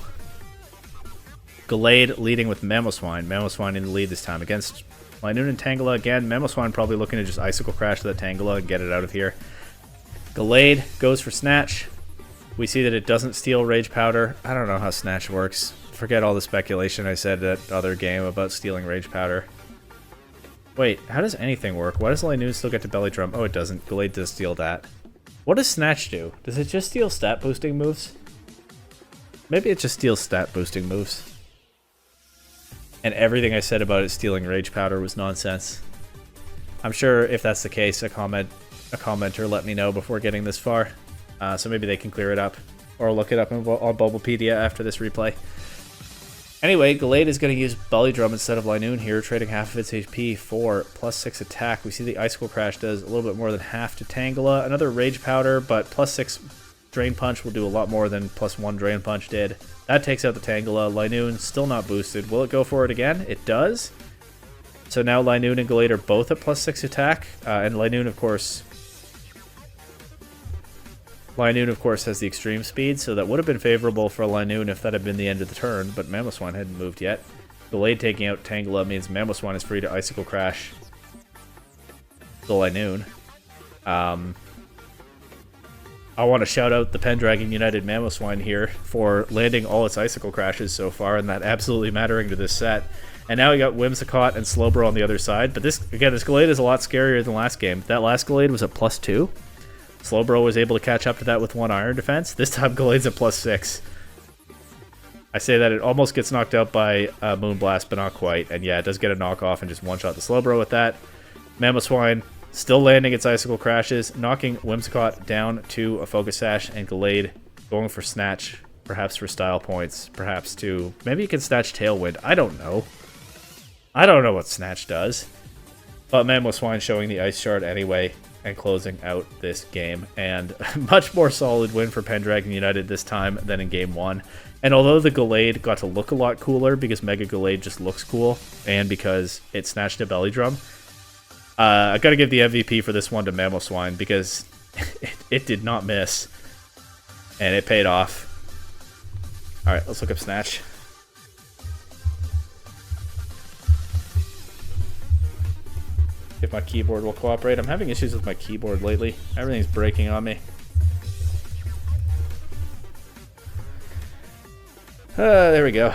Gallade leading with Mamoswine. Mamoswine in the lead this time against Linoon and Tangela again. Mamoswine probably looking to just Icicle Crash that Tangela and get it out of here. Gallade goes for Snatch. We see that it doesn't steal Rage Powder. I don't know how Snatch works. Forget all the speculation I said that other game about stealing Rage Powder. Wait, how does anything work? Why does Linoon still get to Belly Drum? Oh, it doesn't. Gallade does steal that. What does Snatch do? Does it just steal stat boosting moves? Maybe it just steals stat boosting moves. And everything I said about it stealing Rage Powder was nonsense. I'm sure if that's the case, a commenter let me know before getting this far. So maybe they can clear it up. Or look it up on Bulbapedia after this replay. Anyway, Gallade is going to use Belly Drum instead of Linoon here, trading half of its HP for +6 attack. We see the Icicle Crash does a little bit more than half to Tangela. Another Rage Powder, but +6 Drain Punch will do a lot more than +1 Drain Punch did. That takes out the Tangela. Linoon still not boosted. Will it go for it again? It does. So now Linoon and Gallade are both at +6 attack. And Linoon, of course, has the extreme speed, so that would have been favorable for Linoon if that had been the end of the turn, but Mamoswine hadn't moved yet. Gallade taking out Tangela means Mamoswine is free to Icicle Crash the Linoon. I want to shout out the Pendragon United Mamoswine here for landing all its Icicle Crashes so far, and that absolutely mattering to this set. And now we got Whimsicott and Slowbro on the other side, but this Gallade is a lot scarier than last game. That last Gallade was at +2. Slowbro was able to catch up to that with 1 Iron Defense. This time Gallade's at +6. I say that it almost gets knocked out by Moonblast, but not quite. And yeah, it does get a knockoff and just one-shot the Slowbro with that. Mamoswine still landing its Icicle Crashes, knocking Whimsicott down to a Focus Sash, and Gallade going for Snatch, perhaps for style points, perhaps to... Maybe you can Snatch Tailwind. I don't know. I don't know what Snatch does. But Mamoswine showing the Ice Shard anyway, and closing out this game. And a much more solid win for Pendragon United this time than in Game 1. And although the Gallade got to look a lot cooler because Mega Gallade just looks cool, and because it snatched a Belly Drum, I gotta give the MVP for this one to Mamoswine because it did not miss. And it paid off. Alright, let's look up Snatch. If my keyboard will cooperate. I'm having issues with my keyboard lately. Everything's breaking on me. There we go.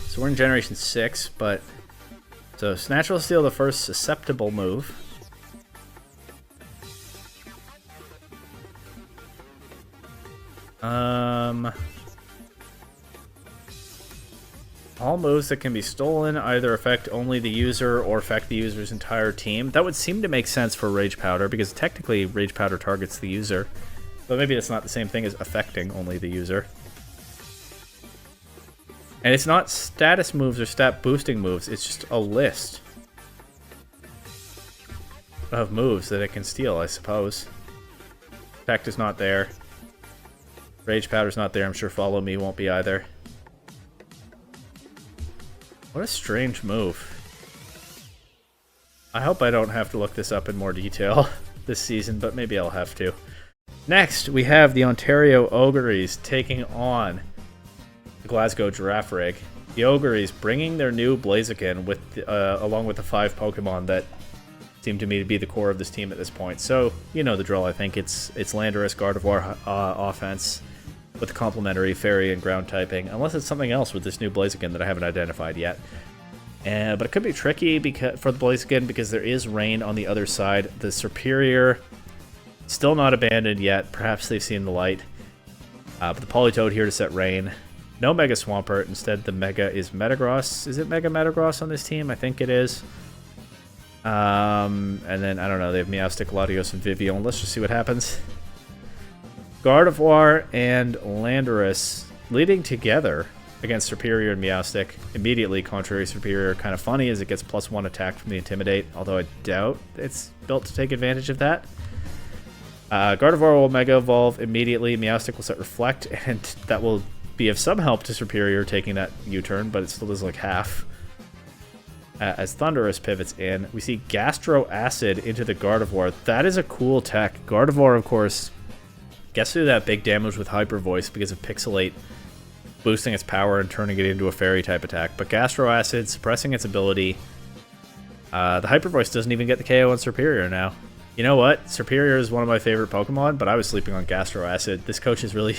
So we're in Generation 6, but... So Snatch will steal the first susceptible move. All moves that can be stolen either affect only the user or affect the user's entire team. That would seem to make sense for Rage Powder, because technically Rage Powder targets the user. But maybe that's not the same thing as affecting only the user. And it's not status moves or stat boosting moves, it's just a list of moves that it can steal, I suppose. Protect is not there. Rage Powder's not there. I'm sure Follow Me won't be either. What a strange move. I hope I don't have to look this up in more detail this season, but maybe I'll have to. Next, we have the Ontario Oguris taking on the Glasgow Girafarig. The Oguris bringing their new Blaziken with along with the 5 Pokemon that seem to me to be the core of this team at this point. So, you know the drill, I think. It's Landorus, Gardevoir offense with the complementary Fairy and Ground typing, unless it's something else with this new Blaziken that I haven't identified yet. But it could be tricky for the Blaziken because there is Rain on the other side. The Superior, still not abandoned yet. Perhaps they've seen the light. But the Politoed here to set Rain. No Mega Swampert. Instead, the Mega is Metagross. Is it Mega Metagross on this team? I think it is. And then, I don't know, they have Meowstic, Latios, and Vivillon. Let's just see what happens. Gardevoir and Landorus leading together against Superior and Meowstic. Immediately, Contrary Superior, kind of funny as it gets +1 attack from the Intimidate, although I doubt it's built to take advantage of that. Gardevoir will Mega Evolve immediately. Meowstic will set Reflect, and that will be of some help to Superior taking that U-turn, but it still does like half. As Thundurus pivots in, we see Gastro Acid into the Gardevoir. That is a cool tech. Gardevoir, of course, gets through that big damage with Hyper Voice because of Pixelate boosting its power and turning it into a Fairy type attack. But Gastro Acid suppressing its ability. The Hyper Voice doesn't even get the KO on Superior now. You know what? Superior is one of my favorite Pokemon, but I was sleeping on Gastro Acid. This coach has really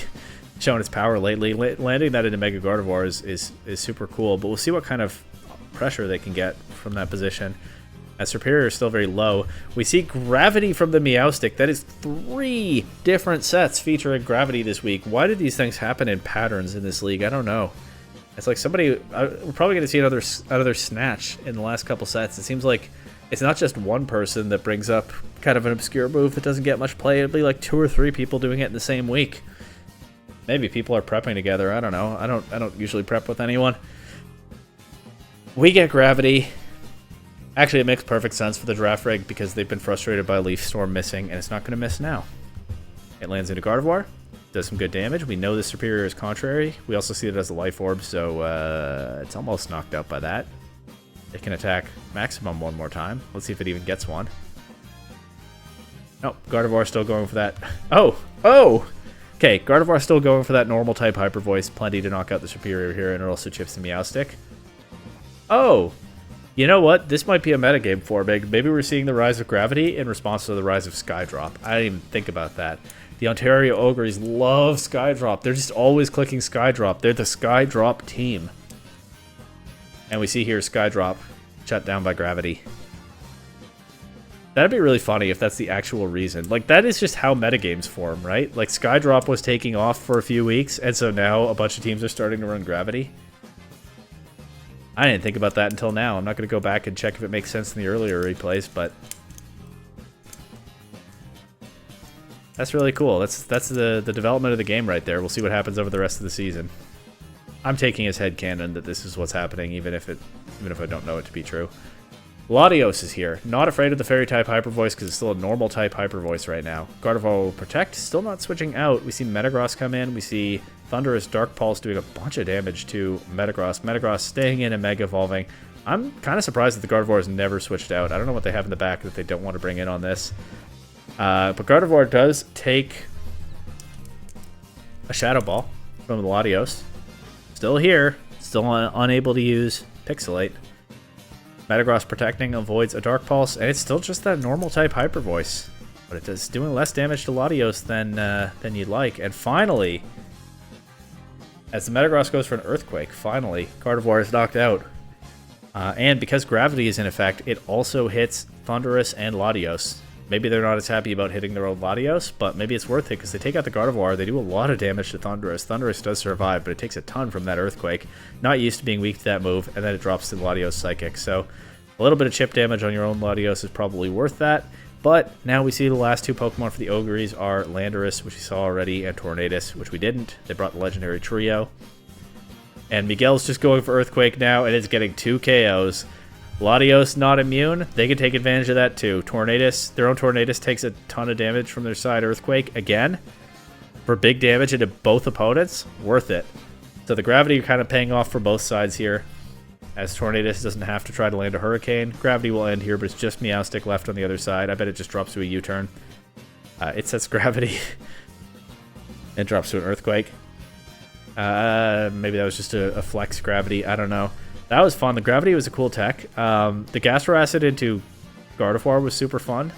shown its power lately. Landing that into Mega Gardevoir is super cool, but we'll see what kind of pressure they can get from that position. As Superior is still very low. We see Gravity from the Meowstic. That is 3 different sets featuring Gravity this week. Why did these things happen in patterns in this league? I don't know. It's like we're probably going to see another Snatch in the last couple sets. It seems like it's not just one person that brings up kind of an obscure move that doesn't get much play. It'll be like 2 or 3 people doing it in the same week. Maybe people are prepping together. I don't know. I don't usually prep with anyone. We get Gravity. Actually, it makes perfect sense for the Girafarig because they've been frustrated by Leaf Storm missing, and it's not going to miss now. It lands into Gardevoir, does some good damage. We know the Superior is Contrary. We also see it as a Life Orb, so it's almost knocked out by that. It can attack maximum one more time. Let's see if it even gets one. Nope, Gardevoir still going for that. Oh! Okay, Gardevoir still going for that normal type Hyper Voice. Plenty to knock out the Superior here, and it also chips the Meowstic. Oh! You know what? This might be a metagame for Big. Maybe we're seeing the rise of Gravity in response to the rise of Skydrop. I didn't even think about that. The Ontario Oguris love Skydrop. They're just always clicking Skydrop. They're the Skydrop team. And we see here Skydrop shut down by Gravity. That'd be really funny if that's the actual reason. Like, that is just how metagames form, right? Like, Skydrop was taking off for a few weeks, and so now a bunch of teams are starting to run Gravity. I didn't think about that until now. I'm not going to go back and check if it makes sense in the earlier replays, but that's really cool. That's the development of the game right there. We'll see what happens over the rest of the season. I'm taking as headcanon that this is what's happening, even if I don't know it to be true. Latios is here. Not afraid of the Fairy type Hyper Voice because it's still a normal type Hyper Voice right now. Gardevoir will Protect. Still not switching out. We see Metagross come in. We see Thundurus Dark Pulse doing a bunch of damage to Metagross. Metagross staying in and Mega Evolving. I'm kind of surprised that the Gardevoir has never switched out. I don't know what they have in the back that they don't want to bring in on this. But Gardevoir does take a Shadow Ball from the Latios. Still here. Still unable to use Pixelate. Metagross Protecting avoids a Dark Pulse, and it's still just that normal type Hyper Voice. But it is doing less damage to Latios than you'd like. And finally, as the Metagross goes for an Earthquake, finally, Gardevoir is knocked out. And because Gravity is in effect, it also hits Thundurus and Latios. Maybe they're not as happy about hitting their own Latios, but maybe it's worth it because they take out the Gardevoir. They do a lot of damage to Thundurus. Thundurus does survive, but it takes a ton from that Earthquake. Not used to being weak to that move, and then it drops to Latios Psychic. So a little bit of chip damage on your own Latios is probably worth that. But now we see the last 2 Pokemon for the Oguris are Landorus, which we saw already, and Tornadus, which we didn't. They brought the Legendary Trio. And Miguel's just going for Earthquake now, and it's getting 2 KOs. Latios not immune. They can take advantage of that too. Tornadus, their own Tornadus takes a ton of damage from their side. Earthquake again for big damage into both opponents. Worth it. So the Gravity are kind of paying off for both sides here, as Tornadus doesn't have to try to land a Hurricane. Gravity will end here, but it's just Meowstic left on the other side. I bet it just drops to a U-turn. It sets Gravity and drops to an Earthquake. Maybe that was just a flex Gravity. I don't know. That was fun. The Gravity was a cool tech. The Gastro Acid into Gardevoir was super fun.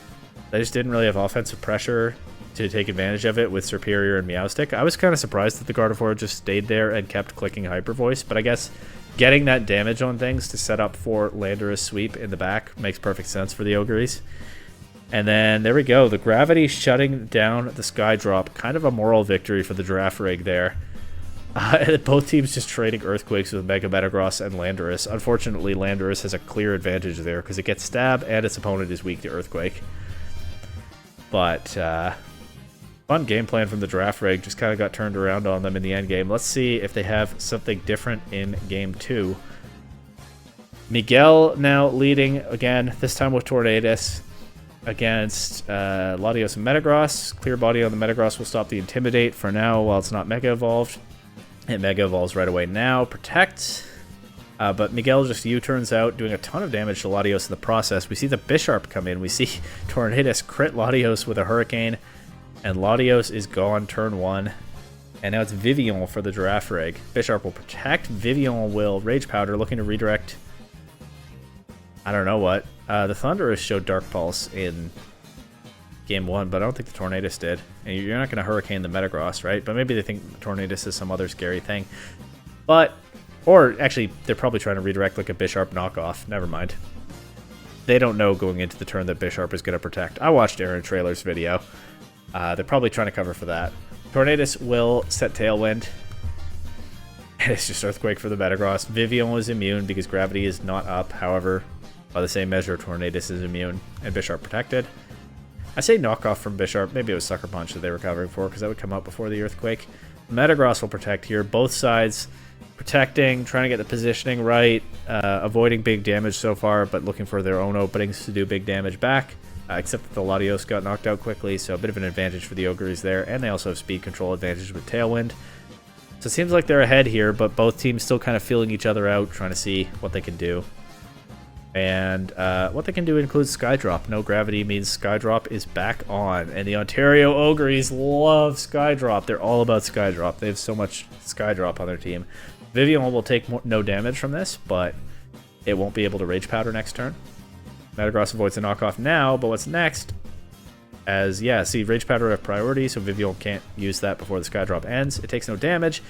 They just didn't really have offensive pressure to take advantage of it with Serperior and Meowstic. I was kind of surprised that the Gardevoir just stayed there and kept clicking Hyper Voice, but I guess getting that damage on things to set up for Landorus sweep in the back makes perfect sense for the Oguris. And then there we go. The Gravity shutting down the Skydrop. Kind of a moral victory for the Girafarig there. Both teams just trading Earthquakes with Mega Metagross and Landorus. Unfortunately, Landorus has a clear advantage there because it gets Stab and its opponent is weak to Earthquake. But fun game plan from the Girafarig. Just kind of got turned around on them in the end game. Let's see if they have something different in game 2. Miguel now leading again, this time with Tornadus against Latios and Metagross. Clear Body on the Metagross will stop the Intimidate for now while it's not Mega Evolved. It Mega Evolves right away now. Protect. But Miguel just U-turns out, doing a ton of damage to Latios in the process. We see the Bisharp come in. We see Tornadus crit Latios with a Hurricane. And Latios is gone turn 1. And now it's Vivillon for the Girafarig. Bisharp will protect. Vivillon will Rage Powder, looking to redirect. I don't know what. The Thundurus showed Dark Pulse in game 1, but I don't think the Tornadus did. And you're not going to Hurricane the Metagross, right? But maybe they think the Tornadus is some other scary thing. But, or actually, they're probably trying to redirect like a Bisharp knockoff. Never mind. They don't know going into the turn that Bisharp is going to protect. I watched Aaron Trailer's video. They're probably trying to cover for that. Tornadus will set Tailwind. It's just Earthquake for the Metagross. Vivillon is immune because Gravity is not up. However, by the same measure, Tornadus is immune and Bisharp protected. I say knockoff from Bisharp. Maybe it was Sucker Punch that they were covering for because that would come out before the Earthquake. Metagross will protect here. Both sides protecting, trying to get the positioning right, avoiding big damage so far, but looking for their own openings to do big damage back. Except that the Latios got knocked out quickly, so a bit of an advantage for the Oguris there. And they also have speed control advantage with Tailwind. So it seems like they're ahead here, but both teams still kind of feeling each other out, trying to see what they can do. And what they can do includes Skydrop. No Gravity means Skydrop is back on. And the Ontario Oguris love Skydrop. They're all about Skydrop. They have so much Skydrop on their team. Vivillon will take no damage from this, but it won't be able to Rage Powder next turn. Metagross avoids the knockoff now, but what's next? As, yeah, see, Rage Powder have priority, so Vivillon can't use that before the Skydrop ends. It takes no damage.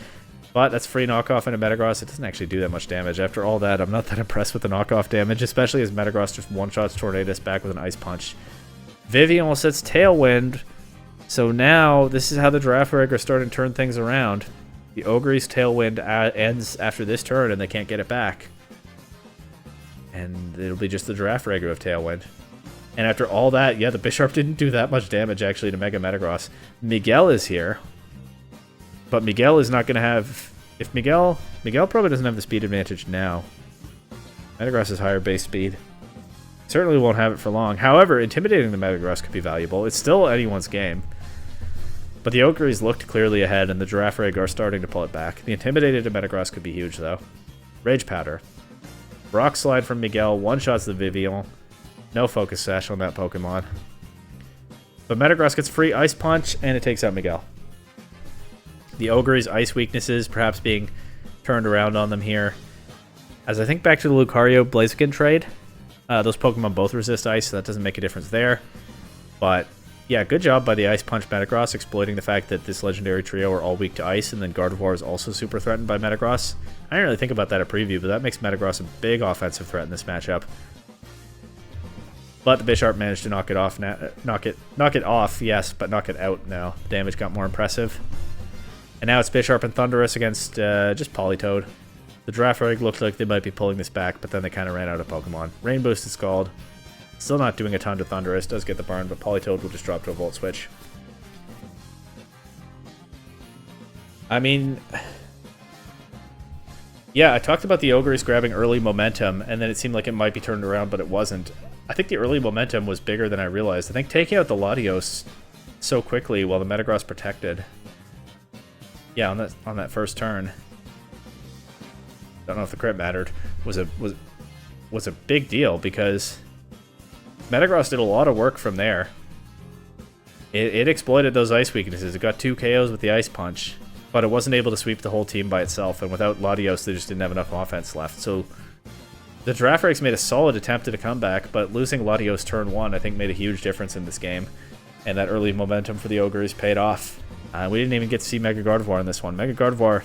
But that's free knockoff into Metagross. It doesn't actually do that much damage. After all that, I'm not that impressed with the knockoff damage, especially as Metagross just one-shots Tornadus back with an Ice Punch. Vivillon sets Tailwind. So now, this is how the Girafarig are starting to turn things around. The Oguris' Tailwind ends after this turn, and they can't get it back. And it'll be just the Girafarig who have Tailwind. And after all that, yeah, the Bisharp didn't do that much damage, actually, to Mega Metagross. Miguel is here. But Miguel is not going to have... If Miguel probably doesn't have the speed advantage now. Metagross has higher base speed. Certainly won't have it for long. However, intimidating the Metagross could be valuable. It's still anyone's game. But the Oguris looked clearly ahead, and the Girafarig are starting to pull it back. The intimidated Metagross could be huge, though. Rage Powder. Rock Slide from Miguel. One-shots the Vivillon. No Focus Sash on that Pokemon. But Metagross gets free Ice Punch, and it takes out Miguel. The Oguris' ice weaknesses perhaps being turned around on them here. As I think back to the Lucario Blaziken trade, those Pokemon both resist ice, so that doesn't make a difference there. But yeah, good job by the Ice Punch Metagross, exploiting the fact that this legendary trio are all weak to ice, and then Gardevoir is also super threatened by Metagross. I didn't really think about that at preview, but that makes Metagross a big offensive threat in this matchup. But the Bisharp managed to knock it off now. Knock it off, yes, but knock it out now. The damage got more impressive. And now it's Bisharp and Thundurus against just Politoed. The Girafarig looked like they might be pulling this back, but then they kind of ran out of Pokemon. Rain Boost is Scald. Still not doing a ton to Thundurus. Does get the burn, but Politoed will just drop to a Volt Switch. I mean... Yeah, I talked about the Oguris grabbing early momentum, and then it seemed like it might be turned around, but it wasn't. I think the early momentum was bigger than I realized. I think taking out the Latios so quickly while the Metagross protected. Yeah, on that first turn. Don't know if the crit mattered. Was a big deal because Metagross did a lot of work from there. It exploited those ice weaknesses. It got 2 KOs with the Ice Punch, but it wasn't able to sweep the whole team by itself, and without Latios, they just didn't have enough offense left. So the Girafarigs made a solid attempt at a comeback, but losing Latios turn 1, I think, made a huge difference in this game, and that early momentum for the Oguris paid off. We didn't even get to see Mega Gardevoir in this one. Mega Gardevoir,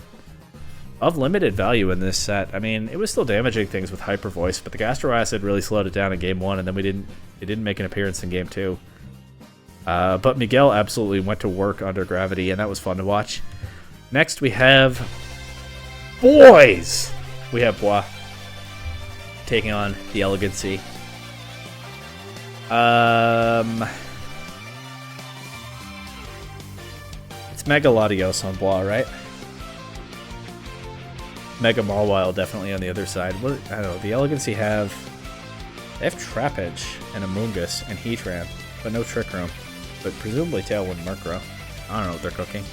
of limited value in this set. I mean, it was still damaging things with Hyper Voice, but the Gastro Acid really slowed it down in Game 1, and then it didn't make an appearance in Game 2. But Miguel absolutely went to work under gravity, and that was fun to watch. Next, we have Bois. We have Bois taking on the Elegancy. It's Mega Latios on Bois, right? Mega Mawile definitely on the other side. I don't know. The Elegancy they have Trapinch and Amoonguss and Heatran, but no Trick Room. But presumably Tailwind Murkrow. I don't know what they're cooking.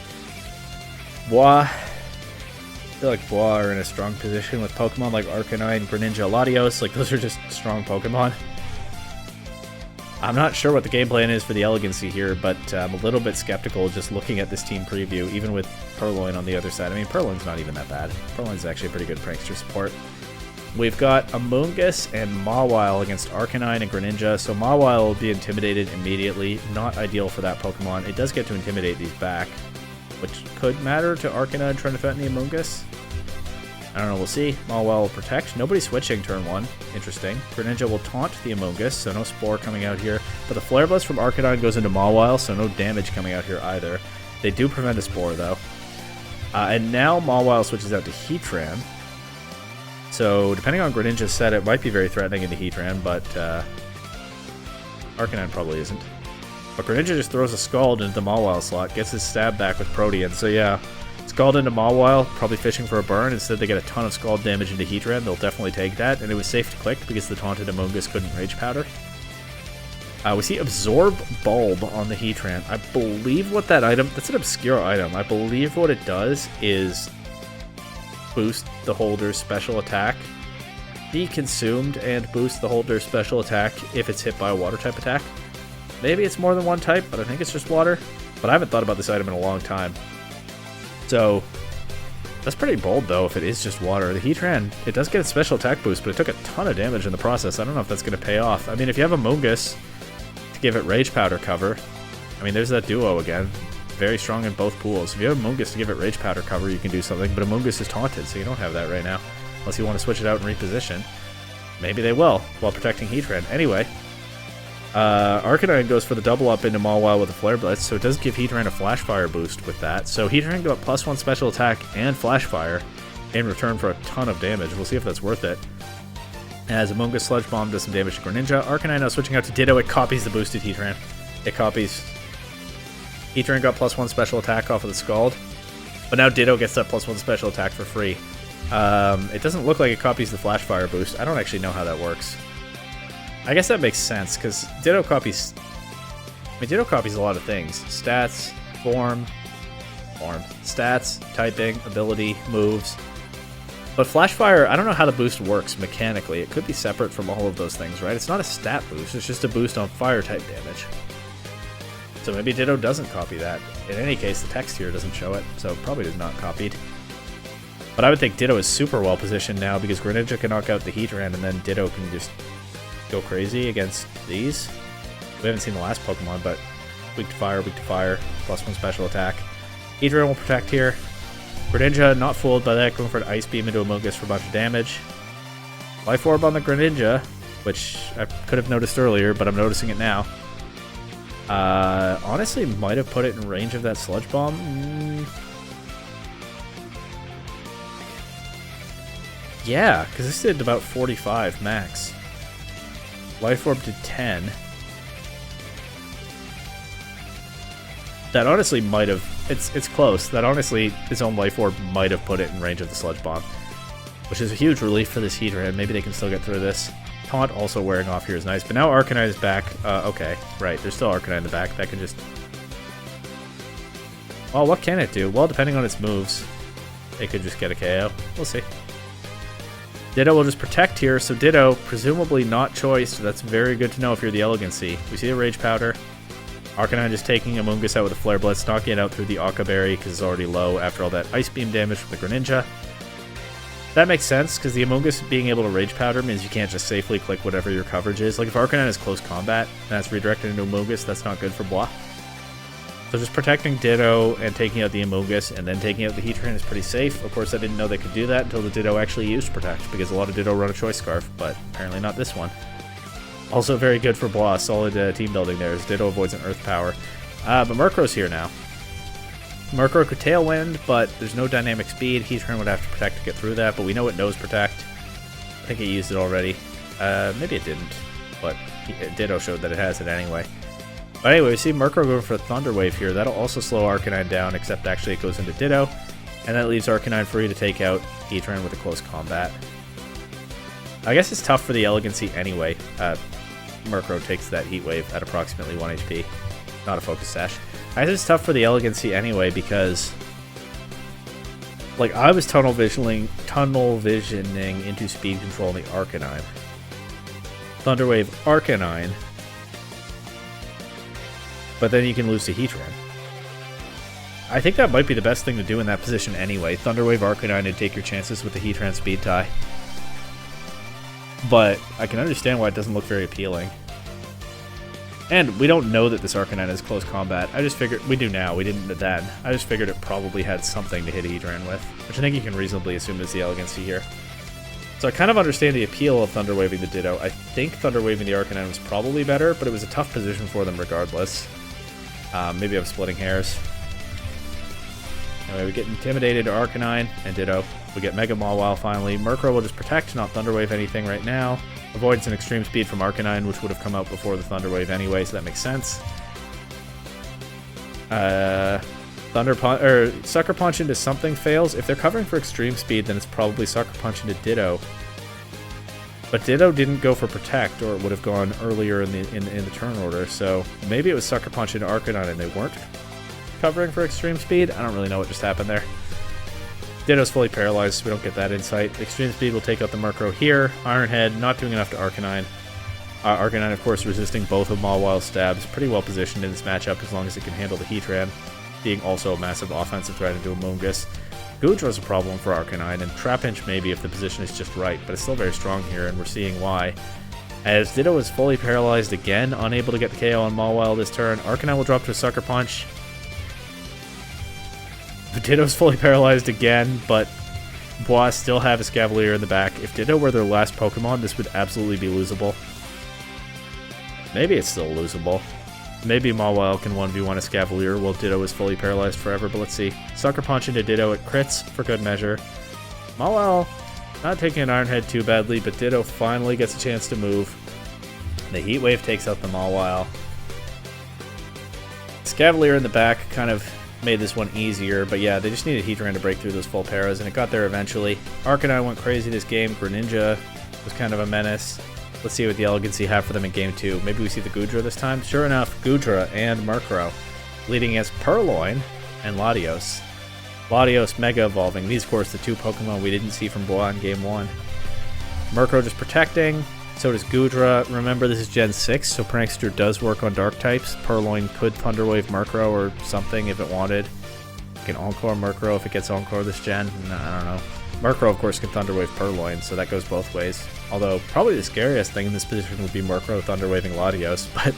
Bois. I feel like Bois are in a strong position with Pokemon like Arcanine, Greninja, Latios. Like, those are just strong Pokemon. I'm not sure what the game plan is for the Elegancy here, but I'm a little bit skeptical just looking at this team preview, even with Purloin on the other side. I mean, Purloin's not even that bad. Purloin's actually a pretty good prankster support. We've got Amoonguss and Mawile against Arcanine and Greninja, so Mawile will be intimidated immediately. Not ideal for that Pokemon. It does get to intimidate these back, which could matter to Arcanine trying to threaten the Amoonguss. I don't know, we'll see. Mawile will protect. Nobody's switching turn 1. Interesting. Greninja will taunt the Amoonguss, so no Spore coming out here. But the Flare Blast from Arcanine goes into Mawile, so no damage coming out here either. They do prevent a Spore, though. And now Mawile switches out to Heatran. So, depending on Greninja's set, it might be very threatening into Heatran, but Arcanine probably isn't. But Greninja just throws a Scald into the Mawile slot, gets his stab back with Protean. So yeah, Scald into Mawile, probably fishing for a burn. Instead, they get a ton of Scald damage into Heatran. They'll definitely take that, and it was safe to click because the taunted Amoonguss couldn't Rage Powder. We see Absorb Bulb on the Heatran. I believe what that item... That's an obscure item. I believe what it does is boost the holder's special attack, be consumed, and boost the holder's special attack if it's hit by a water type attack. Maybe it's more than one type, but I think it's just water. But I haven't thought about this item in a long time. So, that's pretty bold, though, if it is just water. The Heatran, it does get a special attack boost, but it took a ton of damage in the process. I don't know if that's going to pay off. I mean, if you have a Amoonguss to give it Rage Powder cover, I mean, there's that duo again. Very strong in both pools. If you have Amoonguss to give it Rage Powder cover, you can do something, but Amoonguss is taunted, so you don't have that right now. Unless you want to switch it out and reposition. Maybe they will, while protecting Heatran. Anyway, Arcanine goes for the double up into Mawile with a Flare Blitz, so it does give Heatran a Flash Fire boost with that. So Heatran got +1 special attack and Flash Fire in return for a ton of damage. We'll see if that's worth it. As Amoonguss Sludge Bomb does some damage to Greninja, Arcanine now switching out to Ditto. It copies the boosted Heatran. It copies. Heatran got +1 special attack off of the Scald, but now Ditto gets that +1 special attack for free. It doesn't look like it copies the Flash Fire boost. I don't actually know how that works. I guess that makes sense, because Ditto copies... I mean, Ditto copies a lot of things. Stats, form, stats, typing, ability, moves. But Flash Fire, I don't know how the boost works mechanically. It could be separate from all of those things, right? It's not a stat boost, it's just a boost on Fire-type damage. So maybe Ditto doesn't copy that. In any case, the text here doesn't show it, so it probably is not copied. But I would think Ditto is super well positioned now, because Greninja can knock out the Heatran, and then Ditto can just go crazy against these. We haven't seen the last Pokemon, but weak to fire, +1 special attack. Heatran will protect here. Greninja, not fooled by that, going for an Ice Beam into Amoonguss for a bunch of damage. Life Orb on the Greninja, which I could have noticed earlier, but I'm noticing it now. Honestly, might have put it in range of that Sludge Bomb. Yeah, because this did about 45 max. Life Orb did 10. That honestly might have... It's close. That honestly, its own Life Orb might have put it in range of the Sludge Bomb. which is a huge relief for this Heatran. Maybe they can still get through this. Taunt also wearing off here is nice, but now Arcanine is back. Okay, right, there's still Arcanine in the back. That can just... Well, what can it do? Well, depending on its moves, it could just get a KO. We'll see. Ditto will just protect here, so Ditto, presumably not choiced. That's very good to know if you're the Elegancy. We see a Rage Powder. Arcanine just taking Amoonguss out with a Flare Blitz, knocking it out through the Aqua Berry because it's already low after all that Ice Beam damage from the Greninja. That makes sense, because the Amoonguss being able to Rage Powder means you can't just safely click whatever your coverage is. Like, if Arcanine is close combat and that's redirected into Amoonguss, that's not good for Bois. So just protecting Ditto and taking out the Amoonguss and then taking out the Heatran is pretty safe. Of course, I didn't know they could do that until the Ditto actually used Protect, because a lot of Ditto run a Choice Scarf, but apparently not this one. Also very good for Bois. Solid team building there as Ditto avoids an Earth Power. But Murkrow's here now. Murkrow could Tailwind, but there's no dynamic speed. Heatran would have to Protect to get through that, but we know it knows Protect. I think it used it already. Maybe it didn't, but Ditto showed that it has it anyway. But anyway, we see Murkrow going for a Thunder Wave here. That'll also slow Arcanine down, except actually it goes into Ditto, and that leaves Arcanine free to take out Heatran with a close combat. I guess it's tough for the Elegancy anyway. Murkrow takes that Heat Wave at approximately 1 HP. Not a Focus Sash. I guess it's tough for the Elegancy anyway because, like, I was tunnel visioning into speed control in the Arcanine. Thunder Wave Arcanine, but then you can lose to Heatran. I think that might be the best thing to do in that position anyway. Thunder Wave Arcanine and take your chances with the Heatran speed tie. But I can understand why it doesn't look very appealing. And we don't know that this Arcanine is close combat. I just figured, we do now, we didn't then. I just figured it probably had something to hit Heatran with, which I think you can reasonably assume is the Elegancy here. So I kind of understand the appeal of Thunder Waving the Ditto. I think Thunder Waving the Arcanine was probably better, but it was a tough position for them regardless. Maybe I'm splitting hairs. Anyway, we get Intimidated to Arcanine and Ditto. We get Mega Mawile finally. Murkrow will just Protect, not Thunder Wave anything right now. Avoidance and Extreme Speed from Arcanine, which would have come out before the Thunder Wave anyway, so that makes sense. Sucker Punch into something fails. If they're covering for Extreme Speed, then it's probably Sucker Punch into Ditto. But Ditto didn't go for Protect, or it would have gone earlier in the turn order, so maybe it was Sucker Punch into Arcanine and they weren't covering for Extreme Speed. I don't really know what just happened there. Ditto's fully paralyzed, so we don't get that insight. Extreme Speed will take out the Murkrow here. Iron Head, not doing enough to Arcanine. Arcanine, of course, resisting both of Mawile's stabs. Pretty well positioned in this matchup as long as it can handle the Heatran, being also a massive offensive threat into Amoonguss. Goodra's a problem for Arcanine, and Trapinch maybe if the position is just right, but it's still very strong here, and we're seeing why. As Ditto is fully paralyzed again, unable to get the KO on Mawile this turn, Arcanine will drop to a Sucker Punch. Ditto's fully paralyzed again, but Bois still have a Escavalier in the back. If Ditto were their last Pokemon, this would absolutely be losable. Maybe it's still losable. Maybe Mawile can 1v1 Escavalier while Ditto is fully paralyzed forever, but let's see. Sucker Punch into Ditto, it crits for good measure. Mawile not taking an Iron Head too badly, but Ditto finally gets a chance to move. The Heat Wave takes out the Mawile. Escavalier in the back kind of made this one easier, but yeah, they just needed Heatran to break through those full paras, and it got there eventually. Arcanine went crazy this game. Greninja was kind of a menace. Let's see what the Elegancy have for them in Game 2. Maybe we see the Goodra this time? Sure enough, Goodra and Murkrow leading against Purloin and Latios. Latios Mega Evolving. These, of course, the two Pokemon we didn't see from Bois in Game 1. Murkrow just protecting. So does Goodra. Remember, this is Gen 6, so Prankster does work on Dark types. Purloin could Thunder Wave Murkrow or something if it wanted. You can Encore Murkrow if it gets Encore this gen. No, I don't know. Murkrow, of course, can Thunder Wave Purloin, so that goes both ways. Although, probably the scariest thing in this position would be Murkrow Thunder Waving Latios, but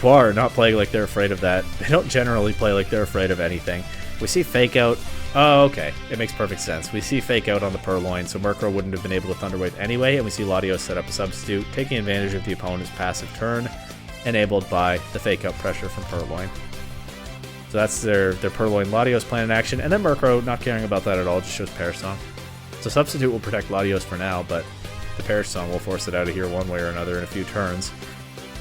Bois are not playing like they're afraid of that. They don't generally play like they're afraid of anything. We see Fake Out. Oh, okay. It makes perfect sense. We see Fake Out on the Purloin, so Murkrow wouldn't have been able to Thunder Wave anyway, and we see Latios set up a substitute, taking advantage of the opponent's passive turn, enabled by the Fake Out pressure from Purloin. So that's their Purloin Latios plan in action, and then Murkrow, not caring about that at all, just shows Perish Song. So Substitute will protect Latios for now, but the Perish Song will force it out of here one way or another in a few turns.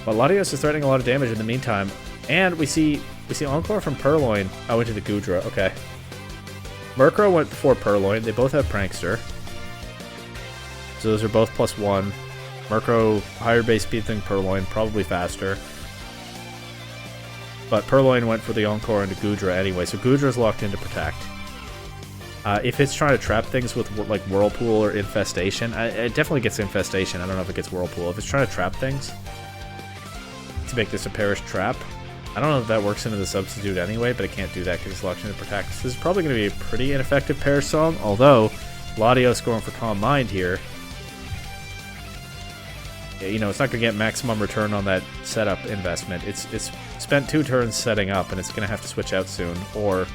But Latios is threatening a lot of damage in the meantime, and we see Encore from Purloin. Oh, into the Goodra. Okay. Murkrow went before Purloin. They both have Prankster. So those are both +1. Murkrow, higher base speed than Purloin, probably faster. But Purloin went for the Encore into Goodra anyway, so Goodra's locked in to protect. If it's trying to trap things with like Whirlpool or Infestation, it definitely gets Infestation. I don't know if it gets Whirlpool. If it's trying to trap things to make this a Perish Trap, I don't know if that works into the substitute anyway, but it can't do that because it's locked in to protect. So this is probably going to be a pretty ineffective Perish Song, although Latios going for Calm Mind here. You know, it's not going to get maximum return on that setup investment. It's spent 2 turns setting up, and it's going to have to switch out soon, or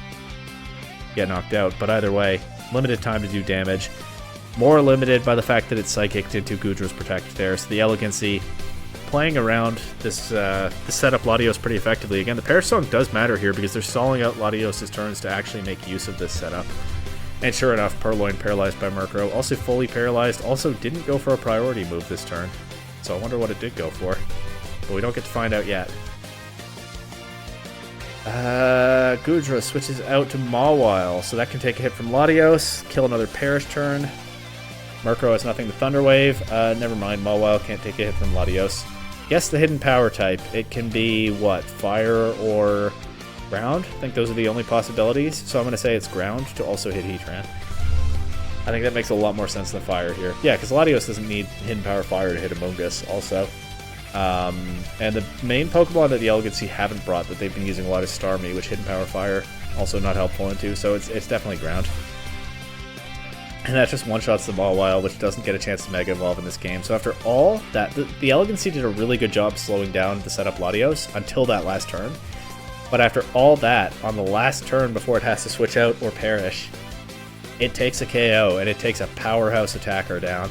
get knocked out. But either way, limited time to do damage. More limited by the fact that it's Psychicked into Goodra's Protect there. So the Elegancy playing around this setup Latios pretty effectively. Again, the Perish Song does matter here because they're stalling out Latios' turns to actually make use of this setup. And sure enough, Purloin paralyzed by Murkrow. Also fully paralyzed. Also didn't go for a priority move this turn. So I wonder what it did go for. But we don't get to find out yet. Goodra switches out to Mawile, so that can take a hit from Latios, kill another Perish turn. Murkrow has nothing to Thunder Wave. Never mind, Mawile can't take a hit from Latios. Guess the hidden power type. It can be, what, Fire or Ground? I think those are the only possibilities, so I'm going to say it's Ground to also hit Heatran. I think that makes a lot more sense than Fire here. Yeah, because Latios doesn't need Hidden Power Fire to hit Amoonguss also. And the main Pokemon that the Elegancy haven't brought that they've been using a lot is Starmie, which Hidden Power Fire also not helpful into, so it's definitely Ground. And that just one-shots the Mawile, which doesn't get a chance to Mega Evolve in this game. So after all that, the Elegancy did a really good job slowing down the setup Latios until that last turn. But after all that, on the last turn before it has to switch out or perish, it takes a KO, and it takes a powerhouse attacker down.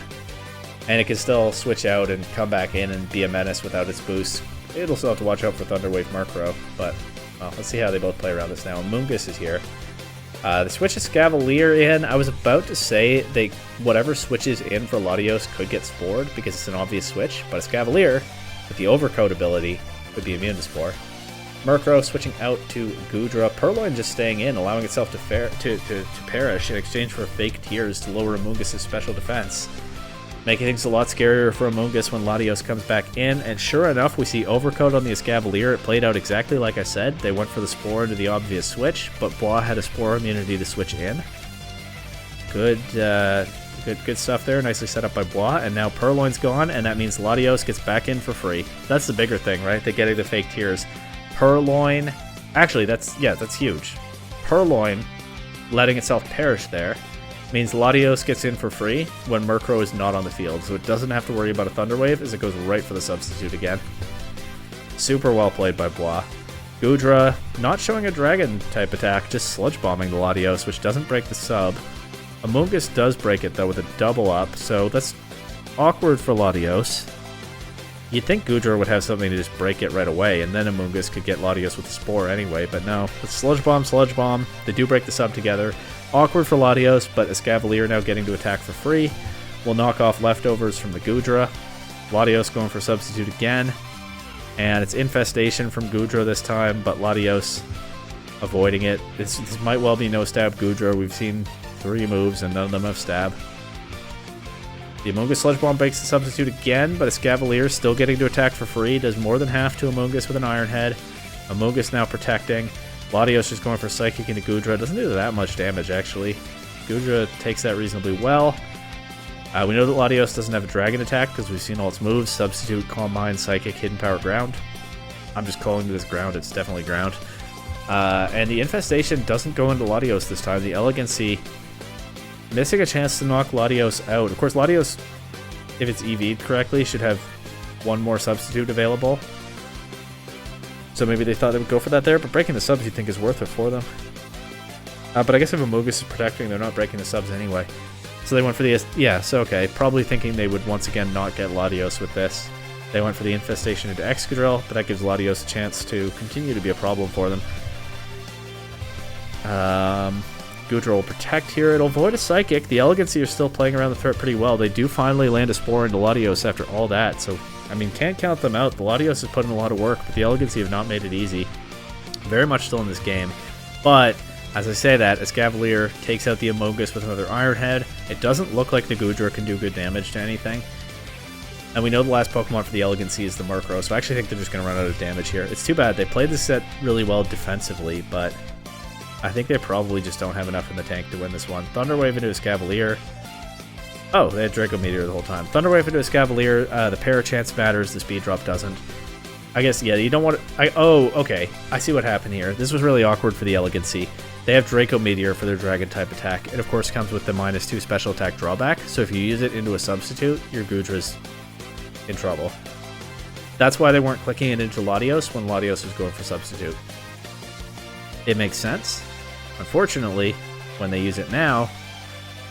And it can still switch out and come back in and be a menace without its boost. It'll still have to watch out for Thunder Wave Murkrow, but well, let's see how they both play around this now. Amoonguss is here. The switch of Scavalier in. I was about to say whatever switches in for Latios could get Spored because it's an obvious switch, but a Scavalier with the Overcoat ability would be immune to Spore. Murkrow switching out to Goodra. Purloin just staying in, allowing itself to perish in exchange for fake tears to lower Amoonguss' special defense. Making things a lot scarier for Amoonguss when Latios comes back in, and sure enough, we see Overcoat on the Escavalier. It played out exactly like I said. They went for the Spore into the obvious switch, but Bois had a Spore immunity to switch in. Good stuff there. Nicely set up by Bois, and now Purloin's gone, and that means Latios gets back in for free. That's the bigger thing, right? They're getting the fake tears. Purloin, actually, that's huge. Purloin letting itself perish there means Latios gets in for free when Murkrow is not on the field, so it doesn't have to worry about a Thunder Wave as it goes right for the substitute again. Super well played by Bois. Goodra not showing a Dragon type attack, just Sludge Bombing the Latios, which doesn't break the sub. Amoonguss does break it though with a double up, so that's awkward for Latios. You'd think Goodra would have something to just break it right away, and then Amoonguss could get Latios with the Spore anyway, but no. It's Sludge Bomb. They do break the sub together. Awkward for Latios, but Escavalier now getting to attack for free. Will knock off leftovers from the Goodra. Latios going for substitute again. And it's Infestation from Goodra this time, but Latios avoiding it. This might well be no stab Goodra. We've seen 3 moves, and none of them have stab. The Amoonguss Sludge Bomb breaks the substitute again, but Escavalier still getting to attack for free. Does more than half to Amoonguss with an Iron Head. Amoonguss now protecting. Latios just going for Psychic into Goodra. Doesn't do that much damage, actually. Goodra takes that reasonably well. We know that Latios doesn't have a Dragon attack because we've seen all its moves. Substitute, Calm Mind, Psychic, Hidden Power, Ground. I'm just calling this Ground. It's definitely Ground. And the Infestation doesn't go into Latios this time. The Elegancy missing a chance to knock Latios out. Of course, Latios, if it's EV'd correctly, should have 1 more substitute available. So maybe they thought they would go for that there, but breaking the subs you think is worth it for them. But I guess if Amoonguss is protecting, they're not breaking the subs anyway. So they went for the... Yeah, so okay. Probably thinking they would once again not get Latios with this. They went for the Infestation into Excadrill, but that gives Latios a chance to continue to be a problem for them. Goodra will protect here. It'll avoid a Psychic. The Elegancy are still playing around the threat pretty well. They do finally land a Spore into Latios after all that, so... I mean, can't count them out. The Latios has put in a lot of work, but the Elegancy have not made it easy. Very much still in this game. But As I say that, Escavalier takes out the Amogus with another Iron Head. It doesn't look like the Goodra can do good damage to anything. And we know the last Pokemon for the Elegancy is the Murkrow, so I actually think they're just going to run out of damage here. It's too bad. They played this set really well defensively, but I think they probably just don't have enough in the tank to win this one. Thunder Wave into Escavalier. Oh, they had Draco Meteor the whole time. Thunder Wave into Escavalier. The Parachance matters. The Speed Drop doesn't. I guess, yeah, you don't want to... Oh, okay. I see what happened here. This was really awkward for the Elegancy. They have Draco Meteor for their Dragon-type attack. It, of course, comes with the -2 special attack drawback, so if you use it into a substitute, your Goodra's in trouble. That's why they weren't clicking it into Latios when Latios was going for substitute. It makes sense. Unfortunately, when they use it now,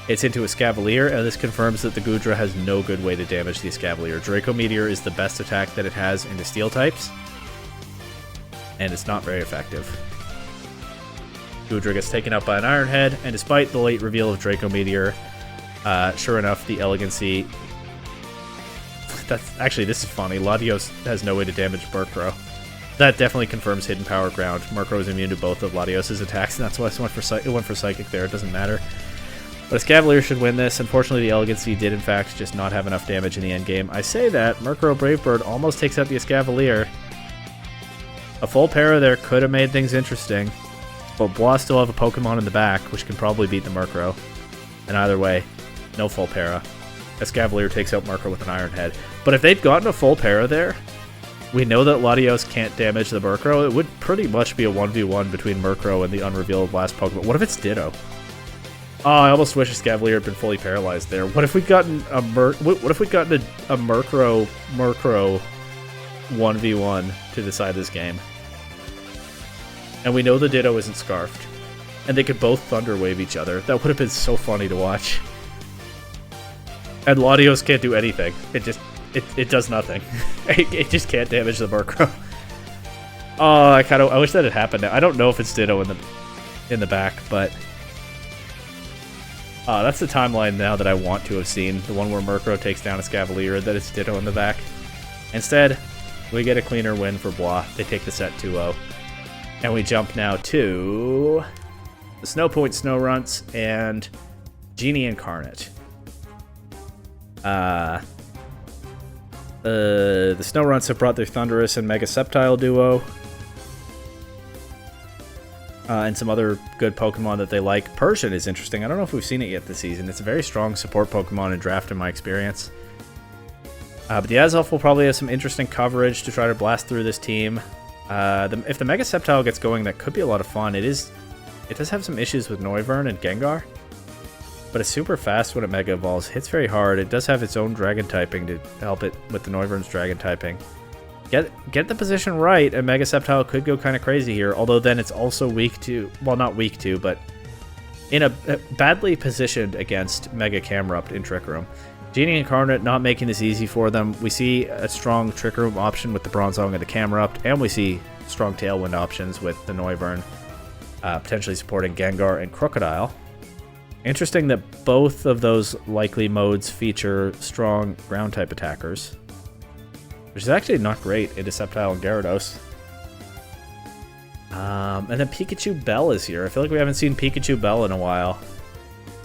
it's into Escavalier, and this confirms that the Goodra has no good way to damage the Escavalier. Draco Meteor is the best attack that it has into Steel types, and it's not very effective. Goodra gets taken out by an Iron Head, and despite the late reveal of Draco Meteor, sure enough, the Elegancy... Actually, this is funny. Latios has no way to damage Murkrow. That definitely confirms Hidden Power Ground. Murkrow is immune to both of Latios' attacks, and that's why it went for Psychic there. It doesn't matter. But Escavalier should win this. Unfortunately, the Elegancy did, in fact, just not have enough damage in the endgame. I say that. Murkrow Brave Bird almost takes out the Escavalier. A full para there could have made things interesting. But Bois still have a Pokemon in the back, which can probably beat the Murkrow. And either way, no full para. Escavalier takes out Murkrow with an Iron Head. But if they'd gotten a full para there, we know that Latios can't damage the Murkrow. It would pretty much be a 1v1 between Murkrow and the unrevealed last Pokemon. What if it's Ditto? Oh, I almost wish Escavalier had been fully paralyzed there. What if we'd gotten a Murkrow 1v1 to decide this game? And we know the Ditto isn't Scarfed. And they could both Thunder Wave each other. That would have been so funny to watch. And Latios can't do anything. It does nothing. It just can't damage the Murkrow. Oh, I wish that had happened now. I don't know if it's Ditto in the back, but that's the timeline now that I want to have seen. The one where Murkrow takes down Escavalier, that it's Ditto in the back. Instead, we get a cleaner win for Bois. They take the set 2-0. And we jump now to the Snowpoint Snorunts and Genie Incarnate. The Snorunts have brought their Thundurus and Mega Sceptile duo. And some other good Pokemon that they like. Persian is interesting. I don't know if we've seen it yet this season. It's a very strong support Pokemon in draft in my experience. But the Azelf will probably have some interesting coverage to try to blast through this team. If the Mega Sceptile gets going, that could be a lot of fun. It does have some issues with Noivern and Gengar, but it's super fast when it Mega Evolves. Hits very hard. It does have its own Dragon typing to help it with the Noivern's Dragon typing. Get the position right, and Mega Sceptile could go kind of crazy here, although then it's also weak to... Well, not weak to, but in a badly positioned against Mega Camerupt in Trick Room. Genie Incarnate not making this easy for them. We see a strong Trick Room option with the Bronzong and the Camerupt, and we see strong Tailwind options with the Noivern, potentially supporting Gengar and Crocodile. Interesting that both of those likely modes feature strong Ground-type attackers, which is actually not great into Sceptile and Gyarados. And then Pikachu Bell is here. I feel like we haven't seen Pikachu Bell in a while.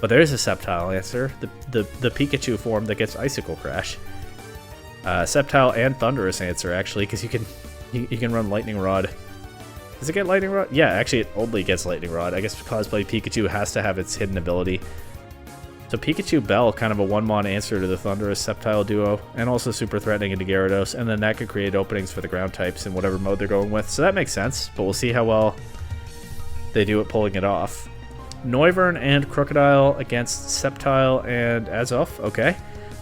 But there is a Sceptile answer, the Pikachu form that gets Icicle Crash. Sceptile and Thundurus answer, actually, because you can run Lightning Rod. Does it get Lightning Rod? Yeah, actually it only gets Lightning Rod. I guess Cosplay Pikachu has to have its hidden ability. So Pikachu Bell, kind of a one-mon answer to the Thundurus Sceptile duo, and also super threatening into Gyarados, and then that could create openings for the ground types in whatever mode they're going with. So that makes sense, but we'll see how well they do at pulling it off. Noivern and Crocodile against Sceptile and Azelf. Okay.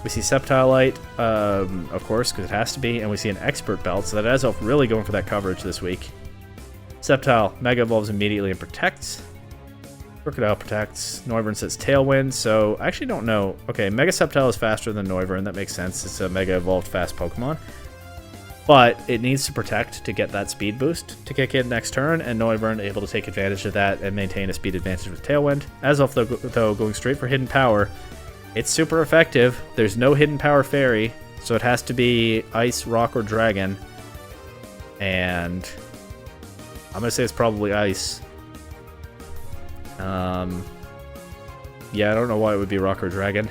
We see Sceptilite, of course, because it has to be, and we see an Expert Belt, so that Azelf really going for that coverage this week. Sceptile Mega Evolves immediately and protects. Crocodile protects. Noivern says Tailwind, so I actually don't know. Okay, Mega Sceptile is faster than Noivern. That makes sense. It's a Mega Evolved fast Pokemon. But it needs to protect to get that speed boost to kick in next turn, and Noivern able to take advantage of that and maintain a speed advantage with Tailwind. Azelf, though, going straight for Hidden Power. It's super effective. There's no Hidden Power Fairy, so it has to be Ice, Rock, or Dragon. And I'm going to say it's probably Ice. Yeah, I don't know why it would be Rock or Dragon.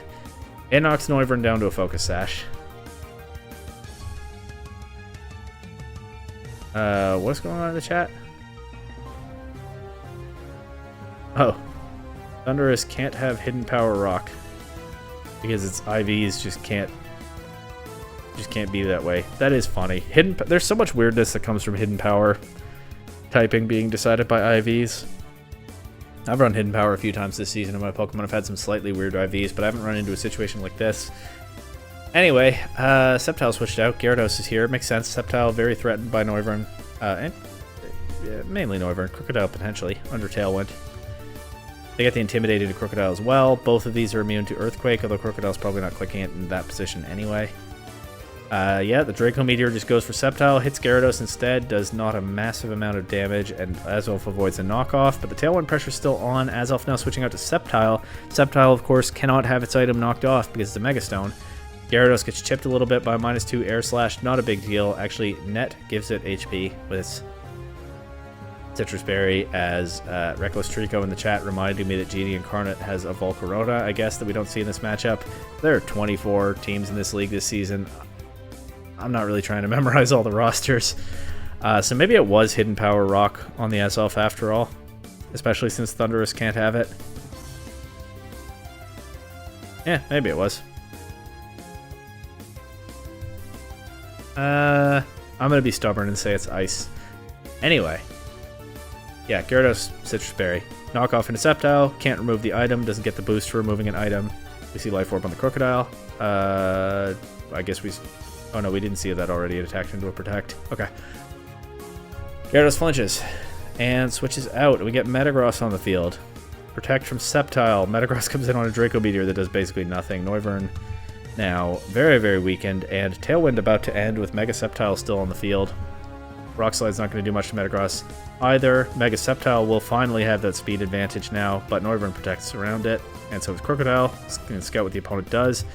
It knocks Noivern down to a Focus Sash. What's going on in the chat? Oh. Thunderous can't have Hidden Power Rock. Because its IVs just can't be that way. That is funny. There's so much weirdness that comes from Hidden Power typing being decided by IVs. I've run Hidden Power a few times this season in my Pokemon. I've had some slightly weird IVs, but I haven't run into a situation like this. Anyway, Sceptile switched out. Gyarados is here. Makes sense. Sceptile very threatened by Noivern. And mainly Noivern. Crocodile potentially. Under Tailwind. They get the Intimidating to Crocodile as well. Both of these are immune to Earthquake, although Crocodile's probably not clicking it in that position anyway. Yeah, the Draco Meteor just goes for Sceptile, hits Gyarados instead, does not a massive amount of damage, and Azelf avoids a knockoff, but the Tailwind pressure is still on. Azelf now switching out to Sceptile. Sceptile, of course, cannot have its item knocked off because it's a Mega Stone. Gyarados gets chipped a little bit by -2 Air Slash, not a big deal. Actually, Net gives it HP with its Citrus Berry, as Reckless Trico in the chat reminded me that Genie Incarnate has a Volcarona, I guess, that we don't see in this matchup. There are 24 teams in this league this season. I'm not really trying to memorize all the rosters. So maybe it was Hidden Power Rock on the Azelf after all. Especially since Thunderous can't have it. Yeah, maybe it was. I'm going to be stubborn and say it's Ice. Anyway. Yeah, Gyarados, Citrus Berry. Knock off into Sceptile. Can't remove the item. Doesn't get the boost for removing an item. We see Life Orb on the Crocodile. I guess we... Oh no, we didn't see that already. It attacked into a Protect. Okay. Gyarados flinches and switches out. We get Metagross on the field. Protect from Sceptile. Metagross comes in on a Draco Meteor that does basically nothing. Noivern now very, very weakened, and Tailwind about to end with Mega Sceptile still on the field. Rock Slide's not going to do much to Metagross either. Mega Sceptile will finally have that speed advantage now, but Noivern protects around it, and so is Crocodile. Going to scout what the opponent does.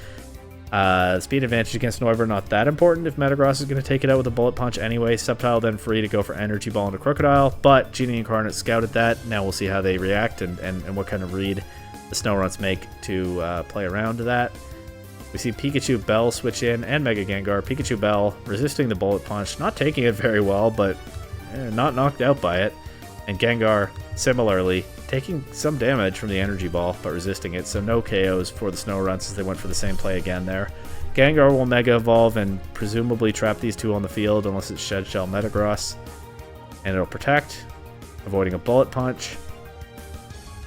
Speed advantage against Noivern not that important if Metagross is going to take it out with a Bullet Punch anyway. Sceptile then free to go for Energy Ball into Crocodile, but Genie Incarnate scouted that. Now we'll see how they react and what kind of read the Snorunts make to play around to that. We see Pikachu Bell switch in and Mega Gengar. Pikachu Bell resisting the Bullet Punch, not taking it very well, but not knocked out by it. And Gengar, similarly, taking some damage from the Energy Ball, but resisting it, so no KOs for the Snorunts as they went for the same play again there. Gengar will Mega Evolve and presumably trap these two on the field unless it's Shed Shell Metagross. And it'll protect, avoiding a Bullet Punch.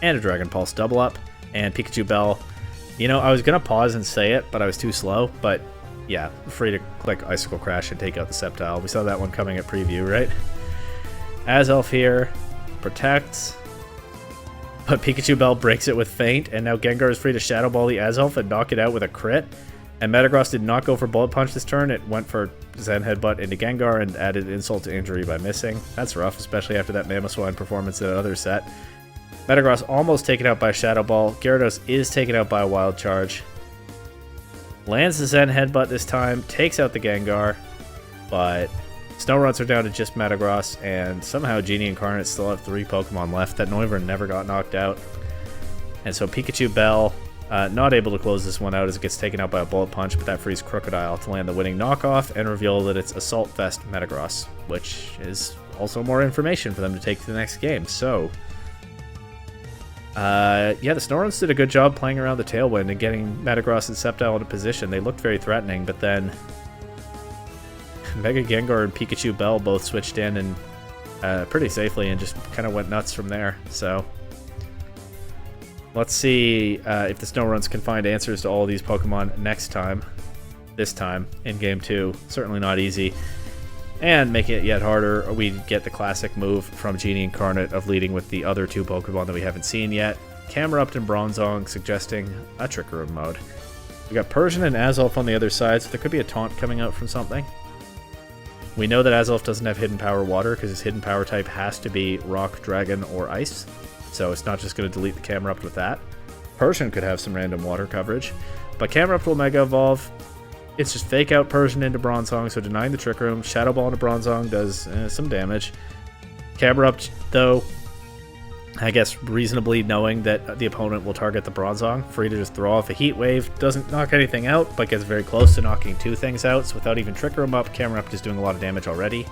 And a Dragon Pulse double up. And Pikachu Bell... You know, I was going to pause and say it, but I was too slow. But, yeah, free to click Icicle Crash and take out the Sceptile. We saw that one coming at preview, right? Azelf here protects. But Pikachu Bell breaks it with Feint, and now Gengar is free to Shadow Ball the Azelf and knock it out with a crit. And Metagross did not go for Bullet Punch this turn. It went for Zen Headbutt into Gengar and added insult to injury by missing. That's rough, especially after that Mamoswine performance in another set. Metagross almost taken out by Shadow Ball. Gyarados is taken out by a Wild Charge. Lands the Zen Headbutt this time, takes out the Gengar, but Snorunts are down to just Metagross, and somehow Genie Incarnate still have 3 Pokemon left. That Noivern never got knocked out. And so Pikachu Bell not able to close this one out as it gets taken out by a Bullet Punch, but that frees Crocodile to land the winning knockoff and reveal that it's Assault Vest Metagross, which is also more information for them to take to the next game. So... yeah, the Snorunts did a good job playing around the Tailwind and getting Metagross and Sceptile into position. They looked very threatening, but then Mega Gengar and Pikachu Bell both switched in and pretty safely and just kind of went nuts from there. So let's see if the Snorunts can find answers to all these Pokemon next time. This time in Game 2. Certainly not easy. And making it yet harder, we get the classic move from Genie Incarnate of leading with the other 2 Pokemon that we haven't seen yet. Camerupt and Bronzong suggesting a Trick Room mode. We got Persian and Azelf on the other side, so there could be a taunt coming out from something. We know that Azelf doesn't have Hidden Power Water because his Hidden Power type has to be Rock, Dragon, or Ice. So it's not just going to delete the Camerupt with that. Persian could have some random water coverage, but Camerupt will Mega Evolve. It's just fake out Persian into Bronzong, so denying the Trick Room. Shadow Ball into Bronzong does some damage. Camerupt, though, I guess reasonably knowing that the opponent will target the Bronzong. Free to just throw off a Heat Wave. Doesn't knock anything out, but gets very close to knocking 2 things out. So without even Trick Room up, Camerupt is doing a lot of damage already.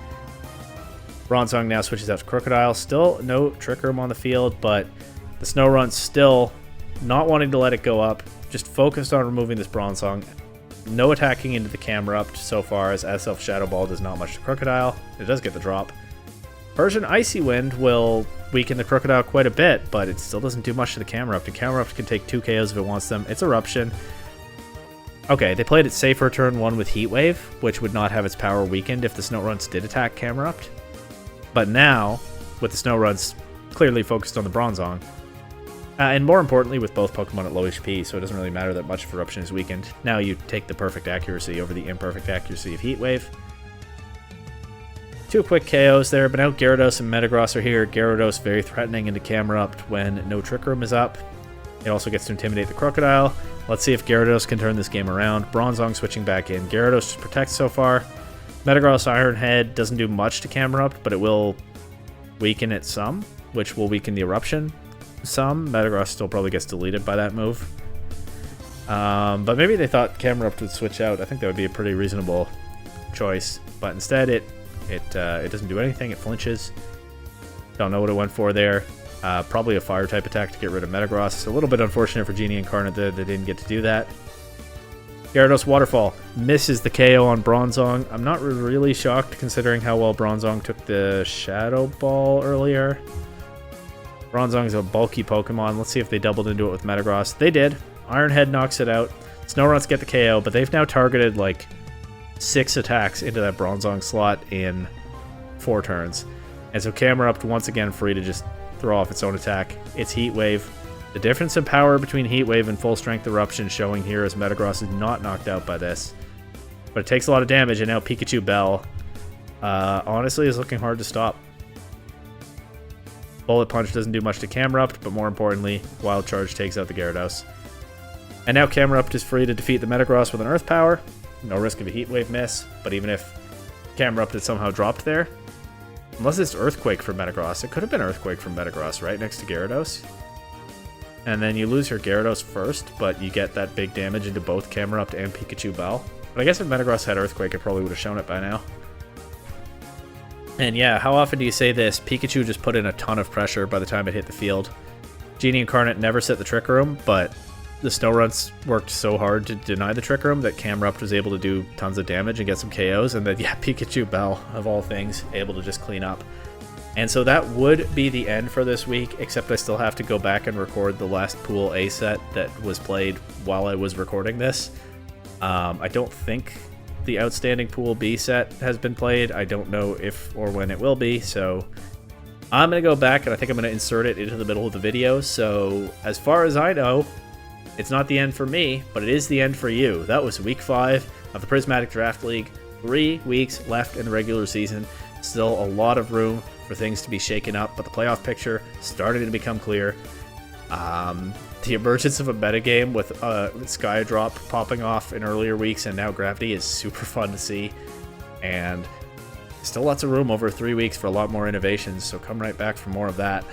Bronzong now switches out to Crocodile. Still no Trick Room on the field, but the Snorunts still not wanting to let it go up. Just focused on removing this Bronzong. No attacking into the Camerupt so far, as Self Shadow Ball does not much to Crocodile. It does get the drop. Persian Icy Wind will weaken the Crocodile quite a bit, but it still doesn't do much to the Camerupt. And Camerupt can take 2 KOs if it wants them. It's Eruption. Okay, they played it safer turn 1 with Heat Wave, which would not have its power weakened if the Snorunts did attack Camerupt. But now, with the Snorunts clearly focused on the Bronzong, and more importantly with both Pokemon at low HP, so it doesn't really matter that much if Eruption is weakened. Now you take the perfect accuracy over the imperfect accuracy of Heat Wave. 2 quick KOs there, but now Gyarados and Metagross are here. Gyarados very threatening into Camerupt when no Trick Room is up. It also gets to intimidate the Crocodile. Let's see if Gyarados can turn this game around. Bronzong switching back in. Gyarados just protects so far. Metagross Iron Head doesn't do much to Camerupt, but it will weaken it some, which will weaken the Eruption some. Metagross still probably gets deleted by that move. But maybe they thought Camerupt would switch out. I think that would be a pretty reasonable choice. But instead, it doesn't do anything. It flinches. Don't know what it went for there. Probably a Fire-type attack to get rid of Metagross. A little bit unfortunate for Genie Incarnate that they didn't get to do that. Gyarados Waterfall misses the KO on Bronzong. I'm not really shocked considering how well Bronzong took the Shadow Ball earlier. Bronzong is a bulky Pokemon. Let's see if they doubled into it with Metagross. They did. Iron Head knocks it out. Snorunts get the KO, but they've now targeted like 6 attacks into that Bronzong slot in 4 turns. And so Camerupt once again free to just throw off its own attack. It's Heat Wave. The difference in power between Heat Wave and Full Strength Eruption showing here as Metagross is not knocked out by this. But it takes a lot of damage, and now Pikachu Bell honestly is looking hard to stop. Bullet Punch doesn't do much to Camerupt, but more importantly, Wild Charge takes out the Gyarados. And now Camerupt is free to defeat the Metagross with an Earth Power. No risk of a Heat Wave miss, but even if Camerupt had somehow dropped there, unless it's Earthquake for Metagross, it could have been Earthquake from Metagross, right, next to Gyarados. And then you lose your Gyarados first, but you get that big damage into both Camerupt and Pikachu Bell. But I guess if Metagross had Earthquake, it probably would have shown it by now. And yeah, how often do you say this? Pikachu just put in a ton of pressure by the time it hit the field. Genie Incarnate never set the Trick Room, but the Snorunts worked so hard to deny the Trick Room that Camerupt was able to do tons of damage and get some KOs, and then yeah, Pikachu Bell, of all things, able to just clean up. And so that would be the end for this week, except I still have to go back and record the last Pool A set that was played while I was recording this. I don't think the outstanding Pool B set has been played. I don't know if or when it will be, so I'm going to go back and I think I'm going to insert it into the middle of the video. So as far as I know, it's not the end for me, but it is the end for you. That was week 5 of the Prismatic Draft League. 3 weeks left in the regular season. Still a lot of room for things to be shaken up, but the playoff picture starting to become clear. The emergence of a metagame with Sky Drop popping off in earlier weeks and now Gravity is super fun to see. And still lots of room over 3 weeks for a lot more innovations, so come right back for more of that.